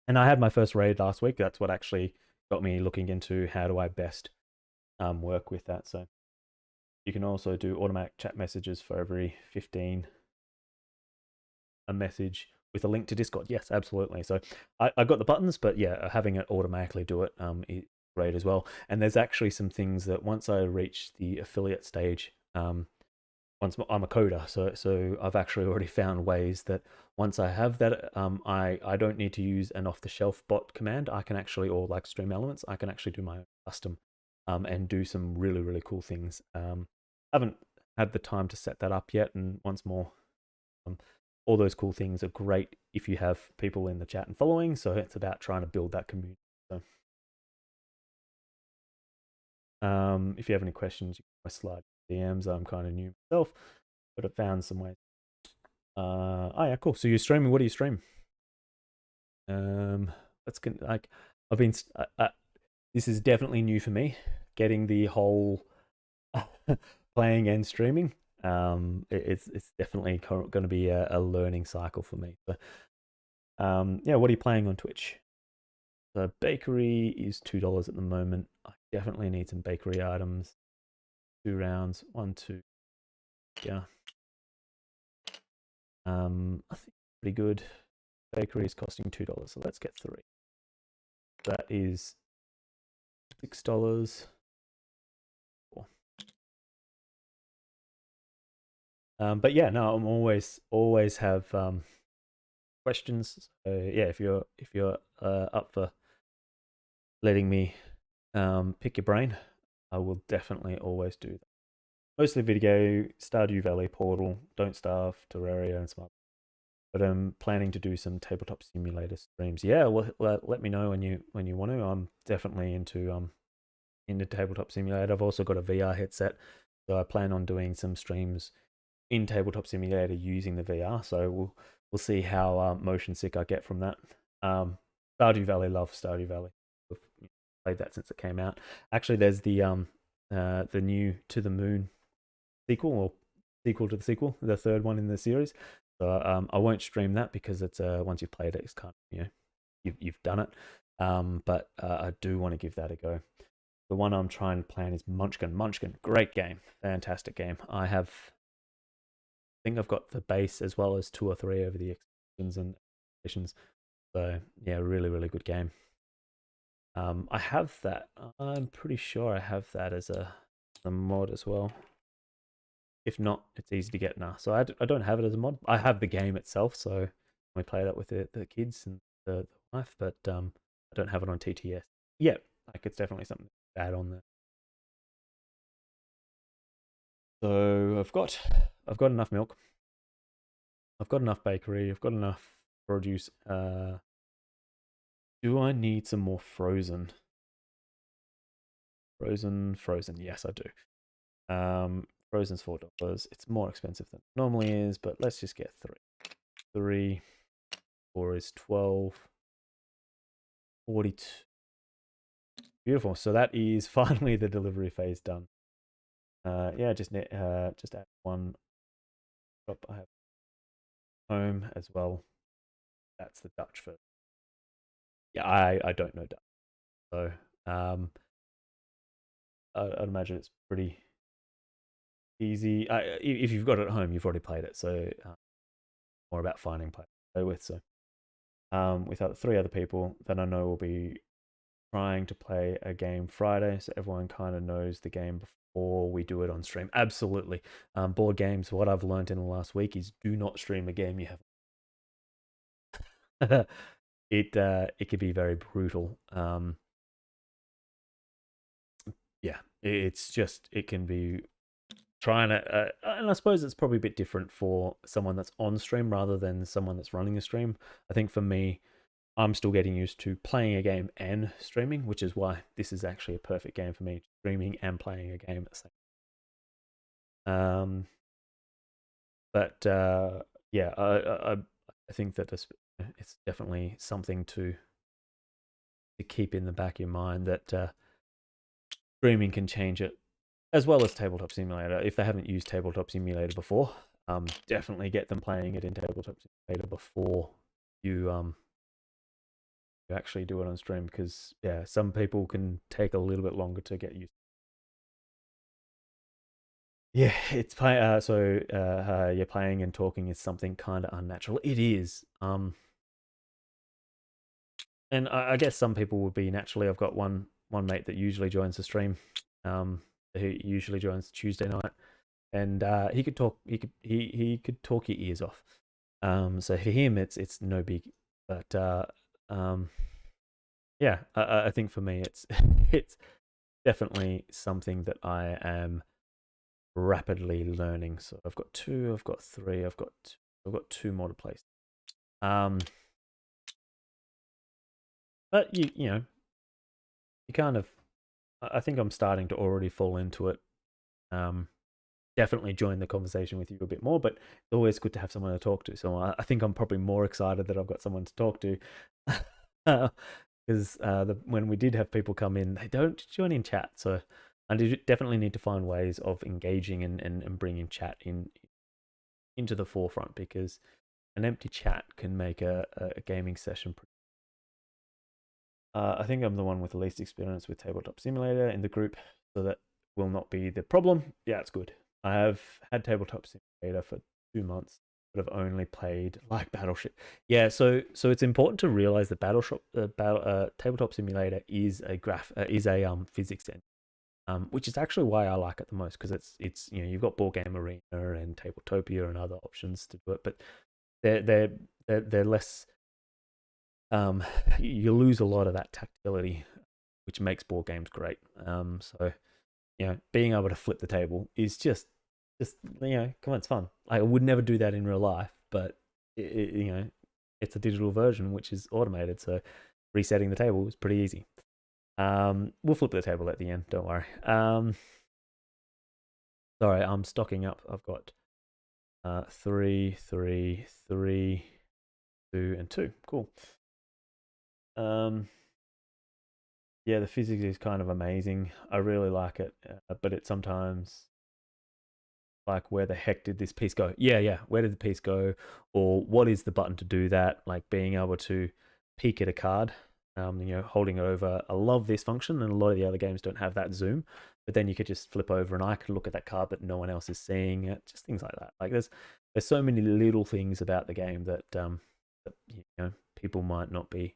and I had my first raid last week. That's what actually got me looking into how do I best work with that. So you can also do automatic chat messages for every 15 a message with a link to Discord. Yes, absolutely. So I got the buttons, but yeah, having it automatically do it is great as well. And there's actually some things that once I reach the affiliate stage, once I'm a coder, so I've actually already found ways that once I have that, I don't need to use an off-the-shelf bot command. I can actually, or like Stream Elements, I can actually do my own custom and do some really cool things. Haven't had the time to set that up yet, and once more, all those cool things are great if you have people in the chat and following. So it's about trying to build that community. So, if you have any questions, you can slide DMs. I'm kind of new myself, but I found some ways. Oh yeah, cool. So you're streaming. What do you stream? That's good. Like I've been. This is definitely new for me. Getting the whole playing and streaming. It's definitely going to be a learning cycle for me. But yeah, what are you playing on Twitch? The bakery is $2 at the moment. I definitely need some bakery items. 2 rounds, 1, 2. Yeah. I think pretty good. Bakery is costing $2, so let's get 3. That is $6. But yeah, no, I'm always have questions. So yeah, if you're up for letting me pick your brain, I will definitely always do that. Mostly video, Stardew Valley, Portal, Don't Starve, Terraria, and some. But I'm planning to do some tabletop simulator streams. Yeah, well, let me know when you want to. I'm definitely into tabletop simulator. I've also got a VR headset, so I plan on doing some streams in tabletop simulator using the VR. So we'll see how motion sick I get from that. Stardew Valley, love Stardew Valley. I've played that since it came out. Actually, there's the new To the Moon sequel, or sequel to the sequel, the 3rd one in the series. So I won't stream that because it's once you've played it, it's kind of, you've done it. But I do want to give that a go. The one I'm trying to plan is Munchkin. Munchkin, great game, fantastic game. I think I've got the base as well as 2 or 3 over the expansions and editions. So yeah, really good game. I have that. I'm pretty sure I have that as a mod as well. If not, it's easy to get now. So I don't have it as a mod. I have the game itself, so we play that with the kids and the wife, but I don't have it on TTS. Yeah, like it's definitely something to add on there. So I've got enough milk. I've got enough bakery. I've got enough produce. Do I need some more frozen? Frozen. Yes, I do. Frozen's $4. It's more expensive than it normally is, but let's just get 3. 3, 4 is 12. 42. Beautiful. So that is finally the delivery phase done. Yeah, just add one shop I have home as well. That's the Dutch version. Yeah, I don't know Dutch, so I'd imagine it's pretty easy. If you've got it at home, you've already played it, so more about finding play to play with. So with 3 other people that I know will be trying to play a game Friday, so everyone kind of knows the game before we do it on stream. Absolutely. Board games, what I've learned in the last week is do not stream a game you haven't. It could be very brutal. Yeah, it's just, it can be trying to, and I suppose it's probably a bit different for someone that's on stream rather than someone that's running a stream. I think for me, I'm still getting used to playing a game and streaming, which is why this is actually a perfect game for me, streaming and playing a game at the same time. But yeah, I think that it's definitely something to keep in the back of your mind, that streaming can change it, as well as Tabletop Simulator. If they haven't used Tabletop Simulator before, definitely get them playing it in Tabletop Simulator before you actually do it on stream, because yeah, some people can take a little bit longer to get used. Yeah, it's you're playing and talking is something kind of unnatural. It is. And I guess some people would be naturally. I've got one mate that usually joins the stream. He usually joins Tuesday night, and he could talk. He could talk your ears off. So for him, it's no big. But yeah, I think for me, it's it's definitely something that I am rapidly learning. So I've got 2, I've got 3, I've got 2 more to place. But you know, you kind of, I think I'm starting to already fall into it. Definitely join the conversation with you a bit more, but it's always good to have someone to talk to. So I think I'm probably more excited that I've got someone to talk to. Because when we did have people come in, they don't join in chat. So I definitely need to find ways of engaging and bringing chat into the forefront, because an empty chat can make a gaming session pretty. I think I'm the one with the least experience with Tabletop Simulator in the group, so that will not be the problem. Yeah, it's good. I have had Tabletop Simulator for 2 months, but I've only played like Battleship. Yeah, so it's important to realize that Tabletop Simulator is a physics engine, which is actually why I like it the most, because it's you've got Board Game Arena and Tabletopia and other options to do it, but they're less. You lose a lot of that tactility, which makes board games great. So being able to flip the table is just come on, it's fun. Like, I would never do that in real life, but it's a digital version which is automated, so resetting the table is pretty easy. We'll flip the table at the end, don't worry. Sorry, I'm stocking up. I've got 3, 3, 3, 2, and 2. Cool. Yeah, the physics is kind of amazing. I really like it, but it's sometimes like, where the heck did this piece go? Yeah, where did the piece go? Or what is the button to do that? Like being able to peek at a card, holding it over. I love this function, and a lot of the other games don't have that zoom. But then you could just flip over, and I could look at that card, but no one else is seeing it. Just things like that. Like there's so many little things about the game that people might not be,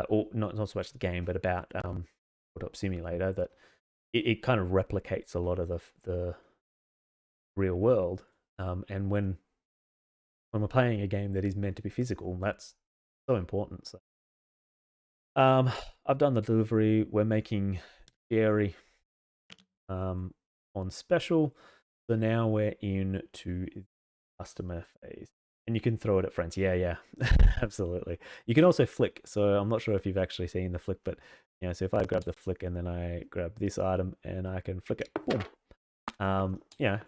or not so much the game, but about Tabletop Simulator, that it kind of replicates a lot of the real world. And when we're playing a game that is meant to be physical, that's so important. So, I've done the delivery. We're making Jerry on special. So now we're into customer phase. And you can throw it at friends. Yeah, absolutely. You can also flick. So I'm not sure if you've actually seen the flick, but You know, so if I grab the flick and then I grab this item and I can flick it, boom. Yeah,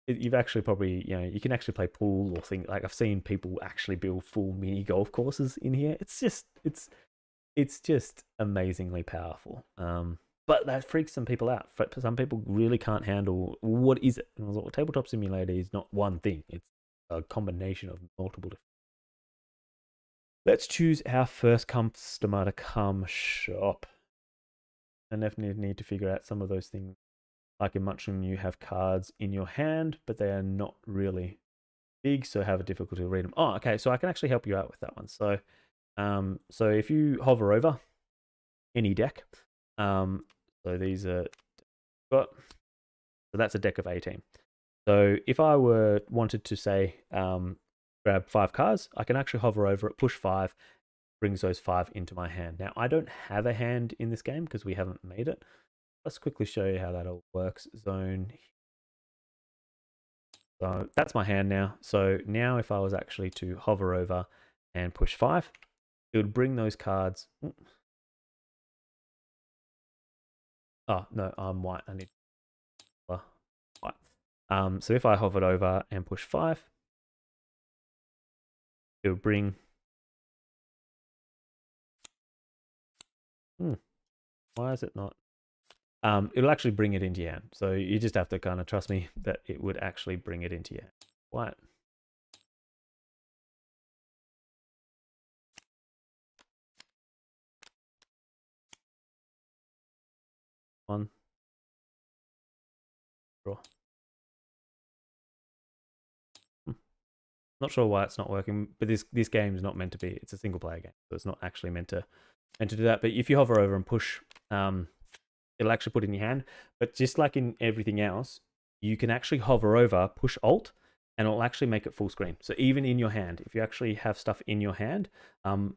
you've actually probably, you know, you can actually play pool or things. Like I've seen people actually build full mini golf courses in here. It's just amazingly powerful. But that freaks some people out. Some people really can't handle what is it. And I was like, well, tabletop simulator is not one thing. It's a combination of multiple different. Let's choose our first customer to come shop. I definitely need to figure out some of those things. Like in Munchkin, you have cards in your hand, but they are not really big, so have a difficulty to read them. Oh, okay. So I can actually help you out with that one. So if you hover over any deck, so these are got. So that's a deck of 18. So if I wanted to say grab 5 cards, I can actually hover over it, push 5, brings those 5 into my hand. Now I don't have a hand in this game because we haven't made it. Let's quickly show you how that all works. Zone. So that's my hand now. So now if I was actually to hover over and push 5, it would bring those cards. Oh, no, I'm white. I need white. So if I hovered over and push 5, it would bring. Why is it not? It'll actually bring it into your hand. So you just have to kind of trust me that it would actually bring it into your hand. White. On. Draw. Not sure why it's not working, but this game is not meant to be. It's a single player game, so it's not actually meant to do that. But if you hover over and push, it'll actually put it in your hand. But just like in everything else, you can actually hover over, push Alt, and it'll actually make it full screen. So even in your hand, if you actually have stuff in your hand,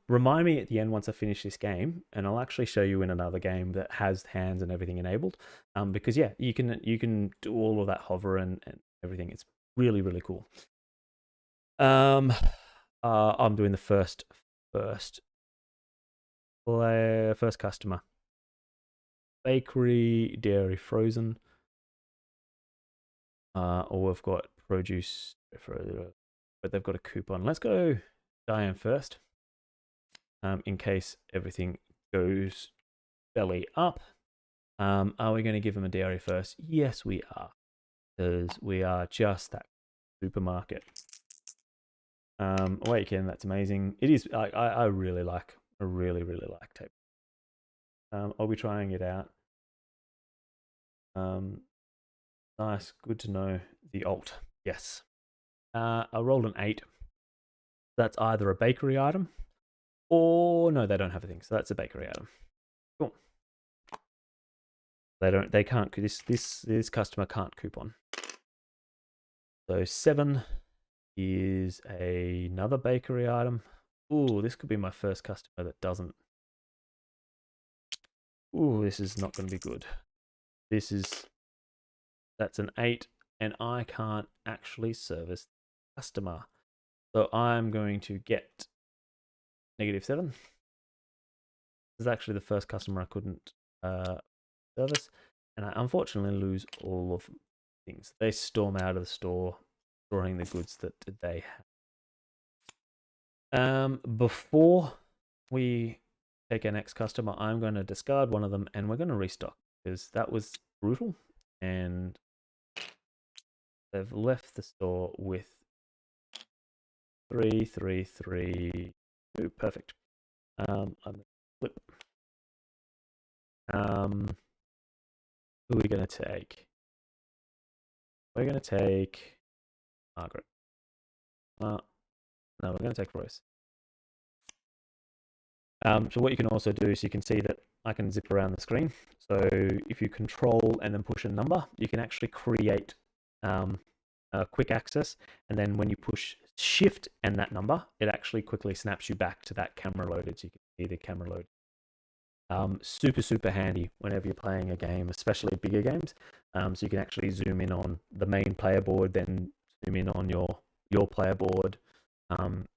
remind me at the end once I finish this game, and I'll actually show you in another game that has hands and everything enabled. Because yeah, you can do all of that hover and everything. It's really, really cool. I'm doing the first player, first customer. Bakery, dairy, frozen. Or we've got produce, but they've got a coupon. Let's go Diane first, in case everything goes belly up. Are we going to give them a dairy first? Yes, we are, because we are just that supermarket. Weekend, that's amazing. It is. I really like. I really like tape. I'll be trying it out. Nice, good to know. The alt, yes. I rolled an 8. That's either a bakery item, or no, they don't have a thing. So that's a bakery item. Cool. They can't. This customer can't coupon. So 7 is another bakery item. Ooh, this could be my first customer that doesn't. Ooh, this is not going to be good. That's an 8, and I can't actually service the customer. So I'm going to get -7. This is actually the first customer I couldn't service, and I unfortunately lose all of things. They storm out of the store, destroying the goods that they have. Before we take our next customer, I'm going to discard one of them, and we're going to restock, because that was brutal, and they've left the store with 3, 3, 3, 2. Perfect. I'm going to flip. Who are we going to take? We're going to take Margaret. No, we're going to take Royce. So what you can also do is you can see that I can zip around the screen. So if you control and then push a number, you can actually create a quick access. And then when you push shift and that number, it actually quickly snaps you back to that camera loaded. So you can see the camera load. Super handy whenever you're playing a game, especially bigger games. So you can actually zoom in on the main player board, then zoom in on your player board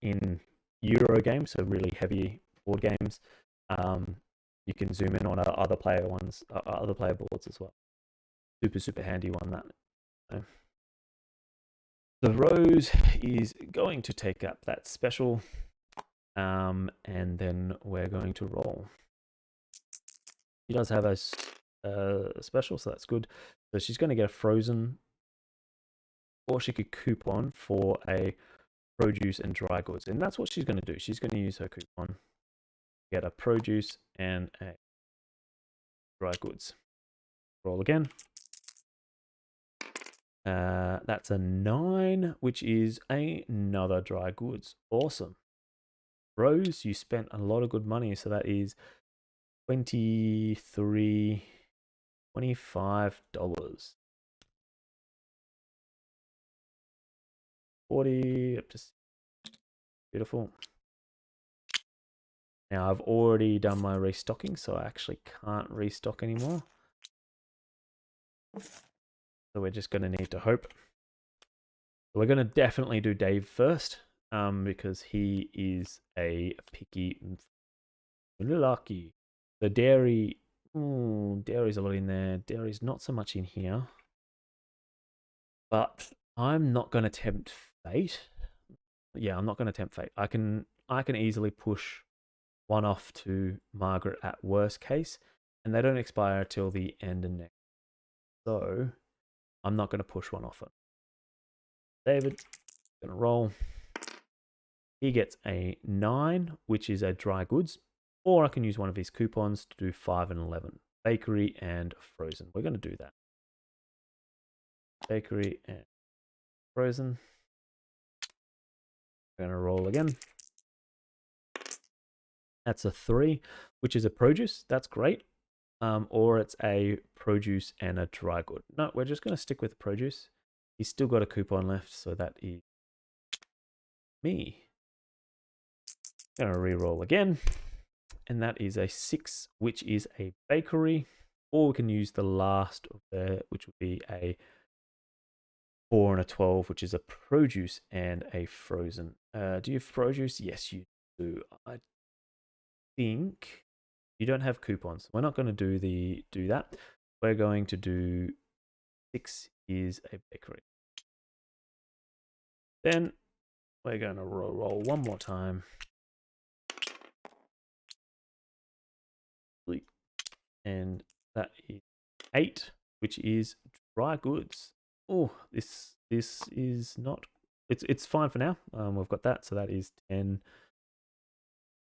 in Euro games, so really heavy board games. you can zoom in on other player ones, other player boards as well. Super handy one that. So the Rose is going to take up that special, and then we're going to roll. She does have a special, so that's good. So she's going to get a frozen, or she could coupon for a produce and dry goods, and that's what she's going to do. She's going to use her coupon, get a produce and a dry goods. Roll again. That's a 9, which is another dry goods. Awesome. Rose, you spent a lot of good money, so that is $25. $40 up to beautiful. Now I've already done my restocking, so I actually can't restock anymore. So we're just going to need to hope. We're going to definitely do Dave first, because he is a picky lucky. The dairy, dairy's a lot in there. Dairy's not so much in here. But I'm not going to tempt fate. Yeah, I'm not going to tempt fate. I can easily push one off to Margaret at worst case, and they don't expire till the end of next. So I'm not going to push one off it. David, going to roll. He gets a 9, which is a dry goods, or I can use one of his coupons to do 5 and 11. Bakery and frozen. We're going to do that. Bakery and frozen. We're going to roll again. That's a 3, which is a produce. That's great. Or it's a produce and a dry good. No, we're just going to stick with the produce. He's still got a coupon left, so that is me. Going to re-roll again. And that is a 6, which is a bakery. Or we can use the last of there, which would be a 4 and a 12, which is a produce and a frozen. Do you have produce? Yes, you do. I think you don't have coupons. We're not going to do that. We're going to do 6 is a bakery. Then we're going to roll one more time. And that is 8, which is dry goods. Oh, this is not. It's fine for now. We've got that, so that is 10.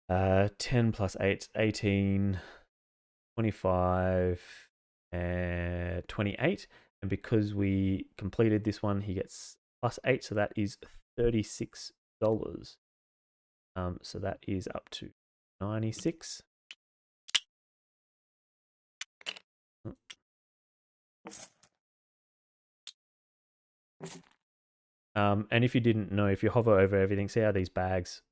10 plus 8, 18, 25, and 28. And because we completed this one, he gets plus 8, so that is $36. So that is up to 96. And if you didn't know, if you hover over everything, see how these bags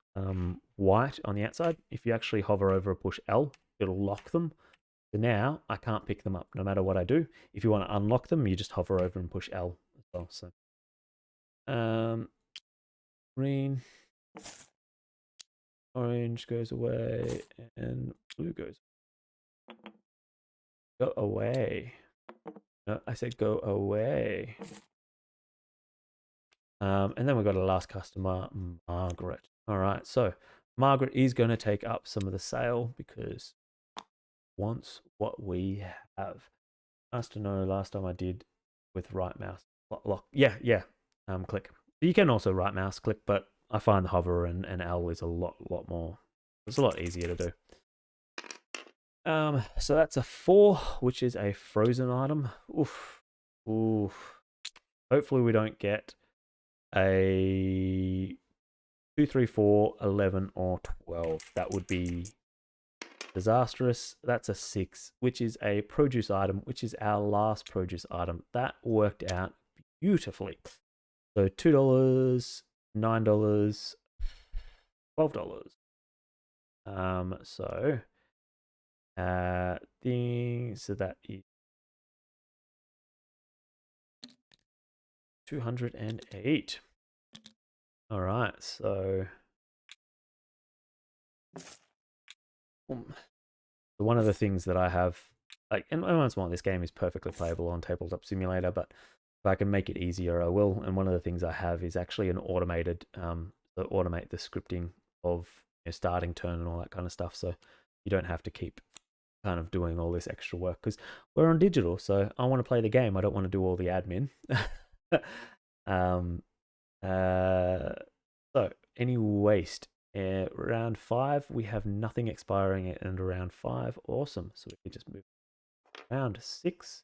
white on the outside? If you actually hover over a push L, it'll lock them. So now I can't pick them up no matter what I do. If you want to unlock them, you just hover over and push L as well. So green, orange goes away, and blue goes. Go away. No, I said go away. And then we've got a last customer, Margaret. All right, so Margaret is going to take up some of the sale because wants what we have. Nice to know. Last time I did with right mouse lock. Yeah. Click. You can also right mouse click, but I find the hover and L is a lot more. It's a lot easier to do. So that's a 4, which is a frozen item. Oof. Hopefully we don't get a 2, 3, 4, 11, or 12. That would be disastrous. That's a 6, which is a produce item, which is our last produce item. That worked out beautifully. So $2, $9, $12. So that is 208. All right, so So one of the things that I have, like, and once more, this game is perfectly playable on Tabletop Simulator, but if I can make it easier, I will. And one of the things I have is actually an automated, to automate the scripting of starting turn and all that kind of stuff. So you don't have to keep kind of doing all this extra work because we're on digital. So I want to play the game. I don't want to do all the admin. um, so any waste? Round 5, we have nothing expiring at round 5. Awesome. So we can just move round 6.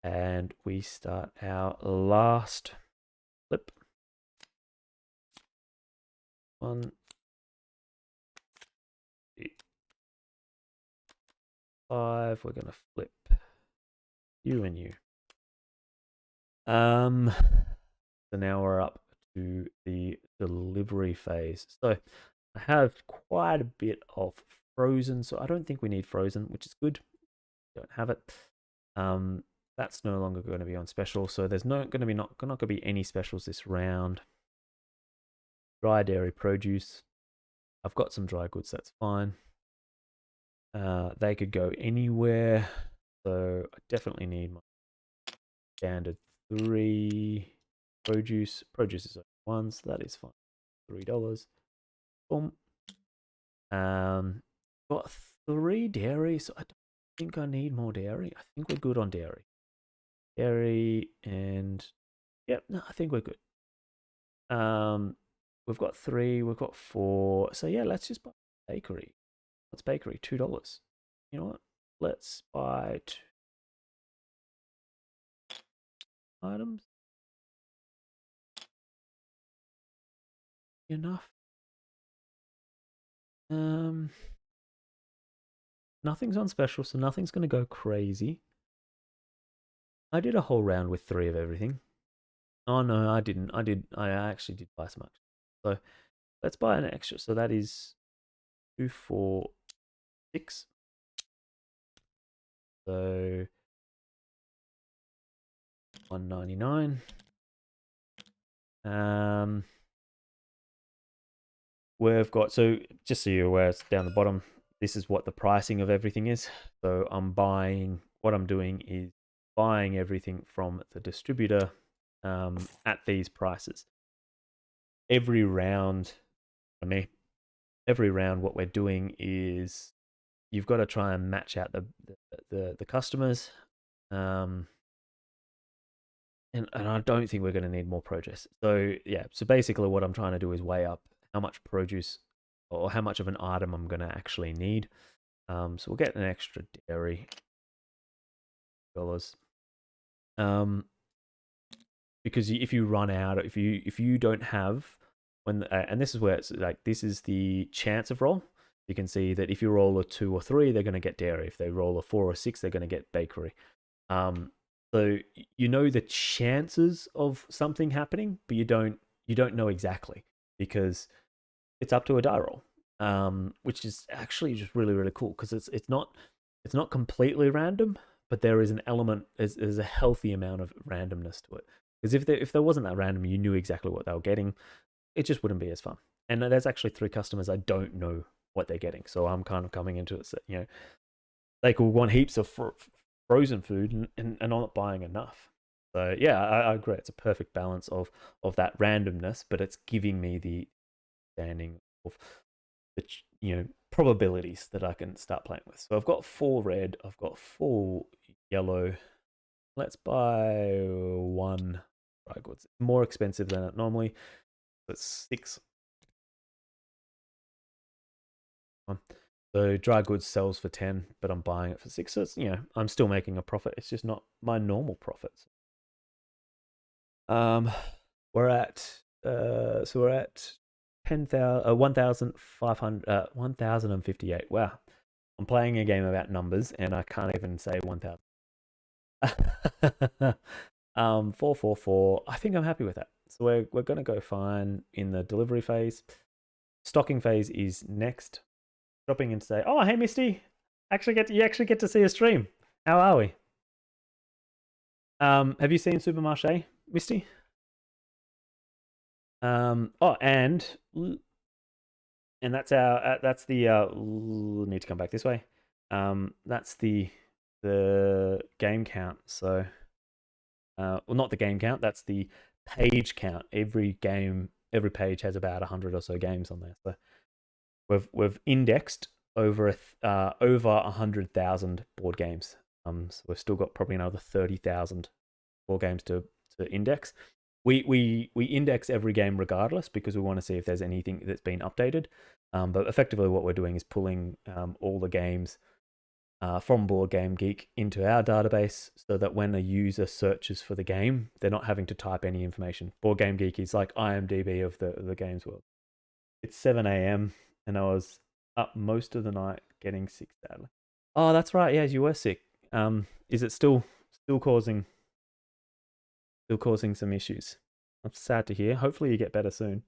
And we start our last flip. 1, 2, 5. We're gonna flip you and you. So now we're up to the delivery phase. So I have quite a bit of frozen, so I don't think we need frozen, which is good. Don't have it. That's no longer going to be on special, so there's not going to be any specials this round. Dry dairy produce. I've got some dry goods, that's fine. They could go anywhere, so I definitely need my standard 3 produce. Produce is only 1, so that is fine. $3. Boom. Got 3 dairy, so I don't think I need more dairy. I think we're good on dairy. Dairy and yep, no, I think we're good. We've got 3, we've got 4. So yeah, let's just buy bakery. What's bakery? $2. You know what? Let's buy 2 items. Enough. Nothing's on special, so nothing's gonna go crazy. I did a whole round with 3 of everything. Oh no, I didn't. I actually did buy some extra. So let's buy an extra. So that is 2, 4, 6. So $1.99. We've got, so just so you're aware, it's down the bottom. This is what the pricing of everything is. So what I'm doing is buying everything from the distributor at these prices. Every round, what we're doing is you've got to try and match out the customers. And I don't think we're going to need more produce. So yeah, so basically what I'm trying to do is weigh up how much produce or how much of an item I'm going to actually need. So we'll get an extra dairy dollars. Because if you run out, if you don't have and this is where it's like, this is the chance of roll. You can see that if you roll a 2 or 3, they're going to get dairy. If they roll a 4 or 6, they're going to get bakery. So you know the chances of something happening, but you don't know exactly because it's up to a die roll, which is actually just really really cool because it's not completely random, but there is an element, there's a healthy amount of randomness to it. Because if there wasn't that random, you knew exactly what they were getting, it just wouldn't be as fun. And there's actually 3 customers I don't know what they're getting, so I'm kind of coming into it, so, they could want heaps of frozen food and not buying enough. So yeah, I agree. It's a perfect balance of that randomness, but it's giving me the understanding of the probabilities that I can start playing with. So I've got 4 red, I've got 4 yellow. Let's buy 1 dry goods. It's more expensive than it normally. That's 6. So dry goods sells for 10, but I'm buying it for 6. So it's, I'm still making a profit. It's just not my normal profits. We're at 1,558. Wow. I'm playing a game about numbers and I can't even say 1,000. 444. I think I'm happy with that. So we're going to go fine in the delivery phase. Stocking phase is next. Dropping in to say, "Oh, hey Misty, you actually get to see a stream. How are we? Have you seen Supermache, Misty? Oh, and that's the need to come back this way. That's the game count. So, well, not the game count. That's the page count. Every page has about 100 or so games on there. So we've indexed over 100,000 board games. So we've still got probably another 30,000 board games to index. We index every game regardless because we want to see if there's anything that's been updated. But effectively, what we're doing is pulling all the games from Board Game Geek into our database so that when a user searches for the game, they're not having to type any information. Board Game Geek is like IMDb of the games world. It's 7 a.m. and I was up most of the night getting sick sadly. Oh, that's right. Yeah, you were sick. Is it still causing some issues? I'm sad to hear. Hopefully you get better soon.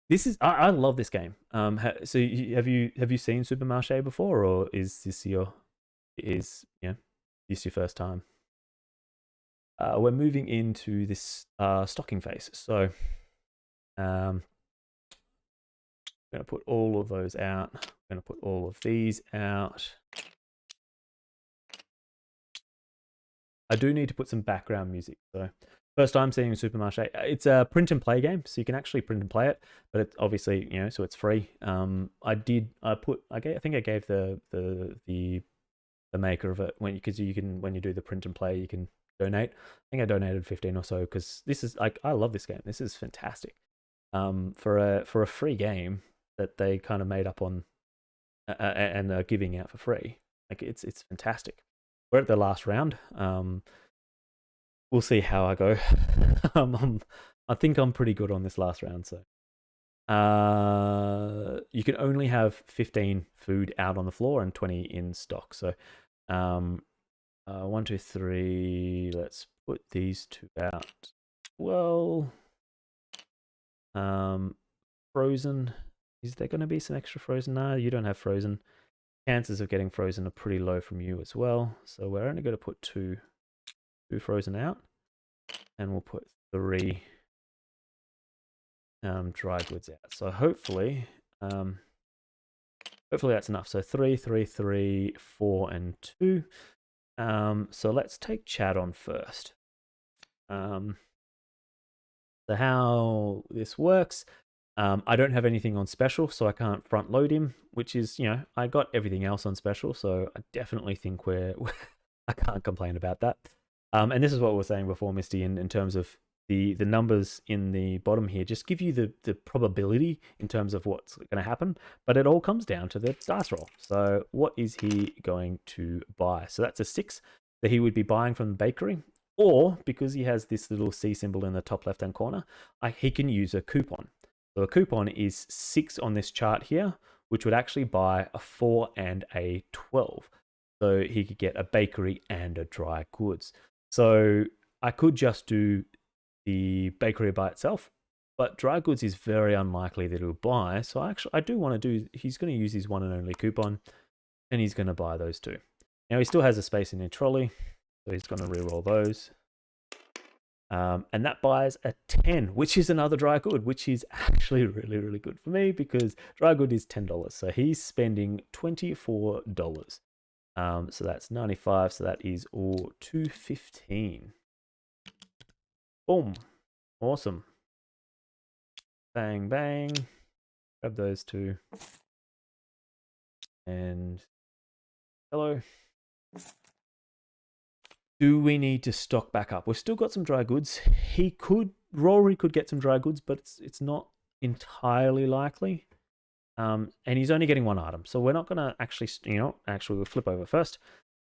This is I love this game. So have you seen Supermache before, or is this your first time? We're moving into this stocking phase. So I'm going to put all of those out. I'm going to put all of these out. I do need to put some background music. So first time seeing Supermache. It's a print and play game, so you can actually print and play it, but it's obviously, so it's free. I think I gave the maker of it when you do the print and play, you can donate. I think I donated 15 or so because this is like, I love this game. This is fantastic. For a free game that they kind of made up on and are giving out for free. Like it's fantastic. We're at the last round. We'll see how I go. I think I'm pretty good on this last round. So, you can only have 15 food out on the floor and 20 in stock. So, 1, 2, 3. Let's put these two out. Well, frozen. Is there going to be some extra frozen? No, you don't have frozen. Chances of getting frozen are pretty low from you as well. So we're only going to put two frozen out, and we'll put 3 dry goods out. So hopefully that's enough. So 3, 3, 3, 4, and 2. So let's take Chad on first. So how this works, I don't have anything on special, so I can't front load him, which is, I got everything else on special, so I definitely think I can't complain about that. And this is what we were saying before, Misty, in terms of the numbers in the bottom here just give you the probability in terms of what's going to happen, but it all comes down to the dice roll. So what is he going to buy? So that's a 6 that he would be buying from the bakery, or because he has this little C symbol in the top left-hand corner, he can use a coupon. So a coupon is 6 on this chart here, which would actually buy a 4 and a 12. So he could get a bakery and a dry goods. So I could just do the bakery by itself, but dry goods is very unlikely that he'll buy. So I do want to do, he's going to use his one and only coupon, and he's going to buy those two. Now he still has a space in his trolley, so he's going to re-roll those. And that buys a 10, which is another dry good, which is actually really, really good for me because dry good is $10. So he's spending $24. So that's 95. So that is all 215. Boom. Awesome. Bang, bang. Grab those two. And hello. Do we need to stock back up? We've still got some dry goods. Rory could get some dry goods, but it's not entirely likely. And he's only getting 1 item. So we're not going to actually, we'll flip over first.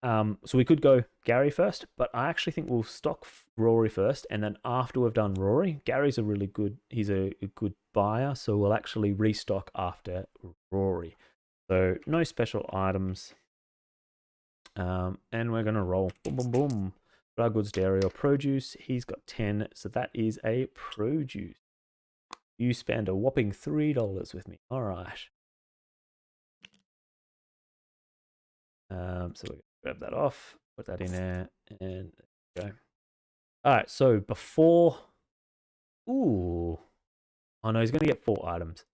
So we could go Gary first, but I actually think we'll stock Rory first, and then after we've done Rory, Gary's he's a good buyer, so we'll actually restock after Rory. So no special items. And we're going to roll. Boom, boom, boom. Dry goods, dairy, or produce. He's got 10, so that is a produce. You spend a whopping $3 with me. All right. So we grab that off, put that in there, and there we go. All right, so before... Ooh. Oh, no, he's going to get 4 items.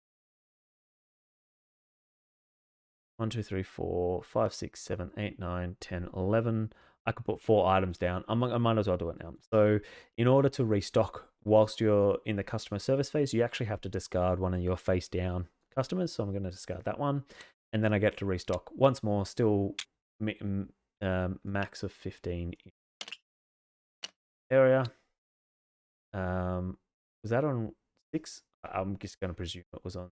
1, 2, 3, 4, 5, 6, 7, 8, 9, 10, 11. I could put 4 items down. I might as well do it now. So in order to restock whilst you're in the customer service phase, you actually have to discard one of your face down customers. So I'm going to discard that one. And then I get to restock once more, still max of 15 area. Was that on 6? I'm just going to presume it was on.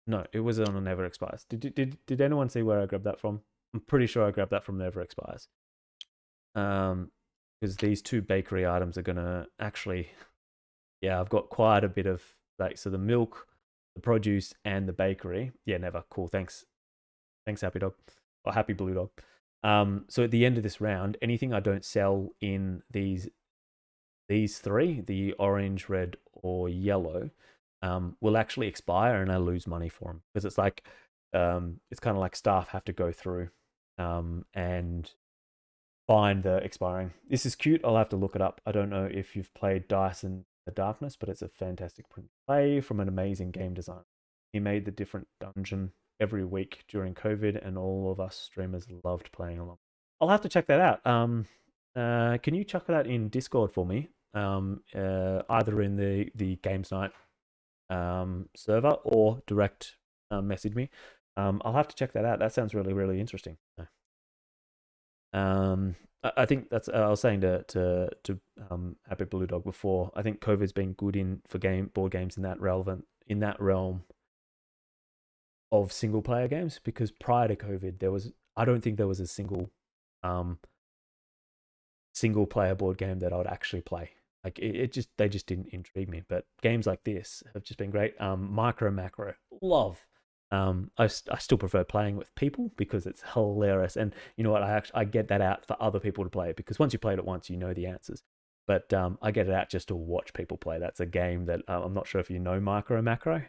No, it was on Never Expires. Did anyone see where I grabbed that from? I'm pretty sure I grabbed that from Never Expires. Because these 2 bakery items are gonna actually, yeah, I've got quite a bit of so the milk, the produce, and the bakery. Yeah, Never. Cool. Thanks, Happy Dog, or Happy Blue Dog. So at the end of this round, anything I don't sell in these 3, the orange, red, or yellow, will actually expire, and I lose money for them because it's like it's kind of like staff have to go through and find the expiring. This is cute. I'll have to look it up. I don't know if you've played Dice in the Darkness, but it's a fantastic print play from an amazing game designer. He made the different dungeon every week during COVID, and all of us streamers loved playing along. I'll have to check that out. Can you chuck that in Discord for me? Either in the Games Night server or direct message me. I'll have to check that out. That sounds really, really interesting. I think that's I was saying to Happy Blue Dog before. I think COVID's been good for board games in that realm of single player games, because prior to COVID I don't think there was a single player board game that I would actually play. Like they just didn't intrigue me. But games like this have just been great. Micro Macro, love. I still prefer playing with people because it's hilarious, and you know what? I get that out for other people to play, because once you played it once, you know the answers. But I get it out just to watch people play. That's a game that I'm not sure if you know Micro Macro.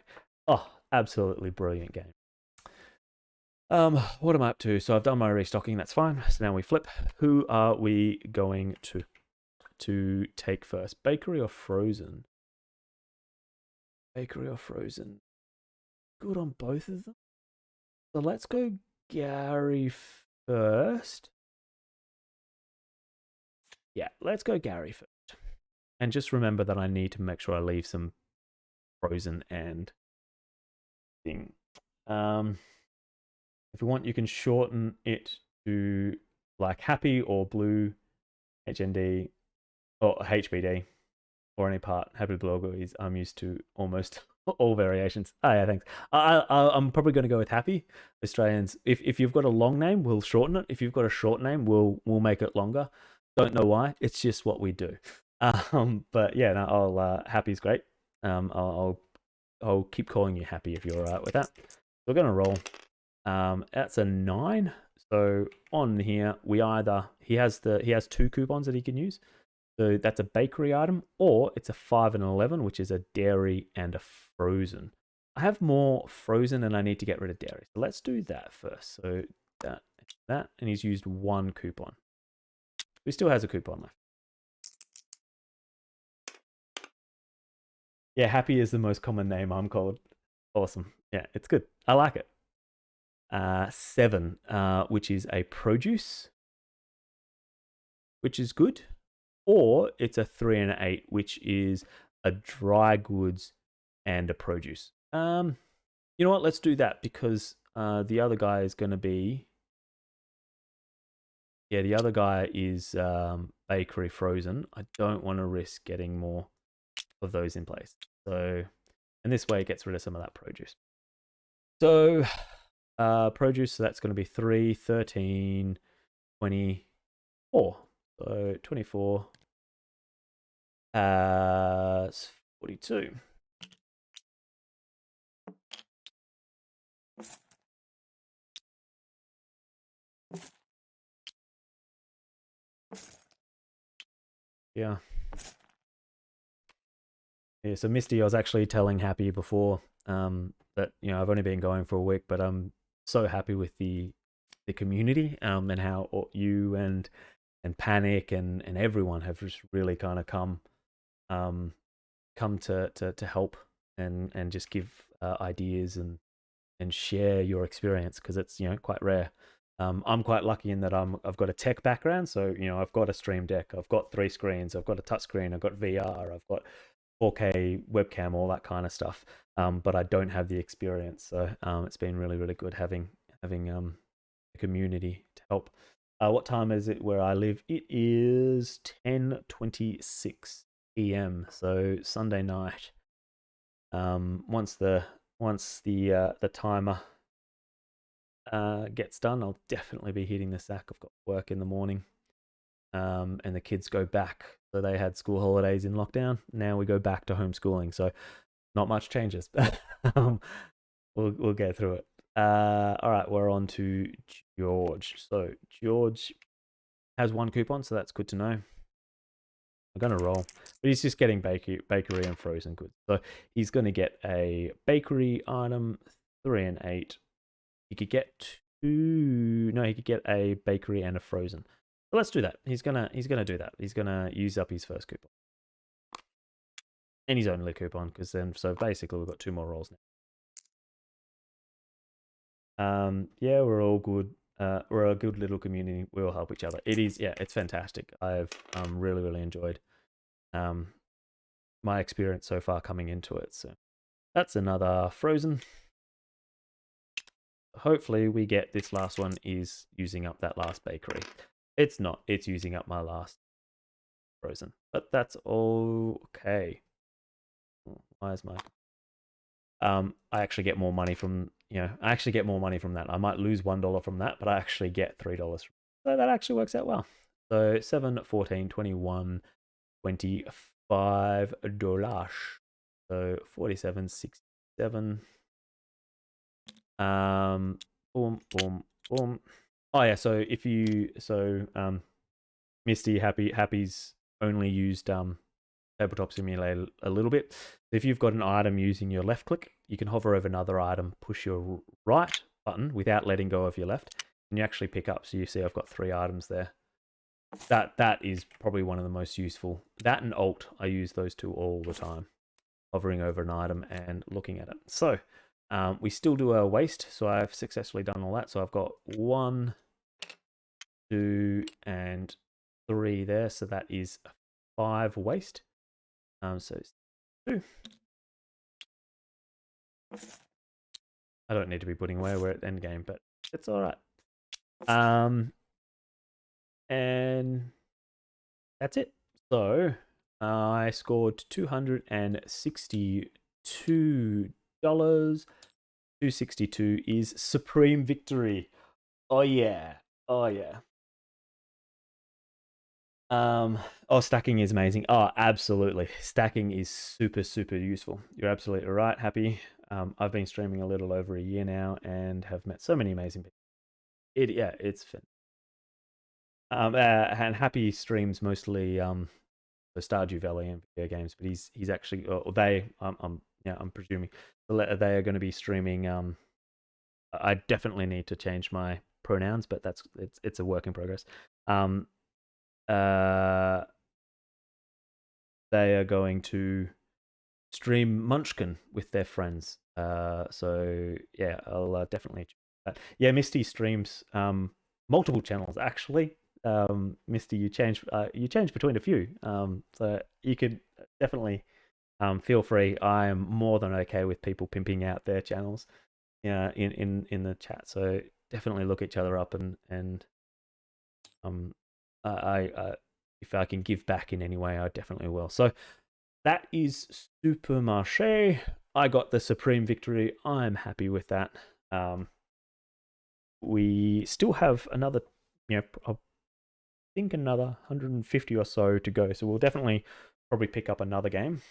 Oh, absolutely brilliant game. What am I up to? So I've done my restocking. That's fine. So now we flip. Who are we going to take first? Bakery or frozen? Bakery or frozen? Good on both of them. So let's go Gary first. Yeah, let's go Gary first. And just remember that I need to make sure I leave some frozen and thing. If you want, you can shorten it to like Happy or Blue HND or HBD or any part. Happy Blogger is I'm used to almost all variations. Oh yeah, thanks. I'm probably going to go with Happy. Australians, if you've got a long name, we'll shorten it. If you've got a short name, we'll make it longer. Don't know why. It's just what we do. But yeah, no, Happy's great. I'll keep calling you Happy if you're alright with that. We're gonna roll. That's a 9. So on here, he has 2 coupons that he can use. So that's a bakery item, or it's a 5 and 11, which is a dairy and a frozen. I have more frozen and I need to get rid of dairy. So let's do that first. So that, and he's used 1 coupon. He still has a coupon left. Yeah, Happy is the most common name I'm called. Awesome. Yeah, it's good. I like it. 7, which is a produce, which is good. Or it's a 3 and an 8, which is a dry goods and a produce. You know what? Let's do that, because the other guy is going to be... Yeah, the other guy is bakery frozen. I don't want to risk getting more of those in place. So, and this way it gets rid of some of that produce. So, produce, so that's going to be 3, 13, 24. So 24. 42. Yeah. Yeah, so Misty, I was actually telling Happy before that, you know, I've only been going for a week, but I'm so happy with the community and how you and Panic and everyone have just really kind of come to help and just give ideas and and share your experience, because it's quite rare. I'm quite lucky in that I've got a tech background, so I've got a Stream Deck, I've got 3 screens, I've got a touch screen, I've got VR, I've got 4K webcam, all that kind of stuff. But I don't have the experience, so it's been really, really good having a community to help. What time is it where I live? It is 10:26 p.m. So Sunday night. Once the timer gets done, I'll definitely be hitting the sack. I've got work in the morning, and the kids go back. So they had school holidays in lockdown. Now we go back to homeschooling. So not much changes. We'll get through it. All right, we're on to George. So George has 1 coupon, so that's good to know. I'm gonna roll, but he's just getting bakery and frozen goods. So he's gonna get a bakery item, 3 and 8. He could get 2. No, he could get a bakery and a frozen. So let's do that. He's gonna do that. He's gonna use up his first coupon and his only coupon, because then so basically we've got 2 more rolls now. Yeah, we're all good. We're a good little community. We all help each other. It is, yeah, it's fantastic. I've really, really enjoyed my experience so far coming into it. So that's another frozen. Hopefully we get this last one is using up that last bakery. It's not. It's using up my last frozen. But that's okay. Why is my... I actually get more money from, I actually get more money from that. I might lose $1 from that, but I actually get $3. So that actually works out well. So 7, 14, 21, $25. So 47.67. Boom, boom, boom. Oh yeah, so if you Misty Happy's only used Tabletop Simulator a little bit. If you've got an item using your left click, you can hover over another item, push your right button without letting go of your left, and you actually pick up. So you see I've got 3 items there. That is probably one of the most useful. That and Alt, I use those 2 all the time, hovering over an item and looking at it. So we still do a waste, so I've successfully done all that. So I've got 1, 2, and 3 there, so that is 5 waste. So 2. I don't need to be putting away. We're at end game, but it's all right. And that's it. So I scored $262. $262 is supreme victory. Oh yeah. Oh yeah. Stacking is amazing. Oh, absolutely. Stacking is super, super useful. You're absolutely right, Happy. I've been streaming a little over a year now and have met so many amazing people. It's fun. And Happy streams mostly the Stardew Valley and video games, but he's actually, or they, I'm presuming they are going to be streaming. I definitely need to change my pronouns, but it's a work in progress. They are going to stream Munchkin with their friends. So yeah, I'll definitely check that. Yeah, Misty streams multiple channels actually. Misty, you change between a few. So you could definitely feel free. I am more than okay with people pimping out their channels. Yeah, in the chat. So definitely look each other up and I if I can give back in any way, I definitely will. So that is Supermache. I got the supreme victory. I'm happy with that. We still have another, I think another 150 or so to go. So we'll definitely probably pick up another game.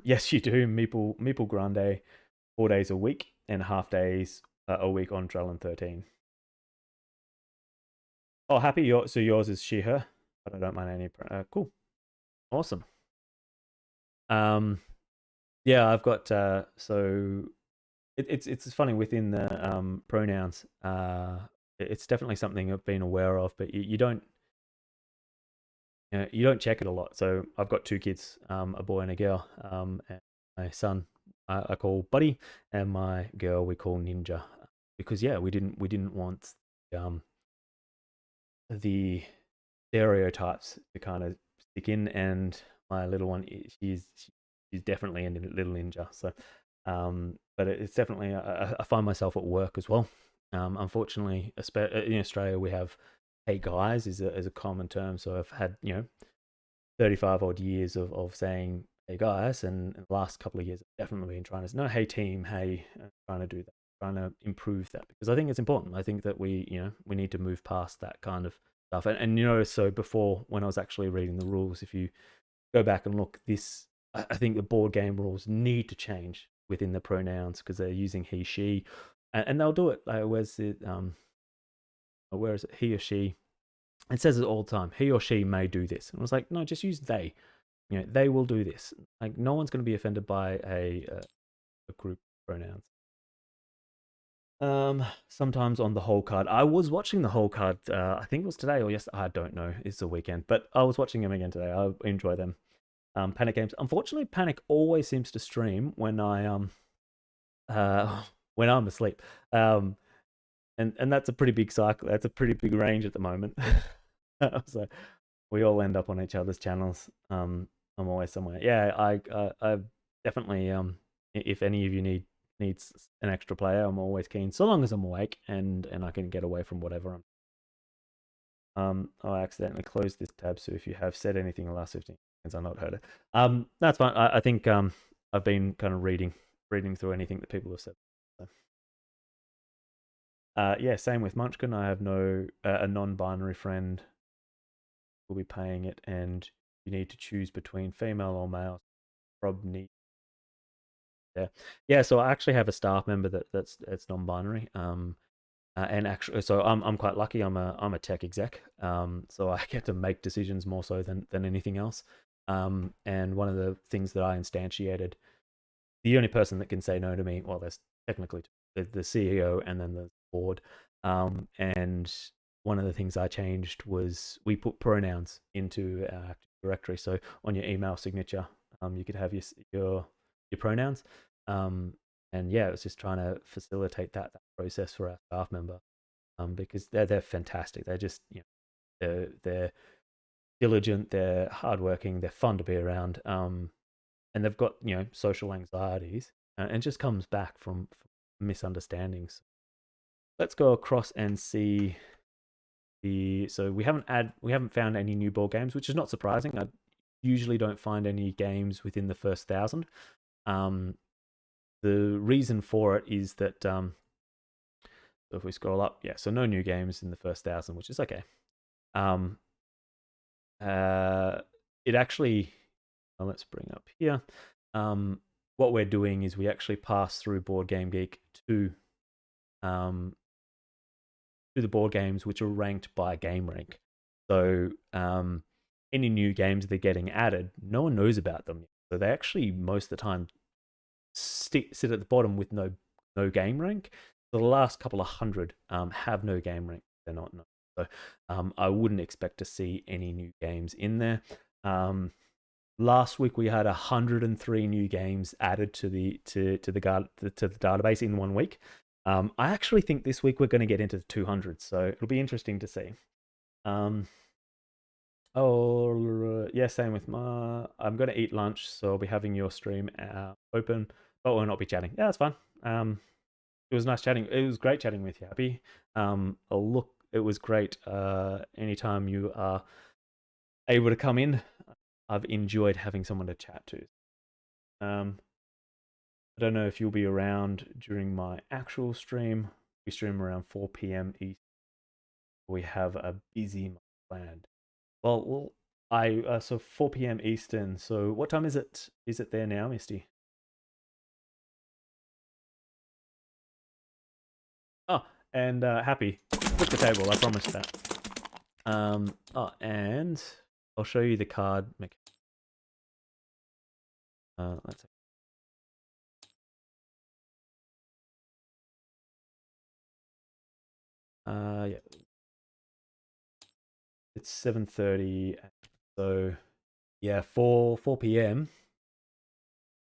Yes, you do. Meeple Grande, 4 days a week and half days a week on Drellin 13. Oh, Happy. So yours is she, her, but I don't mind any. Cool. Awesome. Yeah, I've got so it's funny within the pronouns. It's definitely something I've been aware of, but you don't check it a lot. So I've got 2 kids, a boy and a girl, and my son I call Buddy, and my girl we call Ninja, because yeah, we didn't want um the stereotypes to kind of stick in, and my little one, she's definitely a little ninja. So, but it's definitely I find myself at work as well. Unfortunately, in Australia, we have "hey guys" is a common term. So I've had 35 odd years of saying "hey guys," and in the last couple of years, I've definitely been trying to say, no, "hey team," "hey," trying to do that, trying to improve that, because I think it's important. I think that we need to move past that kind of stuff. And so before, when I was actually reading the rules, if you go back and look, this I think the board game rules need to change within the pronouns, because they're using he, she, and they'll do it. Where's it? Where is it? He or she. It says it all the time. He or she may do this. And I was like, no, just use they. They will do this. Like, no one's going to be offended by a group pronouns. Sometimes on the whole card. I was watching the whole card. I think it was today or yesterday. I don't know. It's a weekend, but I was watching them again today. I enjoy them. Panic games. Unfortunately, Panic always seems to stream when I uh when I'm asleep. And that's a pretty big cycle. That's a pretty big range at the moment. So we all end up on each other's channels. I'm always somewhere. Yeah, I definitely if any of you needs an extra player, I'm always keen, so long as I'm awake and I can get away from whatever I'm. I accidentally closed this tab, so if you have said anything in the last 15 seconds, I've not heard it. That's fine. I think I've been kind of reading through anything that people have said. So. Yeah, same with Munchkin. I have no a non-binary friend will be paying it, and you need to choose between female or male. Probably, yeah, yeah. So I actually have a staff member that's non-binary. And actually, so I'm quite lucky. I'm a tech exec. So I get to make decisions more so than anything else. And one of the things that I instantiated, the only person that can say no to me, well, there's technically the CEO and then the board. And one of the things I changed was we put pronouns into our Active Directory. So on your email signature, you could have your pronouns. Um, and yeah, it was just trying to facilitate that process for our staff member, because they're fantastic. They're just they're diligent, they're hardworking, they're fun to be around, and they've got social anxieties, and it just comes back from misunderstandings. Let's go across and see so we haven't found any new board games, which is not surprising. I usually don't find any games within the first 1,000. The reason for it is that so if we scroll up, yeah, so no new games in the first 1,000, which is okay. Um, it actually, well, let's bring up here. What we're doing is we actually pass through Board Game Geek um, to the board games which are ranked by game rank. So any new games that are getting added, no one knows about them. So they actually most of the time sit at the bottom with no game rank. The last couple of hundred have no game rank. They're not known. So I wouldn't expect to see any new games in there. Last week we had 103 new games added to the database in 1 week. I actually think this week we're going to get into the 200, so it'll be interesting to see. Oh yeah, same with my. I'm going to eat lunch, so I'll be having your stream open, but we'll not be chatting. Yeah, that's fine. It was nice chatting. It was great chatting with you, Happy. Look, it was great. Anytime you are able to come in, I've enjoyed having someone to chat to. I don't know if you'll be around during my actual stream. We stream around 4 p.m. East. We have a busy month planned. Well, I so 4 p.m. Eastern. So what time is it? Is it there now, Misty? Oh, and Happy, flip the table. I promised that. Oh, and I'll show you the card. Let's. Yeah, it's 7:30. So yeah, 4 p.m.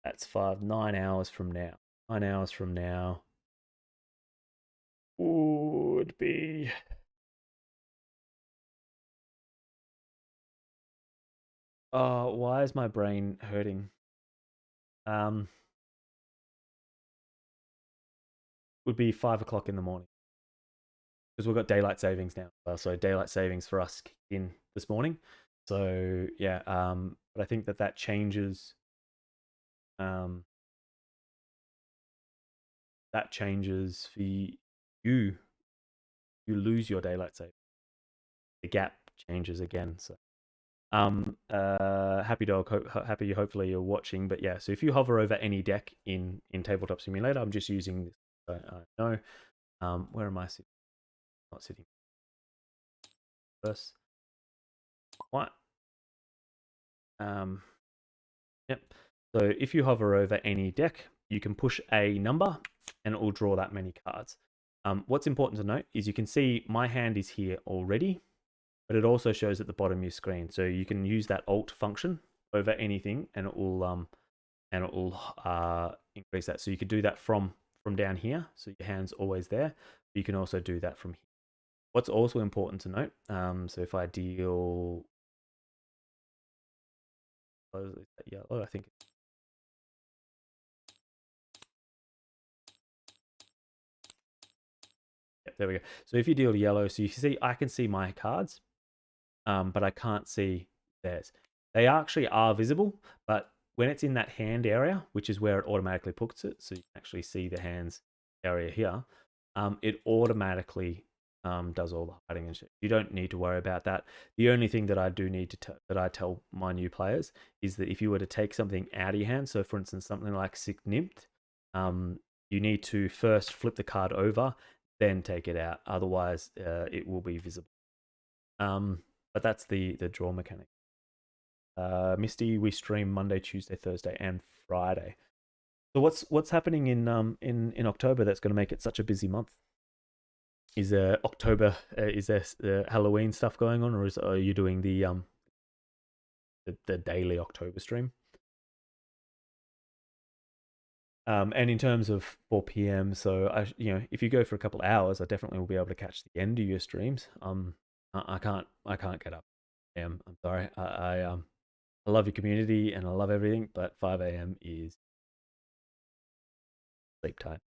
That's 9 hours from now. 9 hours from now would be. Oh, why is my brain hurting? Um, would be 5 o'clock in the morning because we've got daylight savings now. So daylight savings for us kicked in this morning. So yeah, but I think that changes. Um, that changes for you. You lose your daylight saving. The gap changes again. So happy dog, happy. Hopefully you're watching. But yeah, so if you hover over any deck in Tabletop Simulator, I'm just using this. I know. Where am I sitting? Not sitting first. What? Yep. So if you hover over any deck, you can push a number and it will draw that many cards. What's important to note is you can see my hand is here already, but it also shows at the bottom of your screen. So you can use that Alt function over anything and it will increase that. So you could do that from down here. So your hand's always there. You can also do that from here. What's also important to note, so if I deal yellow, I think. Yep, there we go. So if you deal yellow, so you see, I can see my cards, but I can't see theirs. They actually are visible, but when it's in that hand area, which is where it automatically puts it, so you can actually see the hands area here, it automatically does all the hiding and shit. You don't need to worry about that. The only thing that I do need to that I tell my new players is that if you were to take something out of your hand, so for instance something like Signimt, you need to first flip the card over, then take it out. Otherwise, it will be visible. But that's the draw mechanic. Misty, we stream Monday, Tuesday, Thursday, and Friday. So what's happening in October that's going to make it such a busy month? Is there October? Is there Halloween stuff going on, or are you doing the daily October stream? And in terms of 4 p.m., so if you go for a couple of hours, I definitely will be able to catch the end of your streams. I can't get up. I'm sorry. I love your community and I love everything, but 5 a.m. is sleep time.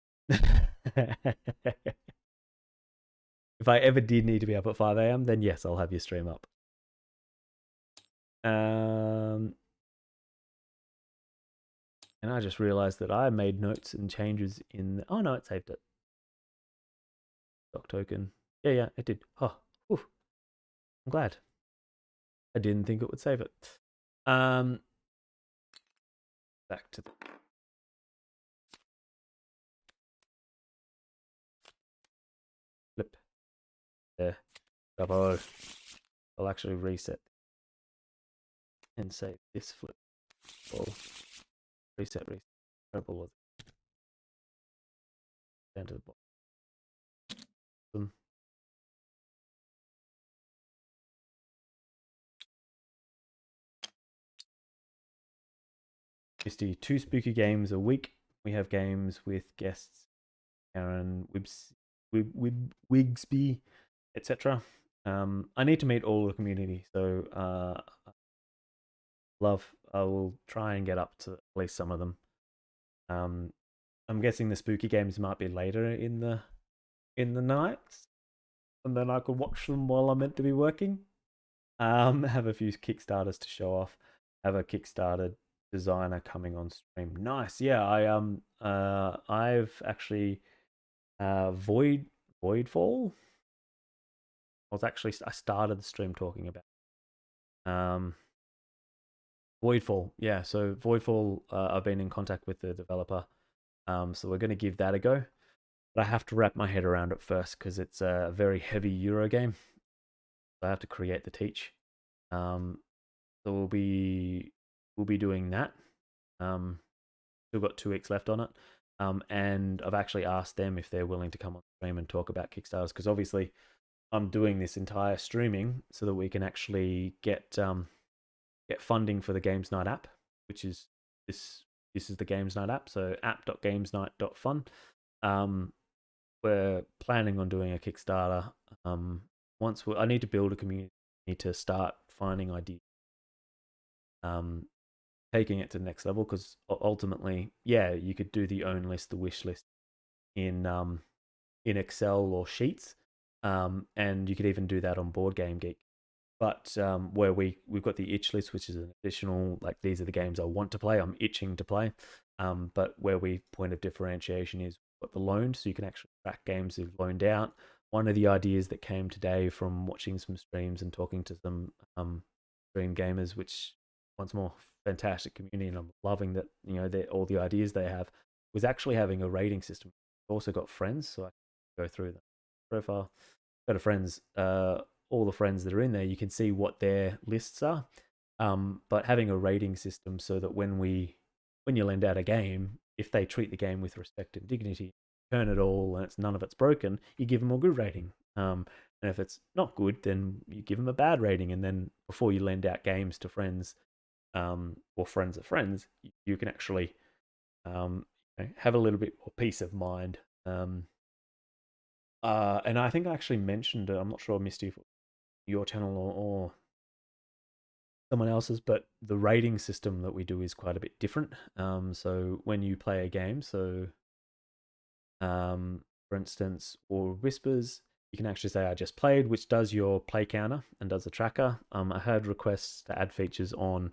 If I ever did need to be up at 5 a.m., then yes, I'll have your stream up. And I just realized that I made notes and changes in. Oh no, it saved it. Doc token. Yeah, it did. Oh, oof. I'm glad. I didn't think it would save it. Back to the flip. There. Bravo. I'll actually reset and save this flip. Oh. Reset. Terrible was it? Down to the bottom. Just do 2 spooky games a week. We have games with guests, Aaron Wigsby, etc. I need to meet all the community, so I will try and get up to at least some of them. I'm guessing the spooky games might be later in the nights, and then I could watch them while I'm meant to be working. Have a few Kickstarters to show off. Have a Kickstarter designer coming on stream. Nice. Yeah, I've actually Voidfall. I started the stream talking about Voidfall. Yeah, so Voidfall, I've been in contact with the developer. So we're going to give that a go. But I have to wrap my head around it first because it's a very heavy Euro game. So I have to create the teach. So we'll be doing that. Still got 2 weeks left on it. And I've actually asked them if they're willing to come on stream and talk about Kickstarters because obviously I'm doing this entire streaming so that we can actually get funding for the Games Night app, which is this this is the Games Night app, so app.gamesnight.fun. We're planning on doing a Kickstarter. I need to build a community, I need to start finding ideas, taking it to the next level, because ultimately, yeah, you could do the own list, the wish list in Excel or Sheets, and you could even do that on Board Game Geek. But where we've got the itch list, which is an additional, like, these are the games I want to play, I'm itching to play. But where point of differentiation is got the loaned, so you can actually track games you've loaned out. One of the ideas that came today from watching some streams and talking to some stream gamers, which, once more, fantastic community, and I'm loving that, all the ideas they have, was actually having a rating system. I've also got friends, so I can go through the profile. Go to friends, all the friends that are in there, you can see what their lists are. But having a rating system so that when you lend out a game, if they treat the game with respect and dignity, turn it all, and none of it's broken, you give them a good rating. And if it's not good, then you give them a bad rating. And then before you lend out games to friends, or friends of friends, you can actually have a little bit more peace of mind. And I think I actually mentioned it. I'm not sure, Misty, if your channel or someone else's, but the rating system that we do is quite a bit different. So when you play a game, for instance, or Whispers, you can actually say I just played, which does your play counter and does a tracker. I had requests to add features on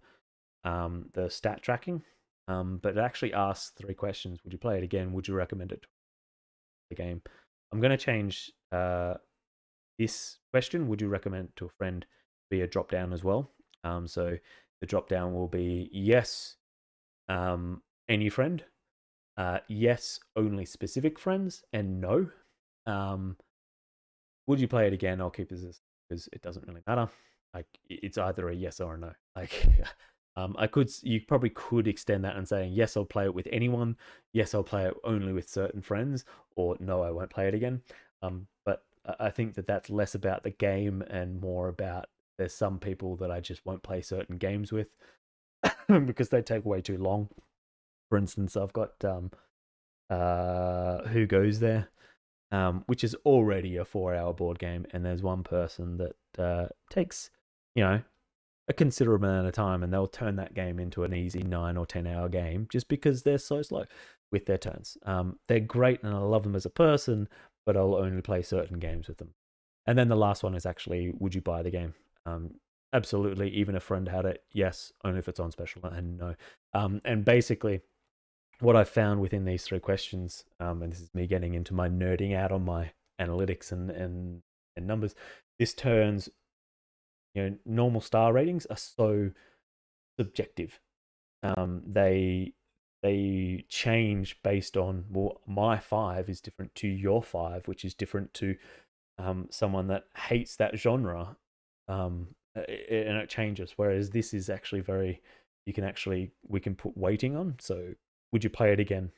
the stat tracking, but it actually asks 3 questions. Would you play it again? Would you recommend it to the game? I'm going to change this question, would you recommend it to a friend, be a drop down as well. So the drop down will be yes, any friend, yes, only specific friends, and no. Would you play it again? I'll keep it as, because it doesn't really matter. Like, it's either a yes or a no. Like, you probably could extend that and saying yes, I'll play it with anyone. Yes, I'll play it only with certain friends, or no, I won't play it again. But I think that that's less about the game and more about, there's some people that I just won't play certain games with because they take way too long. For instance, I've got Who Goes There, which is already a 4-hour board game, and there's one person that takes, a considerable amount of time, and they'll turn that game into an easy 9 or 10-hour game just because they're so slow with their turns. They're great, and I love them as a person, but I'll only play certain games with them. And then the last one is actually, would you buy the game? Absolutely. Even a friend had it. Yes, only if it's on special, and no. And basically, what I found within these 3 questions, and this is me getting into my nerding out on my analytics and numbers, this turns, normal star ratings are so subjective. They change based on, well, my 5 is different to your 5, which is different to someone that hates that genre, and it changes. Whereas this is actually we can put weighting on. So, would you play it again?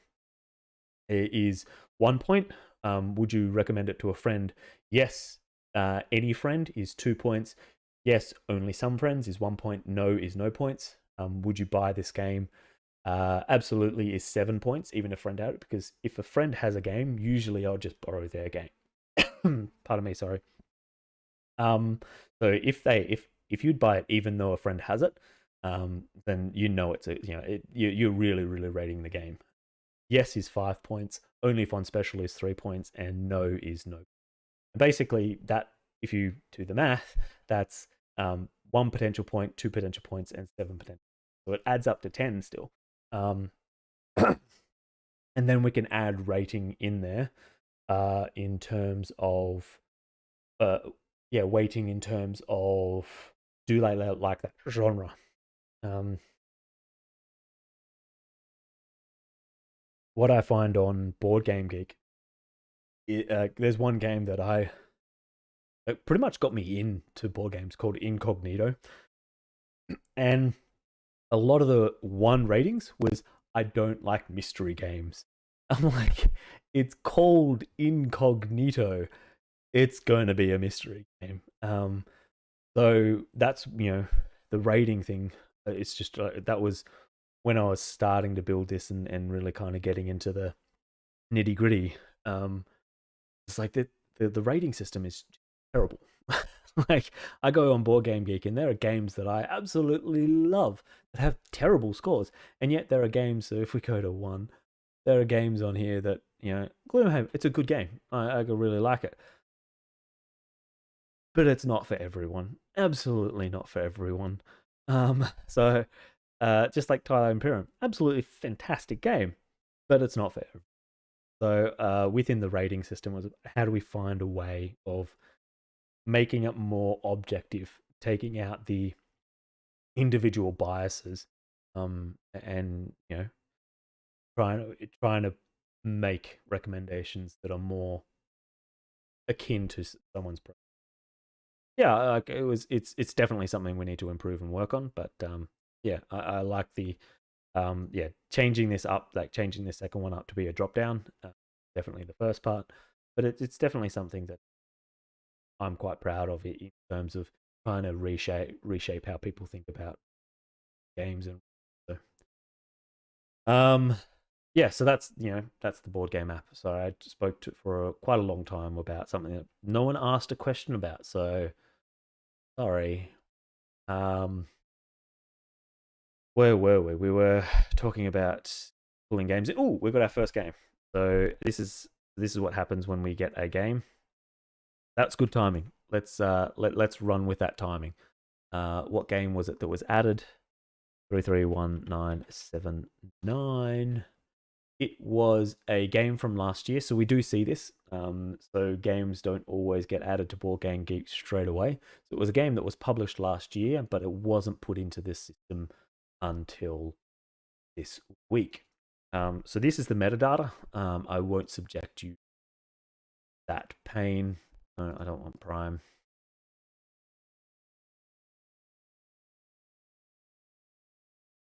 It is 1 point. Would you recommend it to a friend? Yes, any friend is 2 points. Yes, only some friends is 1 point. No is no points. Would you buy this game? Absolutely is 7 points, even a friend out, because if a friend has a game, usually I'll just borrow their game. Pardon me, sorry. So if you'd buy it even though a friend has it, then it's you're really rating the game. Yes is 5 points, only if on special is 3 points, and no is no. Basically, that, if you do the math, that's 1 potential point, 2 potential points, and 7 potential. So it adds up to 10 still. And then we can add rating in there, in terms of, weighting in terms of, do they like that genre? What I find on Board Game Geek, there's one game that it pretty much got me into board games, called Incognito. And a lot of the 1 ratings was, I don't like mystery games. I'm like, it's called Incognito. It's going to be a mystery game. So that's, the rating thing. It's just, that was when I was starting to build this and really kind of getting into the nitty gritty, it's like the rating system is terrible. Like, I go on Board Game Geek and there are games that I absolutely love that have terrible scores, and yet there are games. So if we go to one, there are games on here that, Gloomhaven. It's a good game. I really like it, but it's not for everyone. Absolutely not for everyone. So just like Twilight Imperium, absolutely fantastic game, but it's not for everyone. So within the rating system was, how do we find a way of making it more objective, taking out the individual biases, and trying to make recommendations that are more akin to someone's. Yeah, like it's definitely something we need to improve and work on. But yeah, I like the yeah, changing this up, like changing the second one up to be a drop down. Definitely the first part, but it's definitely something that I'm quite proud of it in terms of trying to reshape how people think about games. And so, um yeah, so that's the board game app. So I spoke to for quite a long time about something that no one asked a question about, so sorry. um where were we were talking about pulling games. Oh, we've got our first game. So this is what happens when we get a game. That's good timing. Let's run with that timing. What game was it that was added? 331979. It was a game from last year, so we do see this. So games don't always get added to Board Game Geek straight away. So it was a game that was published last year, but it wasn't put into this system until this week. So this is the metadata. I won't subject you to that pain. I don't want Prime.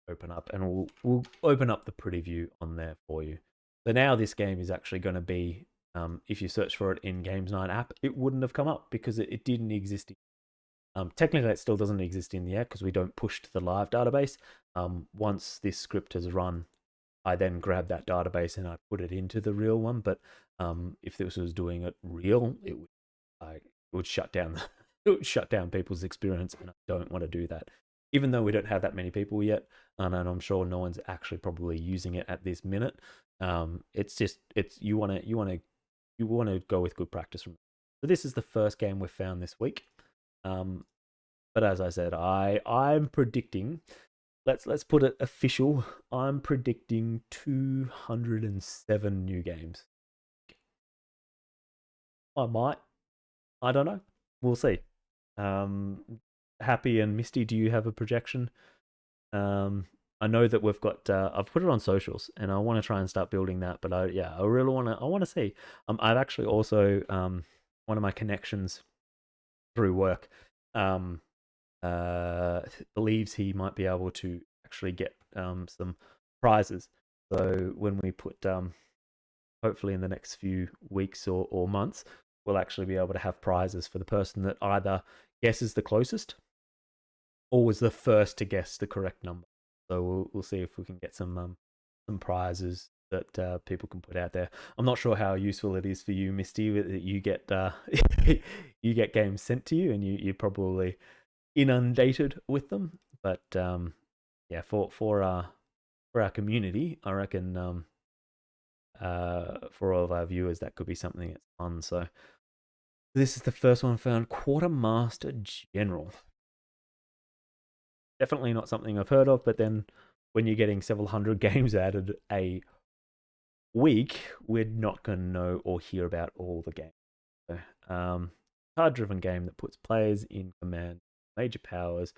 Open up, and we'll open up the preview on there for you. So now this game is actually going to be, if you search for it in Games 9 app, it wouldn't have come up because it didn't exist. Technically, it still doesn't exist in the app because we don't push to the live database. Once this script has run, I then grab that database and I put it into the real one. But if this was doing it real, it would shut down it would shut down people's experience, and I don't want to do that. Even though we don't have that many people yet, and I'm sure no one's actually probably using it at this minute. It's just you want to go with good practice. So this is the first game we've found this week. But as I said, I'm predicting. Let's put it official. I'm predicting 207 new games. I might. I don't know. We'll see. Um, Happy and Misty, do you have a projection? I know that we've got. I've put it on socials, and I want to try and start building that. But I really want to. I want to see. I've actually also one of my connections through work um, believes he might be able to actually get some prizes. So when we put, hopefully in the next few weeks or months, we'll actually be able to have prizes for the person that either guesses the closest or was the first to guess the correct number. So we'll see if we can get some prizes that people can put out there. I'm not sure how useful it is for you, Misty, that you get you get games sent to you, and you're probably inundated with them. But yeah, for our community, I reckon for all of our viewers, that could be something that's fun. So this is the first one found. Quartermaster General. Definitely not something I've heard of, but then when you're getting several hundred games added a week, we're not going to know or hear about all the games. So, card-driven game that puts players in command of major powers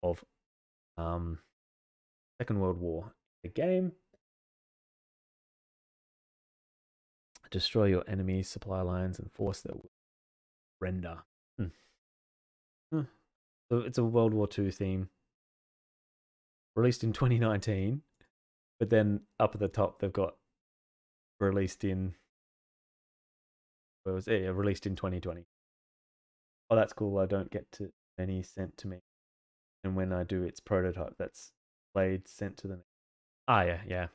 of Second World War. The game destroy your enemies' supply lines and force their render. Hmm. So it's a World War II theme, released in 2019, but then up at the top they've got released in where was it? Yeah, released in 2020. Oh, that's cool. I don't get to any sent to me, and when I do, it's prototype that's played sent to them. Ah, yeah, yeah.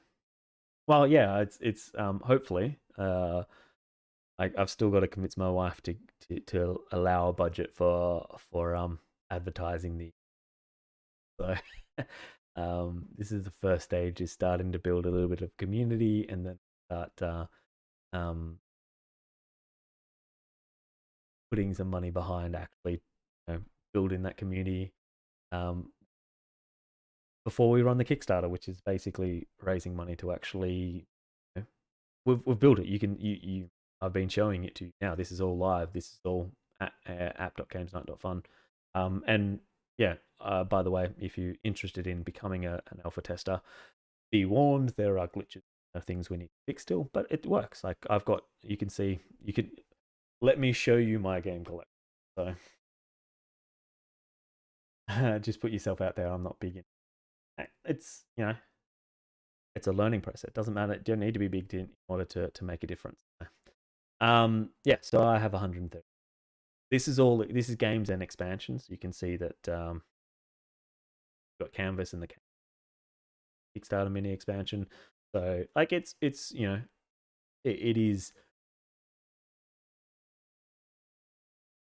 Well, yeah, it's hopefully I've still got to convince my wife to allow a budget for advertising the so this is the first stage is starting to build a little bit of community and then start um putting some money behind actually building that community um before we run the Kickstarter, which is basically raising money to actually you know, we've built it. You can you I've been showing it to you now. This is all live. This is all at app.gamesnight.fun. And yeah, by the way, if you're interested in becoming an alpha tester, be warned, there are glitches, things we need to fix still, but it works. Like I've got, you can see, you can let me show you my game collection. So just put yourself out there. I'm not big in. It's it's a learning process. It doesn't matter. You don't need to be big in order to make a difference. Yeah. So I have 130. This is all. This is games and expansions. You can see that got Canvas and the Kickstarter mini expansion. So like it's it is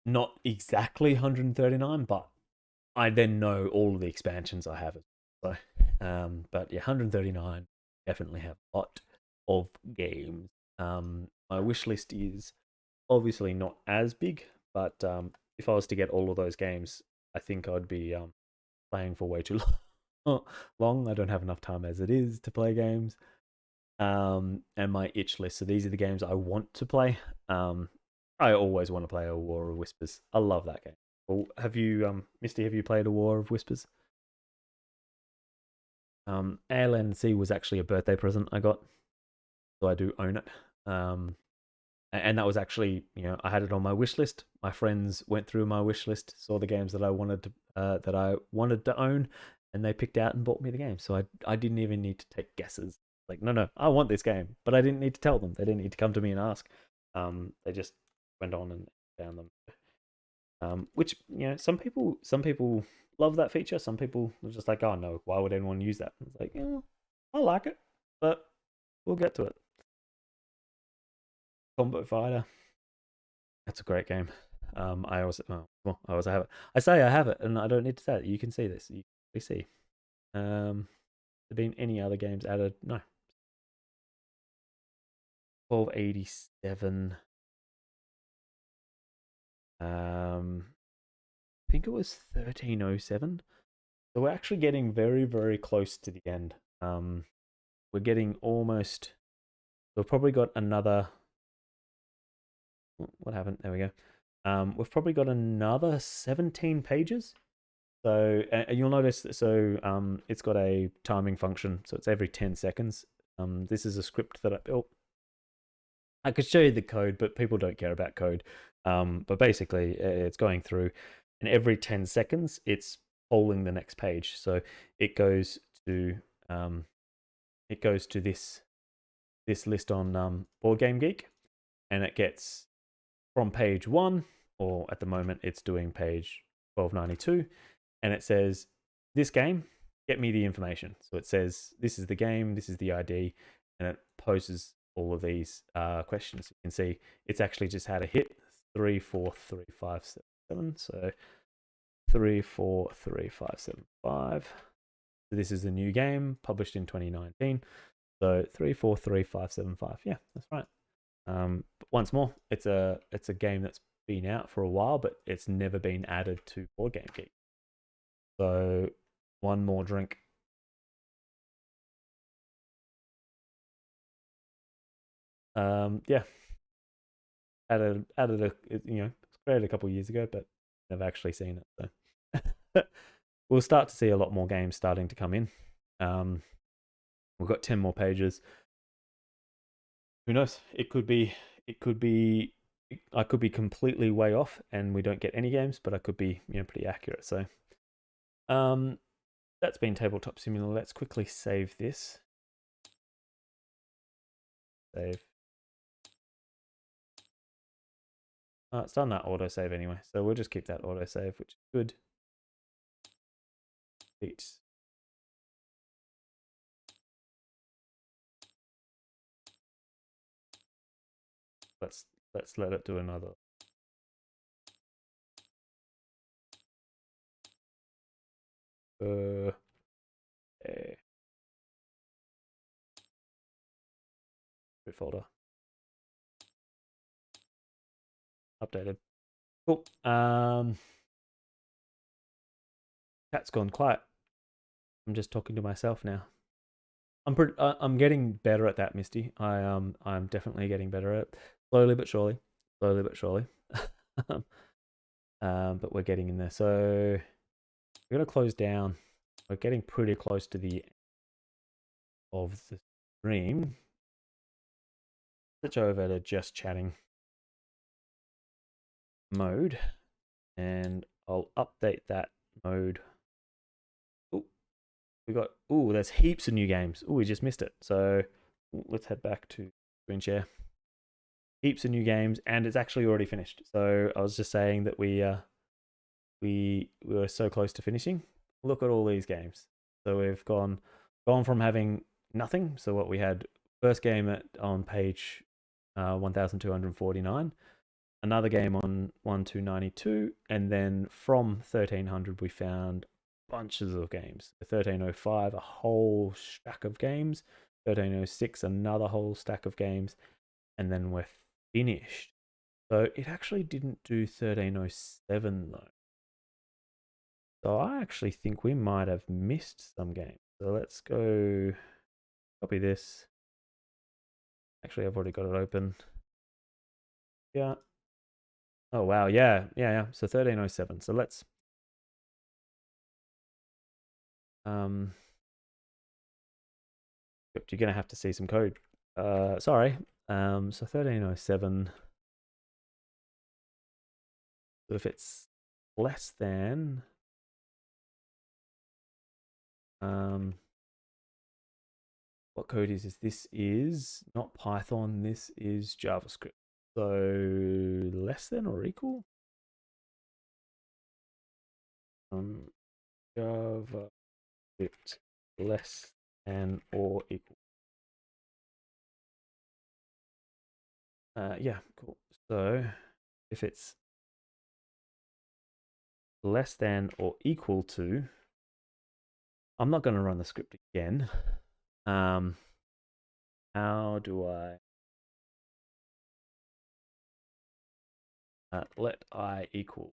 not exactly 139, but I then know all of the expansions I have. So, but yeah, 139 definitely have a lot of games. My wish list is obviously not as big, but if I was to get all of those games, I think I'd be playing for way too long. I don't have enough time as it is to play games. And my itch list. So these are the games I want to play. I always want to play a War of Whispers. I love that game. Well, have you, Misty? Have you played a War of Whispers? ALNC was actually a birthday present I got, so I do own it. And that was actually, I had it on my wish list. My friends went through my wish list, saw the games that I wanted to own, and they picked out and bought me the game. So I didn't even need to take guesses. Like, no, I want this game, but I didn't need to tell them. They didn't need to come to me and ask. They just went on and found them. Which some people love that feature. Some people are just like, oh no, why would anyone use that? It's like, yeah, I like it, but we'll get to it. Combo Fighter. That's a great game. I also have it. I say I have it, and I don't need to say it. You can see this. You can see. There been any other games added? No. 1287. I think it was 1307. So we're actually getting very, very close to the end. We're getting almost. We've probably got another. What happened? There we go. We've probably got another 17 pages. So you'll notice, so it's got a timing function, so it's every 10 seconds. This is a script that I built. I could show you the code, but people don't care about code. But basically, it's going through, and every 10 seconds, it's polling the next page. So it goes to um, this list on Board Game Geek, and it gets from page 1, or at the moment it's doing page 1292, and it says, this game, get me the information. So it says, this is the game, this is the ID, and it poses all of these questions. You can see it's actually just had a hit 343577. So 343575. So this is a new game published in 2019. So 343575. Yeah, that's right. But once more, it's a game that's been out for a while, but it's never been added to Board Game Geek. So one more drink. Yeah, added a it's created a couple of years ago, but I've actually seen it. So we'll start to see a lot more games starting to come in. We've got 10 more pages. Who knows? It could be. I could be completely way off, and we don't get any games, but I could be pretty accurate. So, um, that's been Tabletop Simulator. Let's quickly save this. Save. It's done that autosave anyway, so we'll just keep that autosave, which is good. Delete. Let's let it do another. Okay. Folder updated. Cool. Chat's gone quiet. I'm just talking to myself now. I'm getting better at that, Misty. I'm definitely getting better at it. Slowly but surely. Slowly but surely. But we're getting in there. So we're gonna close down. We're getting pretty close to the end of the stream. Switch over to just chatting mode, and I'll update that mode. Oh, there's heaps of new games. Oh, we just missed it. So let's head back to screen share. Heaps of new games, and it's actually already finished. So I was just saying that we were so close to finishing. Look at all these games. So we've gone from having nothing. So what we had first game on page 1249, another game on 1292, and then from 1300 we found bunches of games. 1305, a whole stack of games. 1306, another whole stack of games, and then we're finished. So it actually didn't do 1307 though. So I actually think we might have missed some games. So let's go copy this. Actually, I've already got it open. Yeah. Oh, wow. Yeah. So 1307. So let's... You're going to have to see some code. Sorry. So 1307. So if it's less than... what code is this? This is not Python. This is JavaScript. So less than or equal? JavaScript less than or equal. Yeah, cool. So if it's less than or equal to, I'm not going to run the script again. How do I let I equal?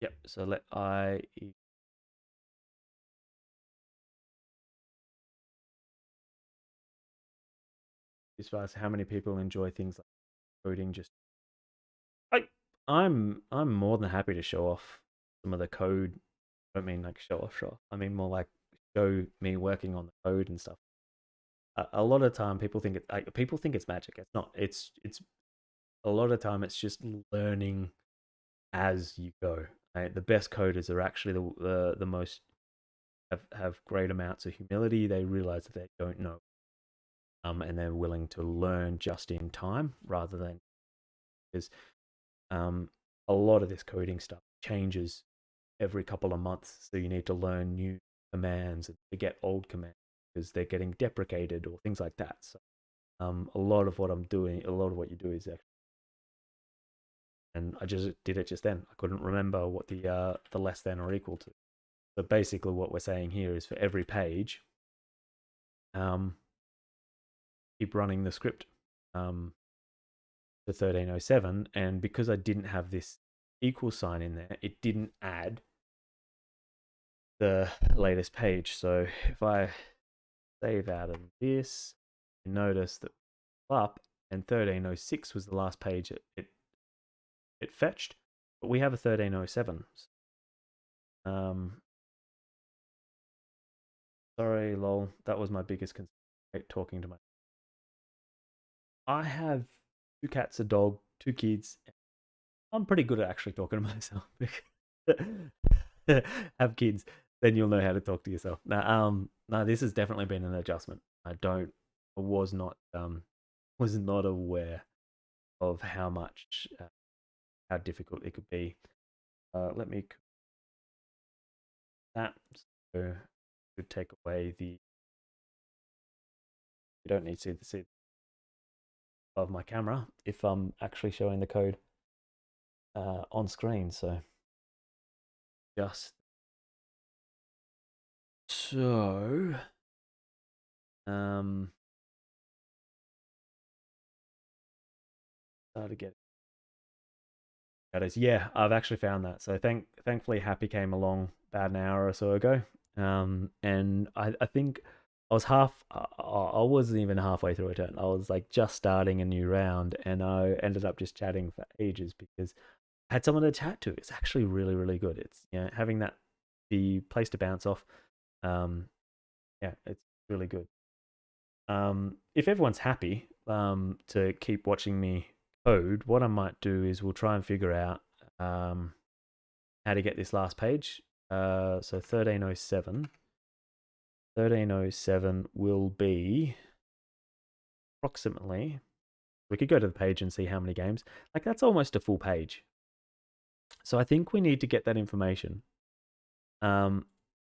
Yep. So let I equal. As far as how many people enjoy things like coding, just I'm more than happy to show off some of the code. I don't mean like show off. I mean more like show me working on the code and stuff. A lot of time people think it's magic. It's not. It's a lot of time it's just learning as you go. Right? The best coders are actually the most have great amounts of humility. They realize that they don't know, and they're willing to learn just in time rather than because a lot of this coding stuff changes every couple of months. So you need to learn new commands and forget old commands because they're getting deprecated or things like that. So a lot of what I'm doing, a lot of what you do is actually, and I just did it just then. I couldn't remember what the less than or equal to. So basically, what we're saying here is for every page, keep running the script to 1307, and because I didn't have this equal sign in there, it didn't add the latest page. So if I save out of this, you notice that up and 1306 was the last page it fetched, but we have a 1307. Sorry, lol. That was my biggest concern. Talking to my. I have 2 cats, a dog, 2 kids. I'm pretty good at actually talking to myself. Have kids, then you'll know how to talk to yourself. Now, this has definitely been an adjustment. I was not aware of how much, how difficult it could be. Let me that so could take away the. You don't need to see of my camera if I'm actually showing the code on screen. So just so to get that is, yeah, I've actually found that. So thankfully Happy came along about an hour or so ago. And I think I wasn't even halfway through a turn. I was like just starting a new round, and I ended up just chatting for ages because I had someone to chat to. It's actually really, really good. It's, you know, having that the place to bounce off. Yeah, it's really good. If everyone's happy to keep watching me code, what I might do is we'll try and figure out how to get this last page. So 1307. 1307 will be approximately, we could go to the page and see how many games. Like, that's almost a full page. So I think we need to get that information. Hold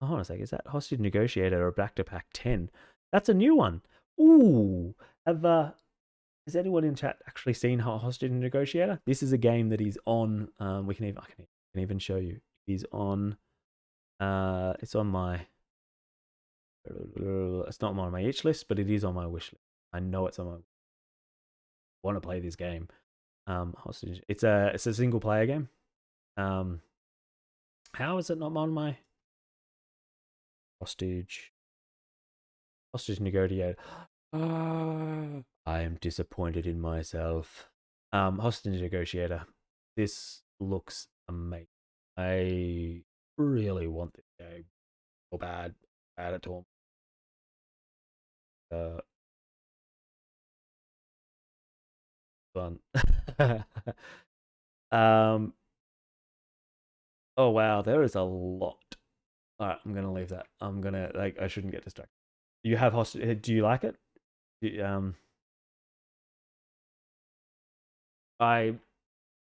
on a sec. Is that Hostage Negotiator or Back to Pack 10? That's a new one. Ooh. Has anyone in chat actually seen Hostage Negotiator? This is a game that is on. I can even show you. He's on. It's on my. It's not on my itch list, but it is on my wish list. I know it's on my. Want to play this game? Hostage. It's a single player game. How is it not on my hostage negotiator? I am disappointed in myself. Hostage negotiator. This looks amazing. I really want this game. So bad at all. Fun. um. Oh wow, there is a lot. All right, I'm gonna leave that. I'm gonna like. I shouldn't get distracted. You have hostage. Do you like it? I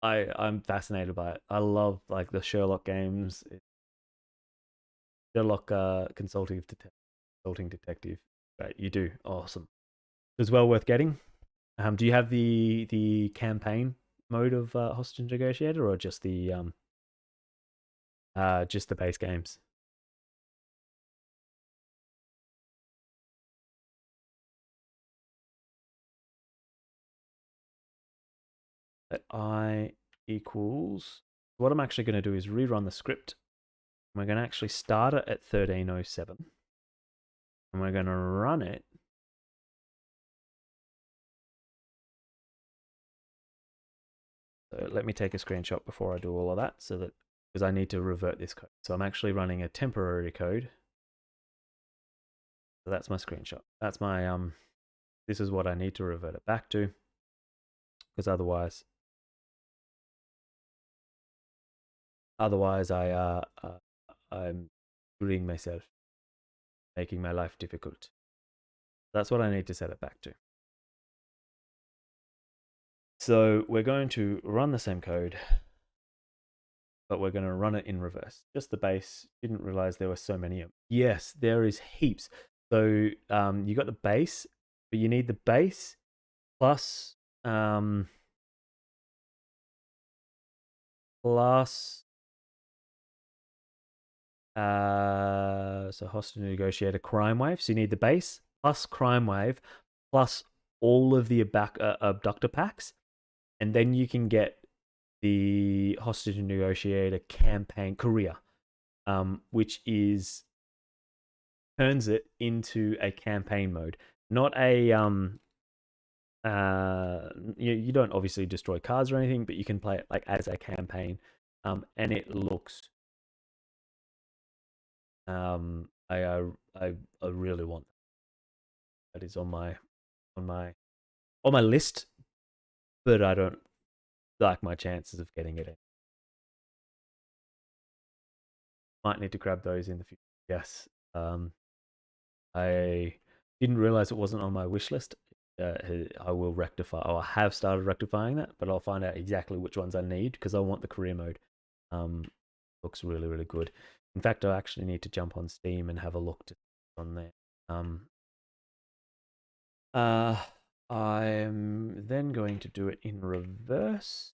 I'm fascinated by it. I love like the Sherlock games. Sherlock consulting detective. Right, you do. Awesome. It's well worth getting. Do you have the campaign mode of Hostage Negotiator or just the base games? That I equals. What I'm actually going to do is rerun the script. We're going to actually start it at 1307. And we're going to run it. So let me take a screenshot before I do all of that so that because I need to revert this code. So I'm actually running a temporary code. So that's my screenshot. That's my this is what I need to revert it back to because otherwise I'm screwing myself, making my life difficult. That's what I need to set it back to. So we're going to run the same code, but we're going to run it in reverse. Just the base. Didn't realize there were so many of them. Yes, there is heaps. So you got the base, but you need the base plus plus so hostage negotiator crime wave. So you need the base plus crime wave plus all of the abductor packs, and then you can get the hostage negotiator campaign career, which is turns it into a campaign mode, not a you don't obviously destroy cards or anything, but you can play it like as a campaign, and it looks I really want that. Is on my on my on my list, but I don't like my chances of getting it in. Might need to grab those in the future. Yes. I didn't realize it wasn't on my wish list. I will rectify, or I have started rectifying that, but I'll find out exactly which ones I need because I want the career mode. Looks really, really good. In fact, I actually need to jump on Steam and have a look on there. I'm then going to do it in reverse.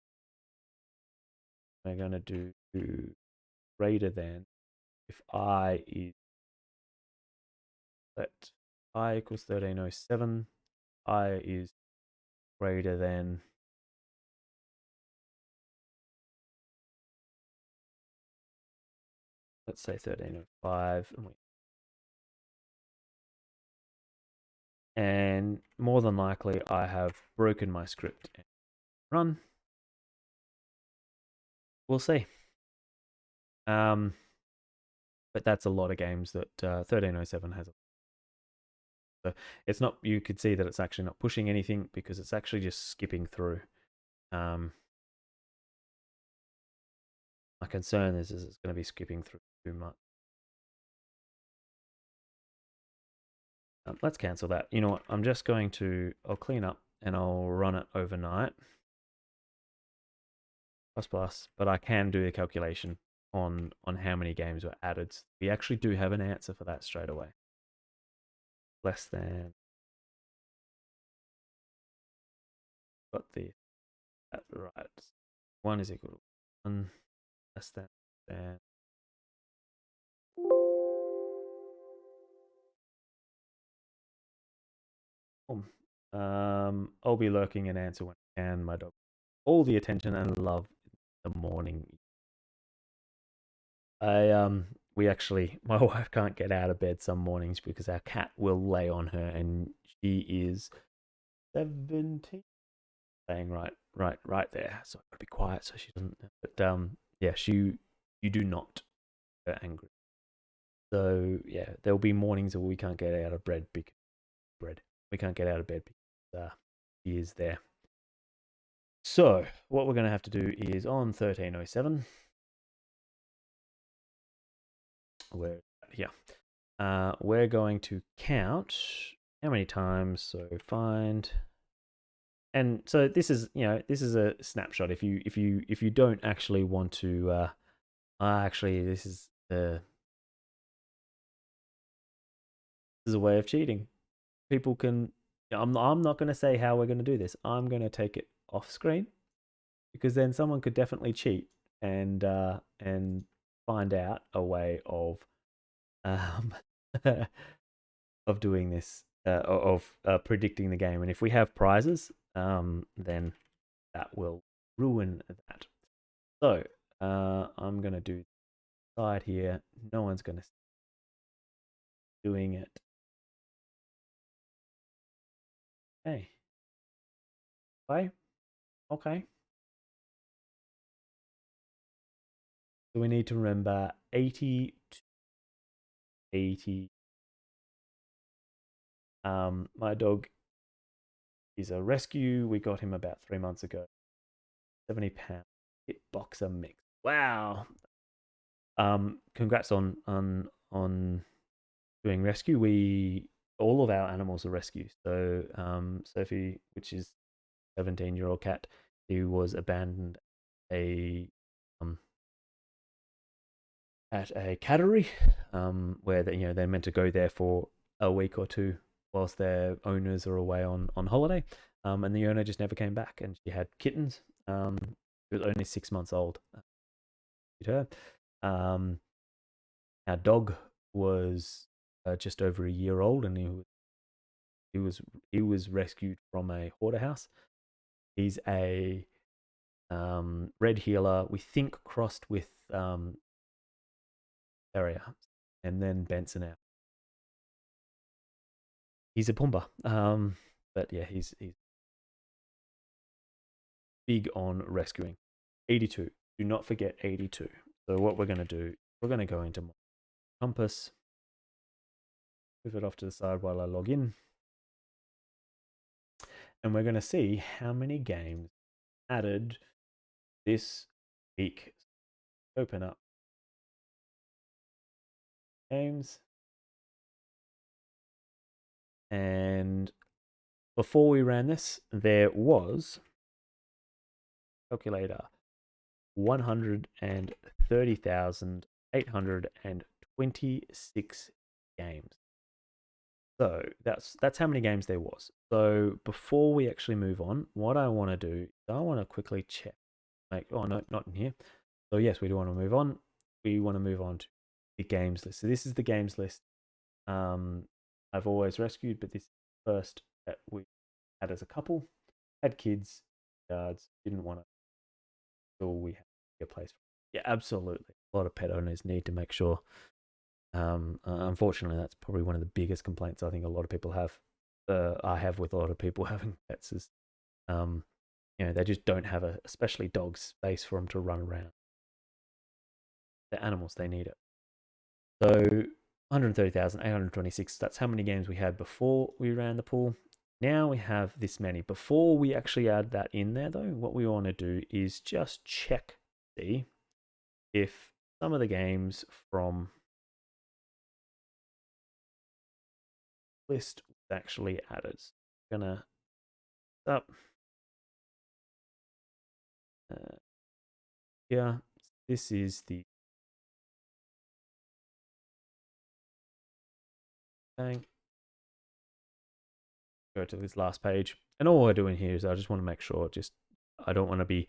We're going to do greater than if I is let I equals 1307. I is greater than, let's say, 1305. And more than likely, I have broken my script and run. We'll see. But that's a lot of games that 1307 has. So it's not, you could see that it's actually not pushing anything because it's actually just skipping through. My concern is it's going to be skipping through too much. Let's cancel that. You know what? I'm just going to, I'll clean up and I'll run it overnight. But I can do the calculation on how many games were added. We actually do have an answer for that straight away. Less than, got the, that right. 1 is equal to 1, less than. I'll be lurking and answer when I can. My dog, all the attention and love in the morning. We actually, my wife can't get out of bed some mornings because our cat will lay on her, and she is 17, staying right there. So I've got to be quiet so she doesn't. But yeah, you do not get angry. So yeah, there'll be mornings where we can't get out of bed because we can't get out of bed because he is there. So what we're going to have to do is on 1307. We're here. We're going to count how many times. So find, and so this is a snapshot. If you don't actually want to, actually this is a way of cheating. People can. I'm not going to say how we're going to do this. I'm going to take it off screen because then someone could definitely cheat and find out a way of um, of doing this, of predicting the game. And if we have prizes, then that will ruin that. So I'm gonna do side here. No one's gonna doing it. Hey, play. Okay. So we need to remember 80 to 80. My dog is a rescue. We got him about 3 months ago. 70 pounds. Hit boxer mix. Wow. Congrats on doing rescue. All of our animals are rescues. So Sophie, which is 17-year-old cat, who was abandoned a at a cattery, where they're meant to go there for a week or two whilst their owners are away on holiday, and the owner just never came back, and she had kittens. She was only 6 months old. Her, our dog was just over a year old, and he was rescued from a hoarder house. He's a red healer, we think crossed with Terrier, and then Benson out. He's a Pumba, but yeah, he's big on rescuing. 82. Do not forget 82. So what we're going to do, we're going to go into Compass, move it off to the side while I log in, and we're going to see how many games added this week. Open up games, and before we ran this, there was calculator 130,826 games. So that's how many games there was. So before we actually move on, what I want to do is I want to quickly check. Oh no, not in here. So yes, we do want to move on. We want to move on to the games list. So this is the games list I've always rescued, but this is the first that we had as a couple. Had kids, yards, didn't want to, so we had a place. Yeah, absolutely. A lot of pet owners need to make sure. Unfortunately, that's probably one of the biggest complaints I think a lot of people have. I have with a lot of people having pets is, they just don't have especially dogs, space for them to run around. They're animals; they need it. So 130,826. That's how many games we had before we ran the pool. Now we have this many. Before we actually add that in there, though, what we want to do is just check, see if some of the games from list was actually added. So I'm gonna up here. This is the thing. Go to this last page, and all we're doing here is I just want to make sure. I don't want to be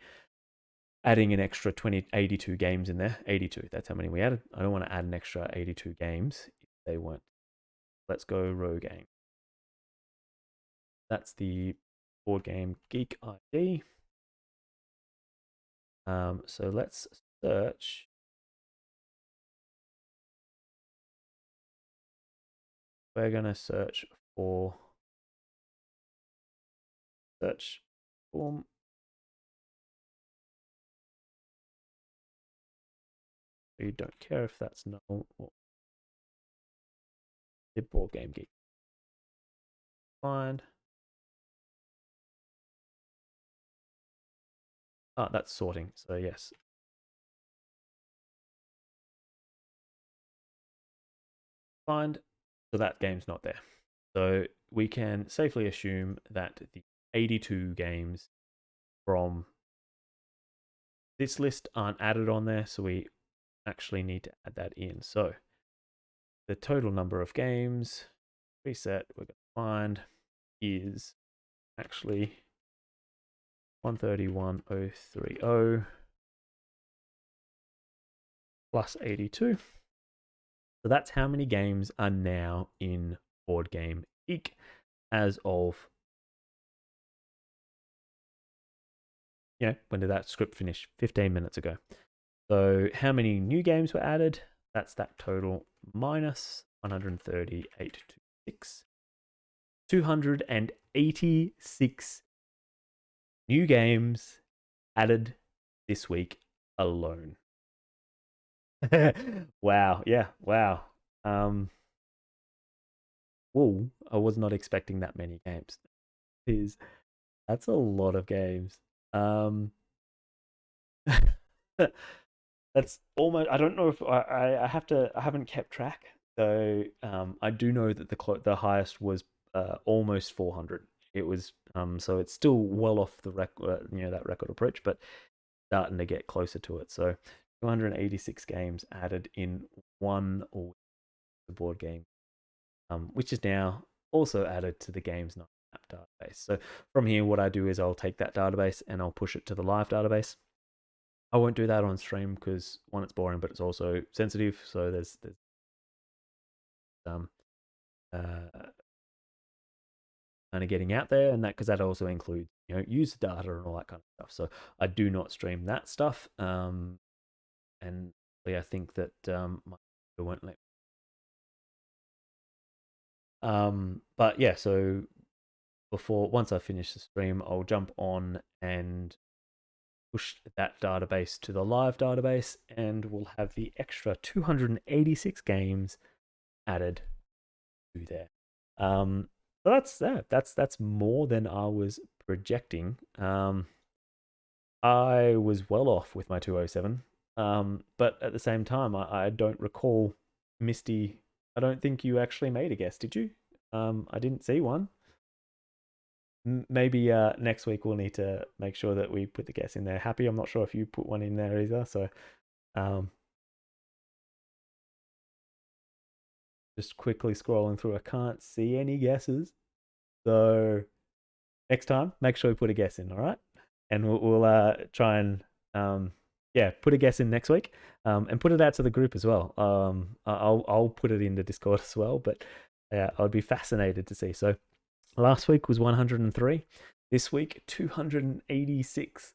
adding an extra 82 games in there. 82. That's how many we added. I don't want to add an extra 82 games if they weren't. Let's go row game. That's the Board Game Geek ID. So let's search. We're going to search for search form. We don't care if that's null or the Board Game Geek. Find. That's sorting. So yes. Find. So that game's not there. So we can safely assume that the 82 games from this list aren't added on there. So we actually need to add that in. So the total number of games reset we're going to find is actually 131,030 plus 82. So that's how many games are now in Board Game Geek as of, when did that script finish? 15 minutes ago. So how many new games were added? That's that total minus 138,826. 286 new games added this week alone. Wow, yeah, wow. Whoa, I was not expecting that many games. That's a lot of games. That's almost. I don't know if I have to. I haven't kept track. So I do know that the highest was almost 400. It was so it's still well off the record, that record approach, but starting to get closer to it. So 286 games added in one week the board game, which is now also added to the games not app database. So from here, what I do is I'll take that database and I'll push it to the live database. I won't do that on stream because one, it's boring, but it's also sensitive. So there's kind of getting out there, and because that also includes user data and all that kind of stuff. So I do not stream that stuff. And I think that my won't let. But yeah, so once I finish the stream, I'll jump on and push that database to the live database, and we'll have the extra 286 games added to there. So that's that. That's more than I was projecting. I was well off with my 207. But at the same time, I don't recall Misty. I don't think you actually made a guess, did you? I didn't see one. Maybe next week we'll need to make sure that we put the guess in there. Happy, I'm not sure if you put one in there either. So Just quickly scrolling through. I can't see any guesses. So next time, make sure we put a guess in, all right? And we'll try and yeah, put a guess in next week, and put it out to the group as well. I'll put it into Discord as well, but yeah, I'd be fascinated to see. So last week was 103. This week 286.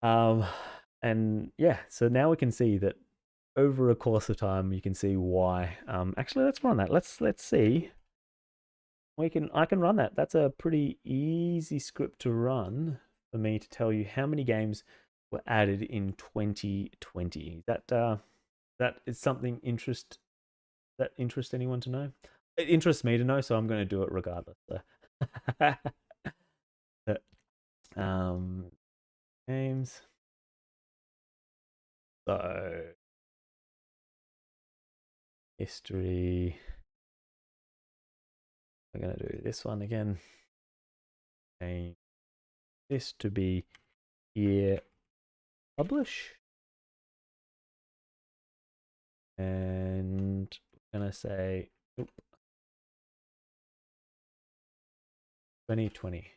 And yeah, so now we can see that over a course of time, you can see why. Actually, let's run that. Let's see. I can run that. That's a pretty easy script to run for me to tell you how many games were added in 2020. That is something that interests anyone to know. It interests me to know, so I'm going to do it regardless. So. um, games. So history. We're going to do this one again. Change this to be year publish. And we're going to say 2020.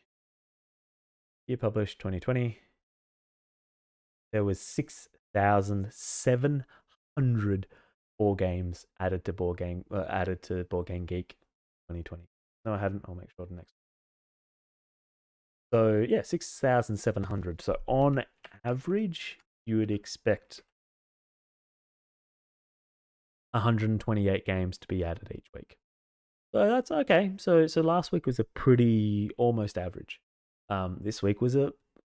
Year published 2020. There was 6,700 board games added to Board Game Geek 2020. No, I hadn't. I'll make sure the next. So yeah, 6,700. So on average, you would expect 128 games to be added each week. So that's okay. So last week was a pretty almost average. This week was a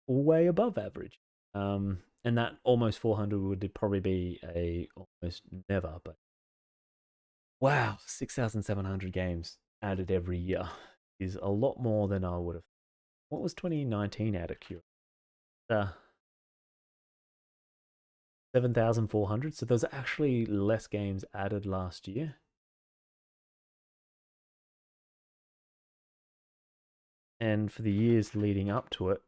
way above average. And that almost 400 would probably be a almost never. But wow, 6,700 games added every year is a lot more than I would have. What was 2019 out of cure? 7,400. So there's actually less games added last year. And for the years leading up to it,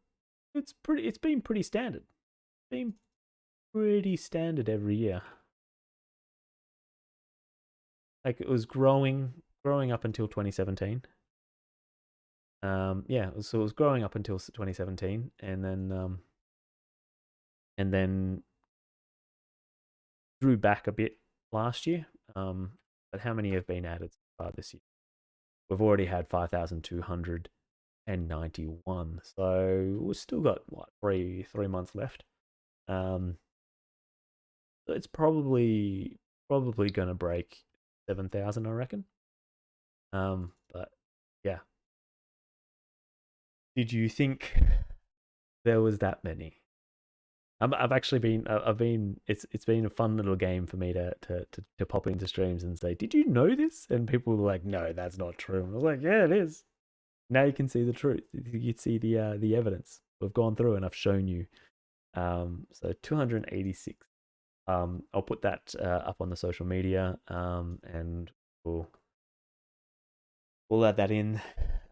it's been pretty standard. It's been pretty standard every year. Like it was growing up until 2017. Yeah, so it was growing up until 2017, and then drew back a bit last year. But how many have been added so far this year? We've already had 5,291, so we've still got what, three months left. So it's probably going to break 7,000, I reckon. But yeah, did you think there was that many? I've actually been it's been a fun little game for me to pop into streams and say, did you know this? And people were like, no, that's not true. And I was like, yeah, it is. Now you can see the truth. You see the evidence. We've gone through and I've shown you. So 286. I'll put that up on the social media, and we'll add that in.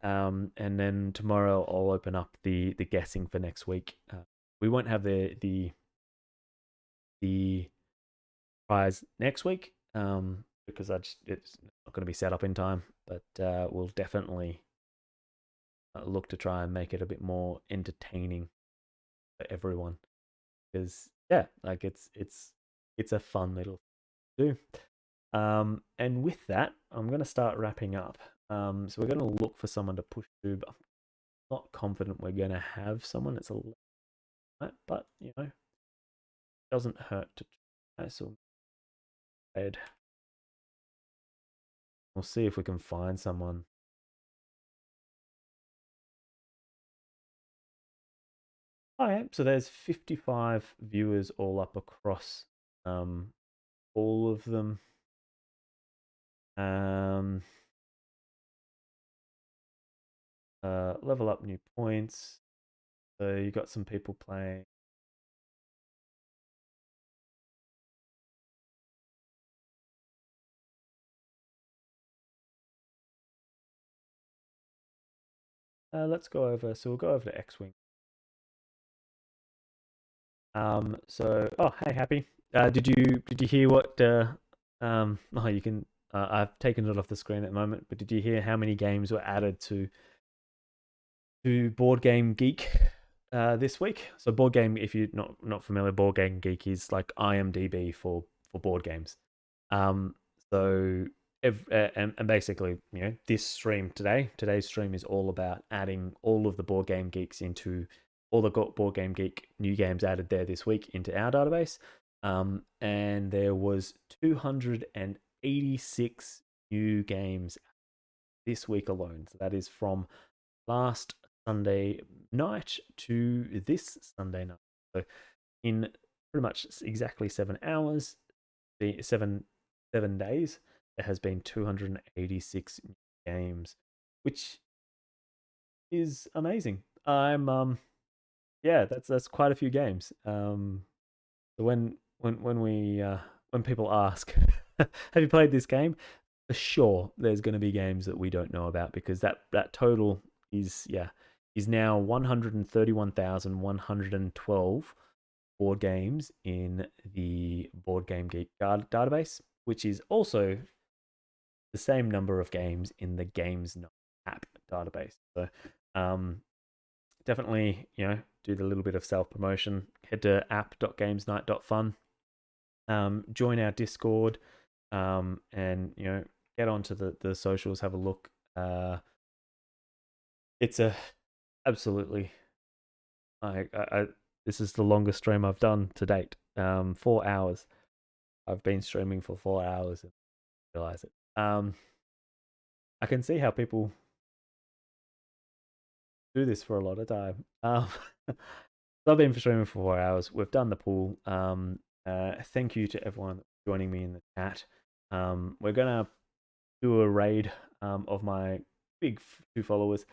And then tomorrow I'll open up the guessing for next week. We won't have the prize next week, because it's not going to be set up in time. But we'll definitely look to try and make it a bit more entertaining for everyone. Because yeah, like it's a fun little thing to do. And with that, I'm going to start wrapping up. So we're going to look for someone to push to, but I'm not confident we're going to have someone. It's a lot, but you know, it doesn't hurt to try. So we'll see if we can find someone. Alright, so there's 55 viewers all up across all of them. Level up new points. So you got some people playing. Let's go over. So we'll go over to X-Wing. So oh, hey, Happy. Did you hear what Oh, you can. I've taken it off the screen at the moment, but did you hear how many games were added to Board Game Geek this week? So Board Game, if you're not familiar, Board Game Geek is like IMDb for board games. Um, so and basically, this stream today's stream is all about adding all of the Board Game Geeks into all the Board Game Geek new games added there this week into our database. And there was 286 new games this week alone. So that is from last Sunday night to this Sunday night. So in pretty much exactly 7 hours, the 7 days, there has been 286 games, which is amazing. Yeah, that's quite a few games. So when people ask, have you played this game? For sure, there's going to be games that we don't know about because that total is now 131,112 board games in the Board Game Geek database, which is also the same number of games in the Games Night app database. So um, definitely, do the little bit of self promotion. Head to app.gamesnight.fun, join our Discord, and get onto the socials, have a look. It's a absolutely I this is the longest stream I've done to date. 4 hours. I've been streaming for 4 hours and realize it. I can see how people do this for a lot of time. So I've been streaming for 4 hours. We've done the pool. Thank you to everyone joining me in the chat. We're gonna do a raid of my big two followers.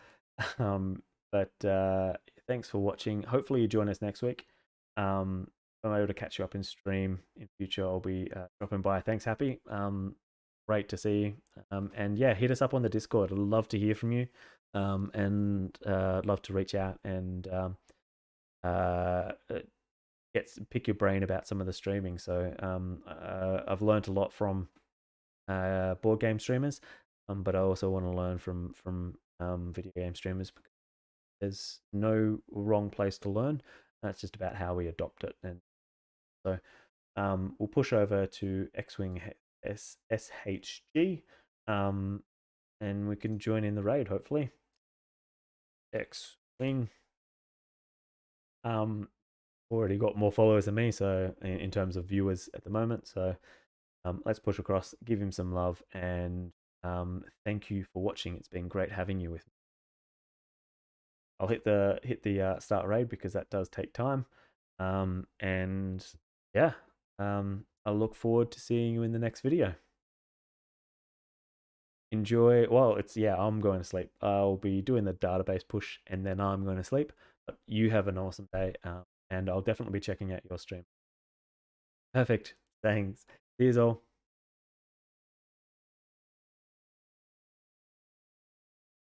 But thanks for watching. Hopefully you join us next week. If I'm able to catch you up in stream in future, I'll be dropping by. Thanks, Happy. Great to see you. And yeah, hit us up on the Discord. I'd love to hear from you. And I'd love to reach out and uh, pick your brain about some of the streaming. So I've learned a lot from board game streamers, but I also want to learn from video game streamers. There's no wrong place to learn. That's just about how we adopt it. And so we'll push over to X-Wing SHG, and we can join in the raid, hopefully. X-Wing. Already got more followers than me, so in terms of viewers at the moment. So let's push across, give him some love, and thank you for watching. It's been great having you with me. I'll hit the start raid because that does take time. And yeah, I look forward to seeing you in the next video. Enjoy. Well, I'm going to sleep. I'll be doing the database push and then I'm going to sleep. But you have an awesome day, and I'll definitely be checking out your stream. Perfect. Thanks. See you all.